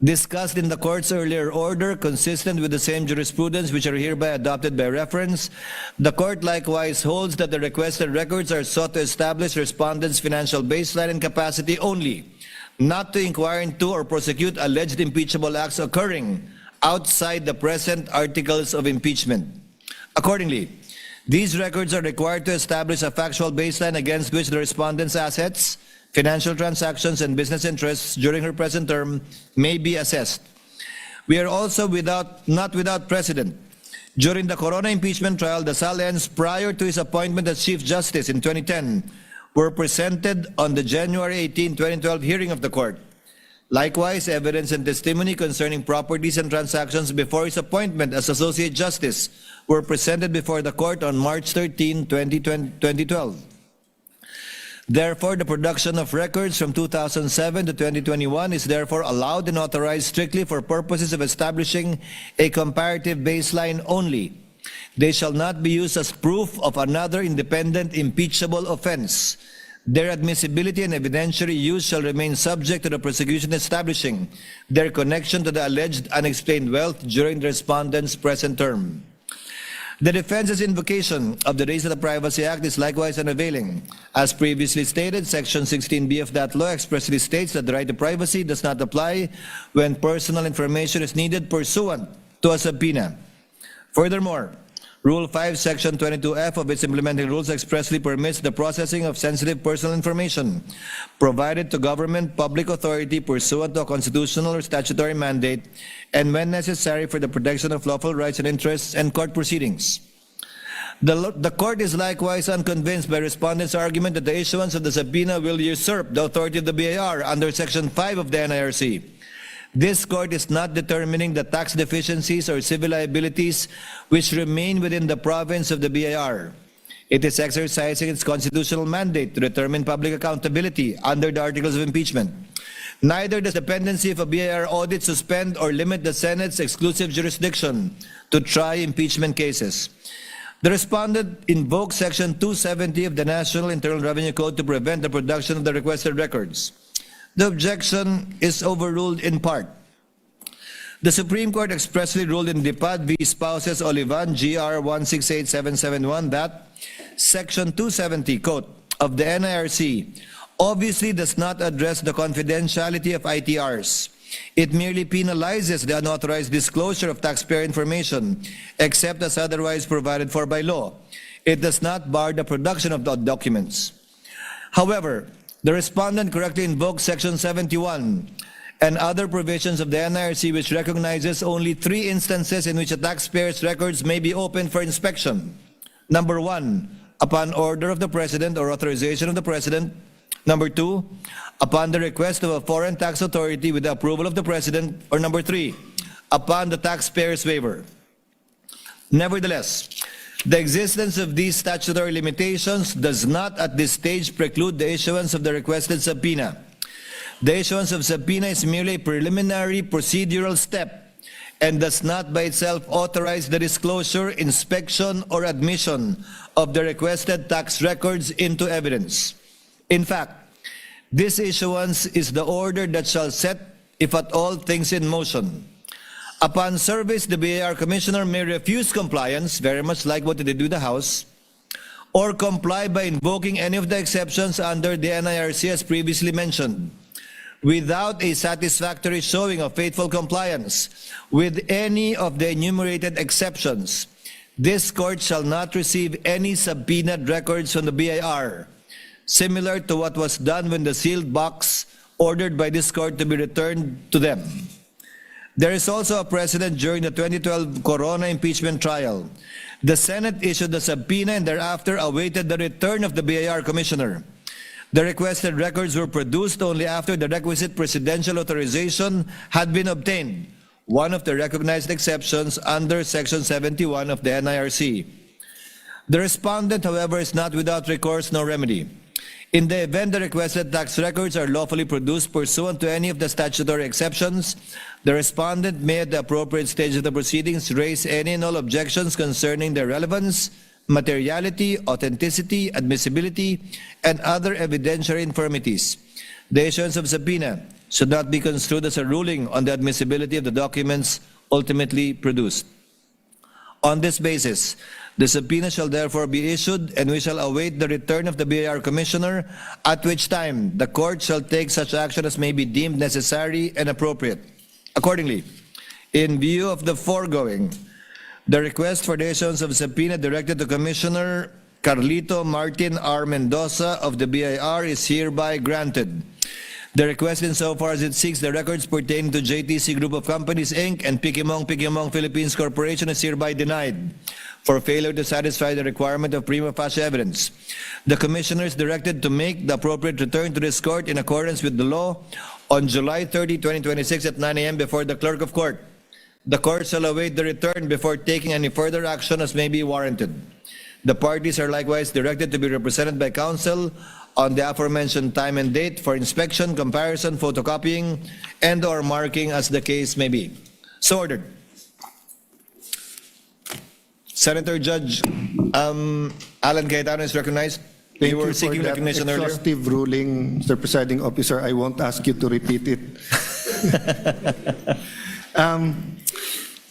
discussed in the court's earlier order, consistent with the same jurisprudence which are hereby adopted by reference, the court likewise holds that the requested records are sought to establish respondents' financial baseline and capacity only, not to inquire into or prosecute alleged impeachable acts occurring outside the present articles of impeachment. Accordingly, these records are required to establish a factual baseline against which the respondent's assets, financial transactions, and business interests during her present term may be assessed. We are also not without precedent. During the Corona impeachment trial, the Salens, prior to his appointment as Chief Justice in 2010, were presented on the January 18, 2012 hearing of the court. Likewise, evidence and testimony concerning properties and transactions before his appointment as Associate Justice were presented before the court on March 13, 2012. Therefore, the production of records from 2007 to 2021 is therefore allowed and authorized strictly for purposes of establishing a comparative baseline only. They shall not be used as proof of another independent impeachable offense. Their admissibility and evidentiary use shall remain subject to the prosecution establishing their connection to the alleged unexplained wealth during the respondent's present term. The defense's invocation of the Race to the Privacy Act is likewise unavailing. As previously stated, Section 16B of that law expressly states that the right to privacy does not apply when personal information is needed pursuant to a subpoena. Furthermore, Rule 5, Section 22F of its implementing rules expressly permits the processing of sensitive personal information provided to government public authority pursuant to a constitutional or statutory mandate and when necessary for the protection of lawful rights and interests and court proceedings. The court is likewise unconvinced by respondents' argument that the issuance of the subpoena will usurp the authority of the BIR under Section 5 of the NIRC. This court is not determining the tax deficiencies or civil liabilities which remain within the province of the BIR. It is exercising its constitutional mandate to determine public accountability under the Articles of Impeachment. Neither does the pendency of a BIR audit suspend or limit the Senate's exclusive jurisdiction to try impeachment cases. The respondent invokes Section 270 of the National Internal Revenue Code to prevent the production of the requested records. The objection is overruled in part. The Supreme Court expressly ruled in Dipad v. Spouses Olivan, GR 168771, that Section 270, quote, of the NIRC obviously does not address the confidentiality of ITRs. It merely penalizes the unauthorized disclosure of taxpayer information, except as otherwise provided for by law. It does not bar the production of the documents. However, the respondent correctly invokes Section 71 and other provisions of the NIRC, which recognizes only 3 instances in which a taxpayer's records may be opened for inspection. Number 1, upon order of the President or authorization of the President. Number 2, upon the request of a foreign tax authority with the approval of the President. Or number 3, upon the taxpayer's waiver. Nevertheless, the existence of these statutory limitations does not at this stage preclude the issuance of the requested subpoena. The issuance of subpoena is merely a preliminary procedural step and does not by itself authorize the disclosure, inspection, or admission of the requested tax records into evidence. In fact, this issuance is the order that shall set, if at all, things in motion. Upon service, the BIR Commissioner may refuse compliance, very much like what they did with the House, or comply by invoking any of the exceptions under the NIRC as previously mentioned. Without a satisfactory showing of faithful compliance with any of the enumerated exceptions, this court shall not receive any subpoenaed records from the BIR, similar to what was done when the sealed box ordered by this court to be returned to them. There is also a precedent during the 2012 Corona impeachment trial. The Senate issued the subpoena and thereafter awaited the return of the BIR Commissioner. The requested records were produced only after the requisite presidential authorization had been obtained, one of the recognized exceptions under Section 71 of the NIRC. The respondent, however, is not without recourse nor remedy. In the event the requested tax records are lawfully produced pursuant to any of the statutory exceptions, the respondent may at the appropriate stage of the proceedings raise any and all objections concerning their relevance, materiality, authenticity, admissibility, and other evidentiary infirmities. The issuance of subpoena should not be construed as a ruling on the admissibility of the documents ultimately produced. On this basis, the subpoena shall therefore be issued, and we shall await the return of the BIR Commissioner, at which time the court shall take such action as may be deemed necessary and appropriate. Accordingly, in view of the foregoing, the request for the issuance of subpoena directed to Commissioner Carlito Martin R. Mendoza of the BIR is hereby granted. The request insofar as it seeks the records pertaining to JTC Group of Companies, Inc. and Pikimong Philippines Corporation is hereby denied for failure to satisfy the requirement of prima facie evidence. The Commissioner is directed to make the appropriate return to this court in accordance with the law on July 30, 2026 at 9 a.m. before the Clerk of Court. The court shall await the return before taking any further action as may be warranted. The parties are likewise directed to be represented by counsel on the aforementioned time and date for inspection, comparison, photocopying, and or marking as the case may be. So ordered. Senator Judge Alan Cayetano is recognized. Thank you were you seeking for that recognition earlier. exhaustive ruling, Mr. Presiding Officer. I won't ask you to repeat it.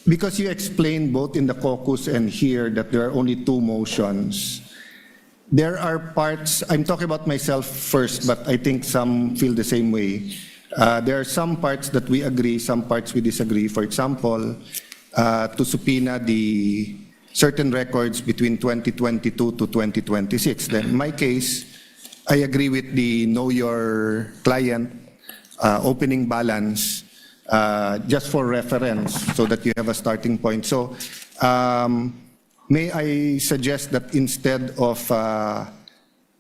Because you explained both in the caucus and here that there are only 2 motions, there are parts, I'm talking about myself first, but I think some feel the same way. There are some parts that we agree, some parts we disagree. For example, to subpoena the certain records between 2022 to 2026. Then in my case, I agree with the know your client opening balance just for reference so that you have a starting point. So may I suggest that instead of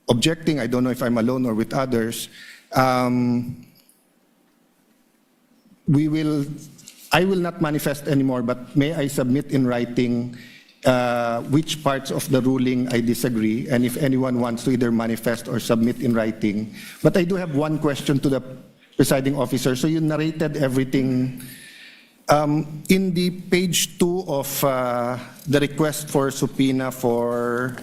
objecting, I don't know if I'm alone or with others, I will not manifest anymore, but may I submit in writing which parts of the ruling I disagree, and if anyone wants to either manifest or submit in writing. But I do have one question to the presiding officer. So you narrated everything. In the page 2 of the request for subpoena for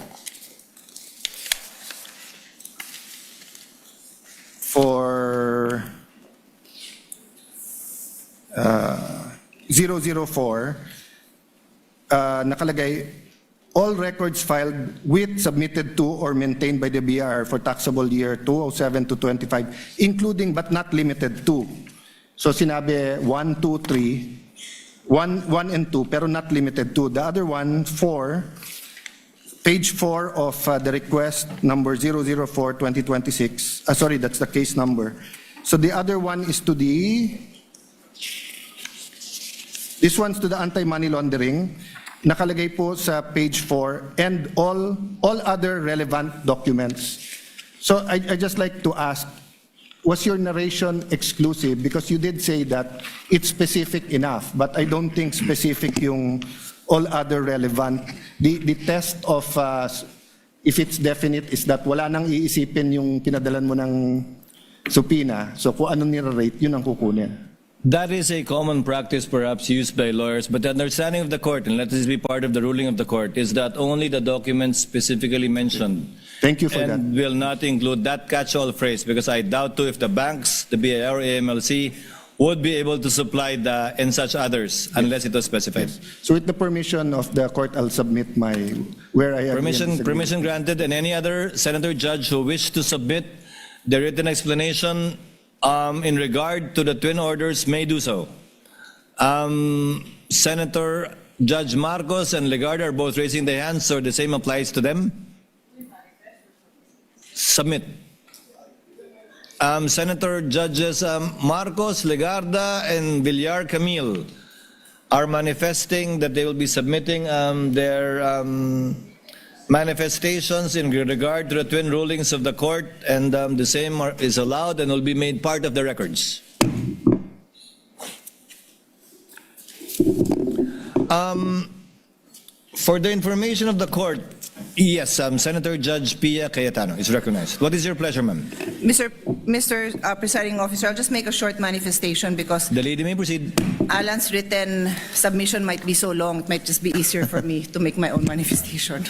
004, nakalagay, all records filed with, submitted to, or maintained by the BIR for taxable year 2007 to 25, including but not limited to. So sinabi 1, 2, 3, 1 and 2, pero not limited to. The other one, 4, page 4 of the request number 004-2026. Sorry, that's the case number. So the other one is to the, this one's to the anti-money laundering. Nakalagay po sa page 4, and all other relevant documents. So I just like to ask, was your narration exclusive? Because you did say that it's specific enough, but I don't think specific yung all other relevant. The test of if it's definite is that wala nang iisipin yung pinadalan mo ng subpoena. So kung anong nire-rate, yun ang kukunin. That is a common practice perhaps used by lawyers, but the understanding of the court, and let this be part of the ruling of the court, is that only the documents specifically mentioned Thank you for and that. will not include that catch-all phrase, because I doubt too if the banks, the BIR, AMLC, would be able to supply the and such others unless it was specified. Yes. So with the permission of the court, I'll submit my, where I have Permission granted, and any other senator judge who wish to submit the written explanation in regard to the twin orders may do so. Senator Judge Marcos and Legarda are both raising their hands, so the same applies to them. Submit. Senator Judges Marcos, Legarda, and Villar Camille are manifesting that they will be submitting their manifestations in regard to the twin rulings of the court, and the same is allowed and will be made part of the records. For the information of the court, yes, Senator Judge Pia Cayetano is recognized. What is your pleasure, ma'am? Mr. Presiding Officer, I'll just make a short manifestation because The lady may proceed. Alan's written submission might be so long, it might just be easier for me to make my own manifestation.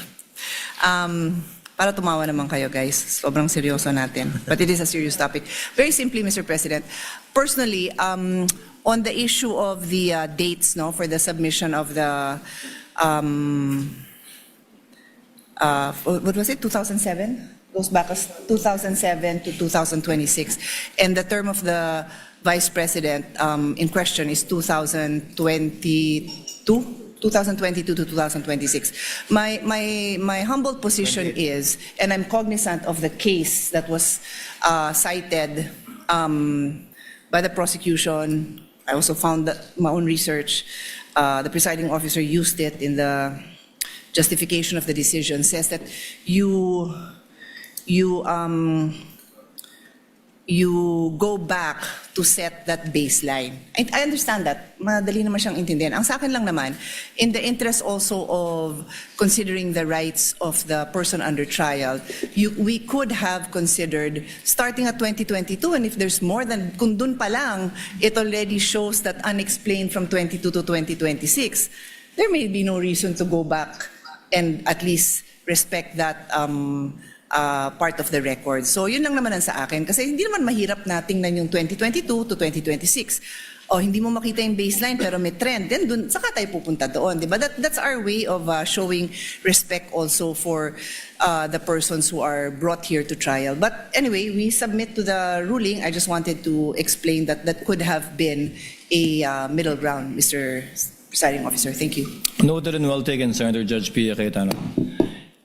Para tumawa naman kayo, guys. Sobrang seryoso natin. But it is a serious topic. Very simply, Mr. President, personally, on the issue of the dates, no, for the submission of the, what was it, 2007? Goes back as 2007 to 2026. And the term of the Vice President in question is 2022 to 2026. My humble position is, and I'm cognizant of the case that was cited by the prosecution. I also found that my own research, the presiding officer used it in the justification of the decision, says that you go back to set that baseline. I understand that. Madali naman siyang intindihan. Ang sa akin lang naman, in the interest also of considering the rights of the person under trial, we could have considered starting at 2022, and if there's more than, kung dun pa lang, it already shows that unexplained from 22 to 2026, there may be no reason to go back and at least respect that part of the record. So yun lang naman ang sa akin. Kasi hindi naman mahirap na tingnan yung 2022 to 2026. O hindi mo makita yung baseline pero may trend. Then dun, saka tayo pupunta doon. Diba? That's our way of showing respect also for the persons who are brought here to trial. But anyway, we submit to the ruling. I just wanted to explain that that could have been a middle ground, Mr. Presiding Officer. Thank you. Noted and well taken, Senator Judge Pia Cayetano.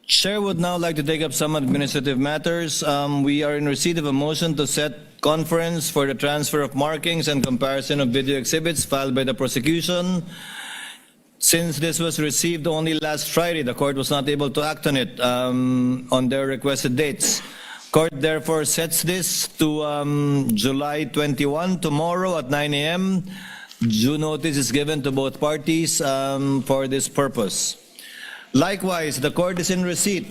Chair would now like to take up some administrative matters. We are in receipt of a motion to set conference for the transfer of markings and comparison of video exhibits filed by the prosecution. Since this was received only last Friday, the court was not able to act on it on their requested dates. Court therefore sets this to July 21, tomorrow at 9 a.m. Due notice is given to both parties for this purpose. Likewise, the court is in receipt,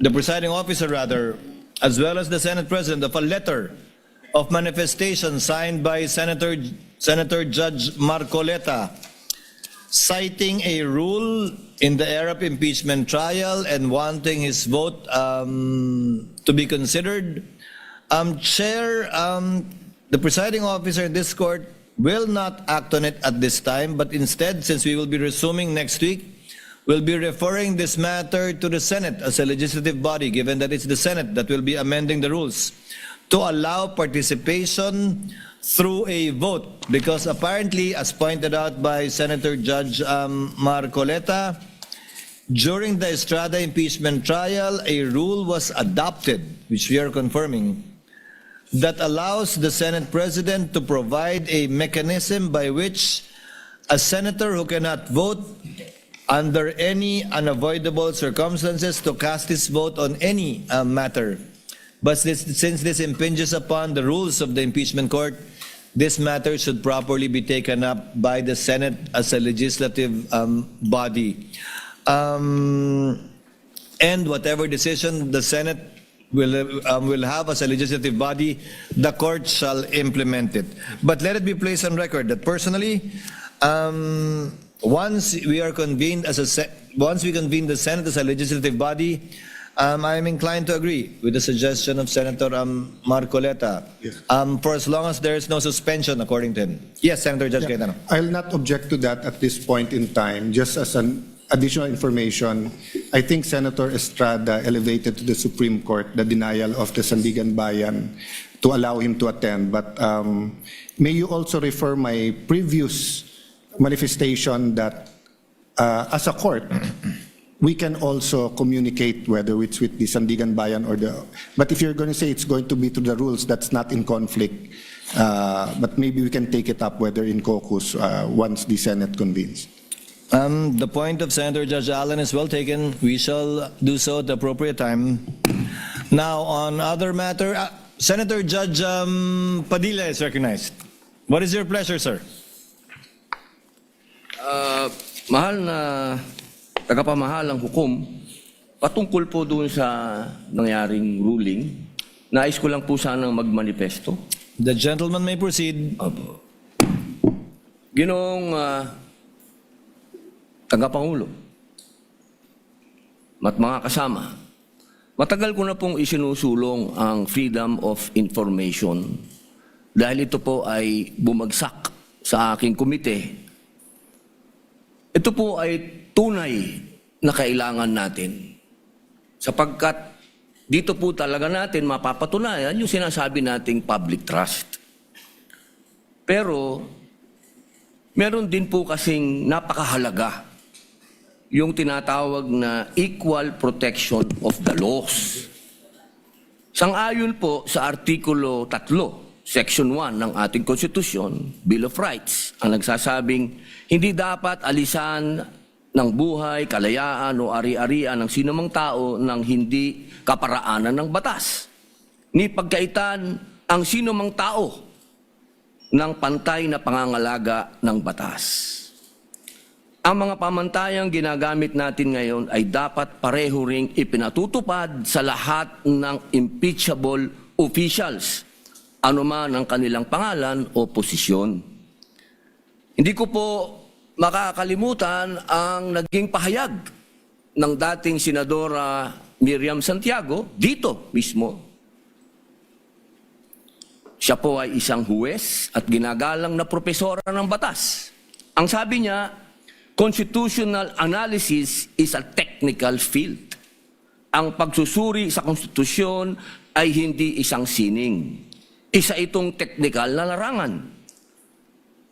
the presiding officer rather, as well as the Senate President, of a letter of manifestation signed by Senator Judge Marcoleta, citing a rule in the Arab impeachment trial and wanting his vote to be considered. Chair, the presiding officer in this court will not act on it at this time, but instead, since we will be resuming next week, we'll be referring this matter to the Senate as a legislative body, given that it's the Senate that will be amending the rules, to allow participation through a vote, because apparently, as pointed out by Senator Judge Marcoleta, during the Estrada impeachment trial, a rule was adopted, which we are confirming, that allows the Senate President to provide a mechanism by which a senator who cannot vote under any unavoidable circumstances to cast his vote on any matter. But since this impinges upon the rules of the impeachment court, this matter should properly be taken up by the Senate as a legislative body. And whatever decision the Senate will have as a legislative body, the court shall implement it. But let it be placed on record that personally, once we convene the Senate as a legislative body, I am inclined to agree with the suggestion of Senator Marcoleta, for as long as there is no suspension, according to him. Yes, Senator Judge Cayetano. I'll not object to that at this point in time. Just as an additional information, I think Senator Estrada elevated to the Supreme Court the denial of the Sandigan Bayan to allow him to attend. But may you also refer my previous manifestation that as a court, we can also communicate whether it's with the Sandigan Bayan or the... But if you're going to say it's going to be to the rules, that's not in conflict. But maybe we can take it up whether in caucus once the Senate convenes. The point of Senator Judge Allen is well taken. We shall do so at the appropriate time. Now, on other matter, Senator Judge Padilla is recognized. What is your pleasure, sir? Mahal na tagapamahalang hukom, patungkol po doon sa nangyaring ruling, nais ko lang po sanang magmanifesto. The gentleman may proceed. Ginoong tagapangulo at mga kasama, matagal ko na pong isinusulong ang freedom of information dahil ito po ay bumagsak sa aking komite. Ito po ay tunay na kailangan natin sapagkat dito po talaga natin mapapatunayan yung sinasabi nating public trust. Pero meron din po kasing napakahalaga yung tinatawag na equal protection of the laws. Sang-ayon po sa Artikulo 3, Section 1 ng ating Konstitusyon, Bill of Rights, ang nagsasabing hindi dapat alisan ng buhay, kalayaan o ari-arian ng sinumang tao ng hindi kaparaanan ng batas. Ni pagkaitan ang sinumang tao ng pantay na pangangalaga ng batas. Ang mga pamantayang ginagamit natin ngayon ay dapat pareho ring ipinatutupad sa lahat ng impeachable officials, anuman ang kanilang pangalan o posisyon. Hindi ko po makakalimutan ang naging pahayag ng dating Senadora Miriam Santiago dito mismo. Siya po ay isang huwes at ginagalang na propesora ng batas. Ang sabi niya, constitutional analysis is a technical field. Ang pagsusuri sa konstitusyon ay hindi isang sining. Isa itong technical na larangan.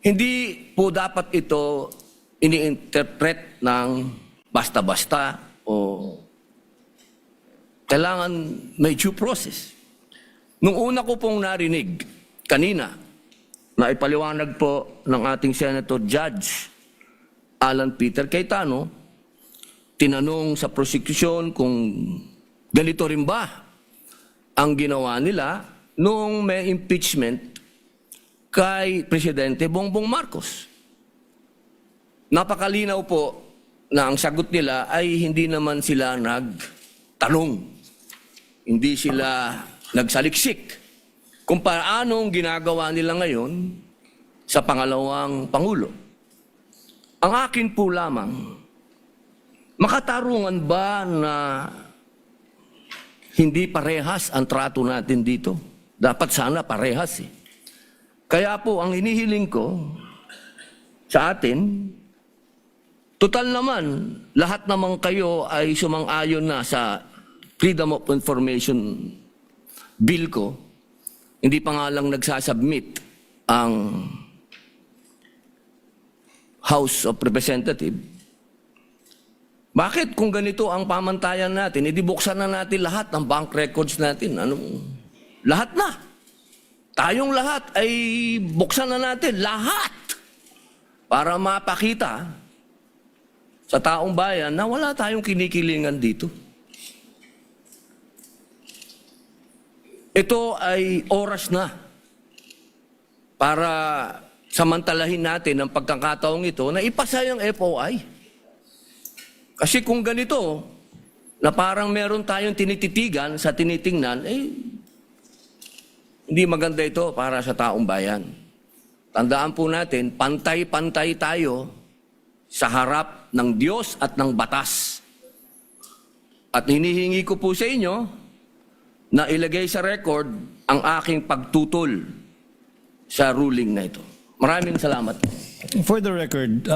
Hindi po dapat ito ini-interpret ng basta-basta o kailangan may due process. Nung una ko pong narinig kanina na ipaliwanag po ng ating Senator Judge Alan Peter Cayetano, tinanong sa prosecution kung ganito rin ba ang ginawa nila noong may impeachment kay Presidente Bongbong Marcos. Napakalinaw po na ang sagot nila ay hindi naman sila nagtanong. Hindi sila nagsaliksik kung paanong ginagawa nila ngayon sa pangalawang Pangulo. Ang akin po lamang, makatarungan ba na hindi parehas ang trato natin dito? Dapat sana parehas eh. Kaya po, ang hinihiling ko sa atin, total naman, lahat naman kayo ay sumang-ayon na sa Freedom of Information Bill ko. Hindi pa nga lang nagsasubmit ang House of Representatives. Bakit kung ganito ang pamantayan natin, edi buksan na natin lahat ng bank records natin. Lahat na. Tayong lahat ay buksan na natin. Lahat. Para mapakita sa taong bayan na wala tayong kinikilingan dito. Ito ay oras na para samantalahin natin ang pagkakataong ito na ipasa yung FOI. Kasi kung ganito, na parang meron tayong tinititigan sa tinitingnan, hindi maganda ito para sa taong bayan. Tandaan po natin, pantay-pantay tayo sa harap ng Diyos at ng batas. At hinihingi ko po sa inyo na ilagay sa record ang aking pagtutol sa ruling na ito. Maraming salamat. For the record,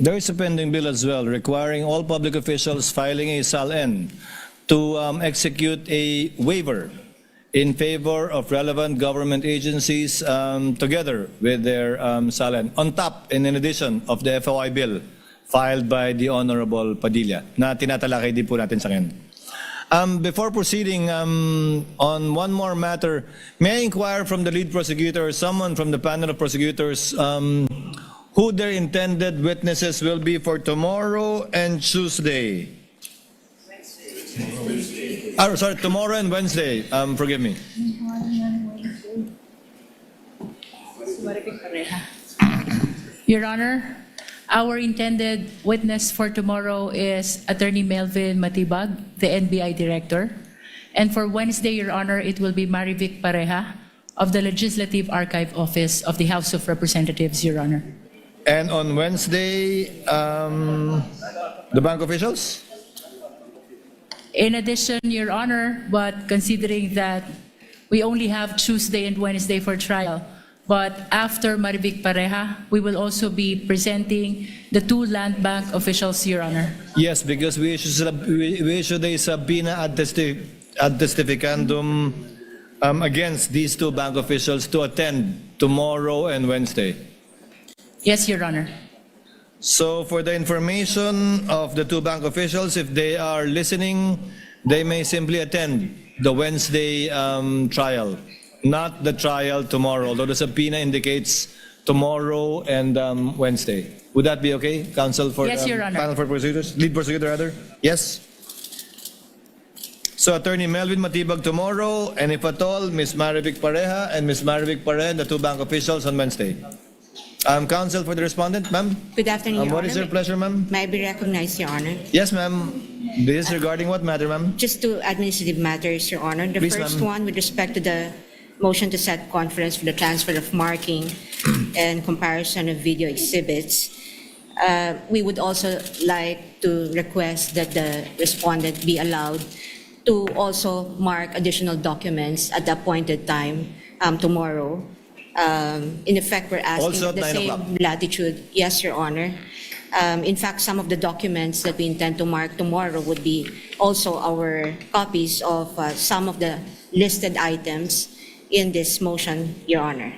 there is a pending bill as well requiring all public officials filing a SAL-N to execute a waiver in favor of relevant government agencies together with their SAL-N, on top and in addition of the FOI bill filed by the Honorable Padilla na tinatalakay din po natin sa ngayon. Before proceeding on one more matter, may I inquire from the lead prosecutor or someone from the panel of prosecutors who their intended witnesses will be for tomorrow and Tuesday? Sorry, tomorrow and Wednesday. Forgive me. Your Honor, our intended witness for tomorrow is Attorney Melvin Matibag, the NBI Director. And for Wednesday, Your Honor, it will be Marivic Pareja of the Legislative Archive Office of the House of Representatives, Your Honor. And on Wednesday, the bank officials? In addition, Your Honor, but considering that we only have Tuesday and Wednesday for trial, but after Marivic Pareja, we will also be presenting the two land bank officials, Your Honor. Yes, because we issued a subpoena ad testificandum against these two bank officials to attend tomorrow and Wednesday. Yes, Your Honor. So for the information of the two bank officials, if they are listening, they may simply attend the Wednesday trial, not the trial tomorrow, although the subpoena indicates tomorrow and Wednesday. Would that be okay, Counsel for Yes, Your Honor. Panel for Prosecutors? Lead Prosecutor, rather? Yes? So Attorney Melvin Matibag tomorrow, and if at all, Ms. Marivic Pareja and Ms. Marivic Pareja, the two bank officials on Wednesday. Counsel for the respondent, ma'am? Good afternoon, Your What is Honor. your pleasure, ma'am? May I be recognized, Your Honor? Yes, ma'am. This is regarding what matter, ma'am? Just two administrative matters, Your Honor. The Please, first ma'am. one with respect to the motion to set conference for the transfer of marking and comparison of video exhibits. We would also like to request that the respondent be allowed to also mark additional documents at the appointed time tomorrow. In effect, we're asking Also at the 9 same o'clock. latitude. Yes, Your Honor. In fact, some of the documents that we intend to mark tomorrow would be also our copies of some of the listed items in this motion, Your Honor.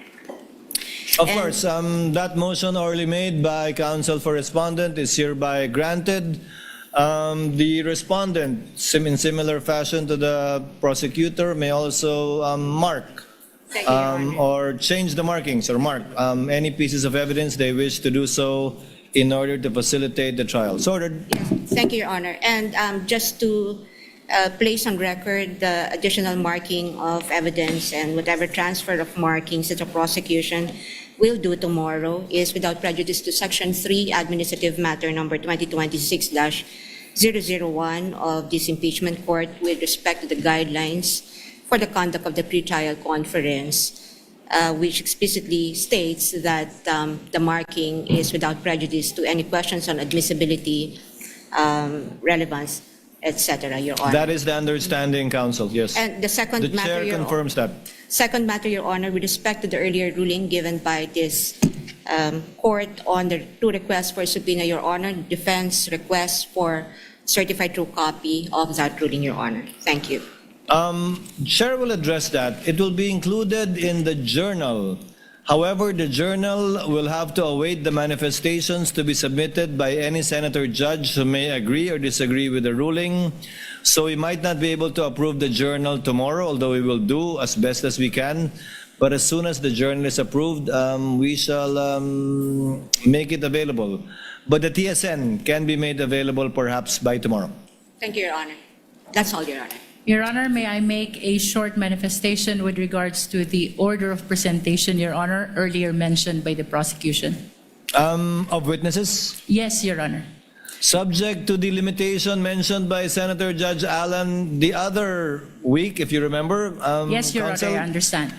Of course, that motion already made by counsel for respondent is hereby granted. The respondent, in similar fashion to the prosecutor, may also mark or change the markings or mark any pieces of evidence they wish to do so in order to facilitate the trial. So ordered. Thank you, Your Honor. And just to place on record the additional marking of evidence and whatever transfer of markings that the prosecution will do tomorrow is without prejudice to Section 3, Administrative Matter Number 2026-001 of this impeachment court with respect to the guidelines for the conduct of the pretrial conference, which explicitly states that the marking is without prejudice to any questions on admissibility, relevance, etc., Your Honor. That is the understanding, counsel. Yes. And the second The matter, chair Your confirms that. Second matter, Your Honor, with respect to the earlier ruling given by this court on the two requests for subpoena, Your Honor, defense requests for certified true copy of that ruling, Your Honor. Thank you. Chair will address that. It will be included in the journal. However, the journal will have to await the manifestations to be submitted by any senator judge who may agree or disagree with the ruling. So we might not be able to approve the journal tomorrow, although we will do as best as we can. But as soon as the journal is approved, we shall make it available. But the TSN can be made available perhaps by tomorrow. Thank you, Your Honor. That's all, Your Honor. Your Honor, may I make a short manifestation with regards to the order of presentation, Your Honor, earlier mentioned by the prosecution? Of witnesses? Yes, Your Honor. Subject to the limitation mentioned by Senator Judge Allen the other week, if you remember. Yes, Your counsel, Honor, I understand.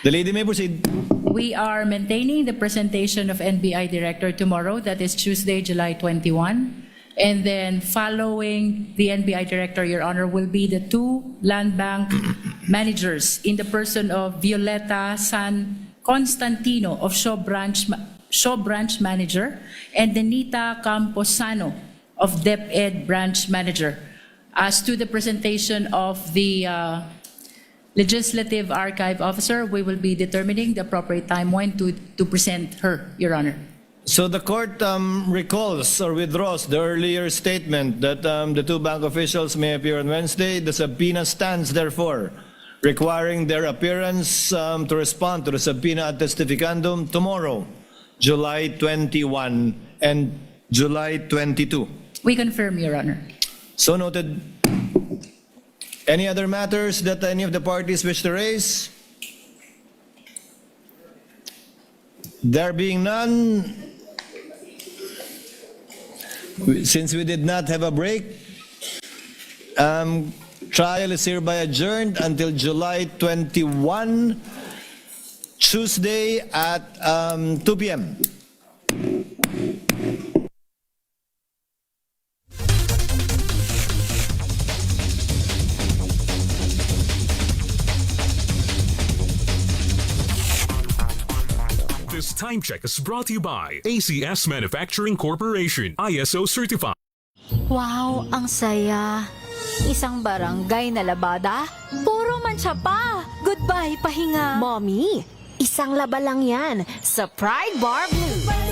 The lady may proceed. We are maintaining the presentation of NBI Director tomorrow, that is Tuesday, July 21. And then following the NBI Director, Your Honor, will be the two land bank managers in the person of Violeta San Constantino of Shaw Branch Manager and Denita Camposano of DepEd Branch Manager. As to the presentation of the Legislative Archive Officer, we will be determining the appropriate time when to present her, Your Honor. So the court recalls or withdraws the earlier statement that the two bank officials may appear on Wednesday. The subpoena stands, therefore, requiring their appearance to respond to the subpoena ad testificandum tomorrow, July 21 and July 22. We confirm, Your Honor. So noted. Any other matters that any of the parties wish to raise? There being none, since we did not have a break, trial is hereby adjourned until July 21, Tuesday at 2 p.m. This time check is brought to you by ACS Manufacturing Corporation, ISO certified. Wow, ang saya. Isang barangay na labada, puro mancha pa. Goodbye, pahinga. Mommy, isang laba lang yan sa Pride Bar Blue.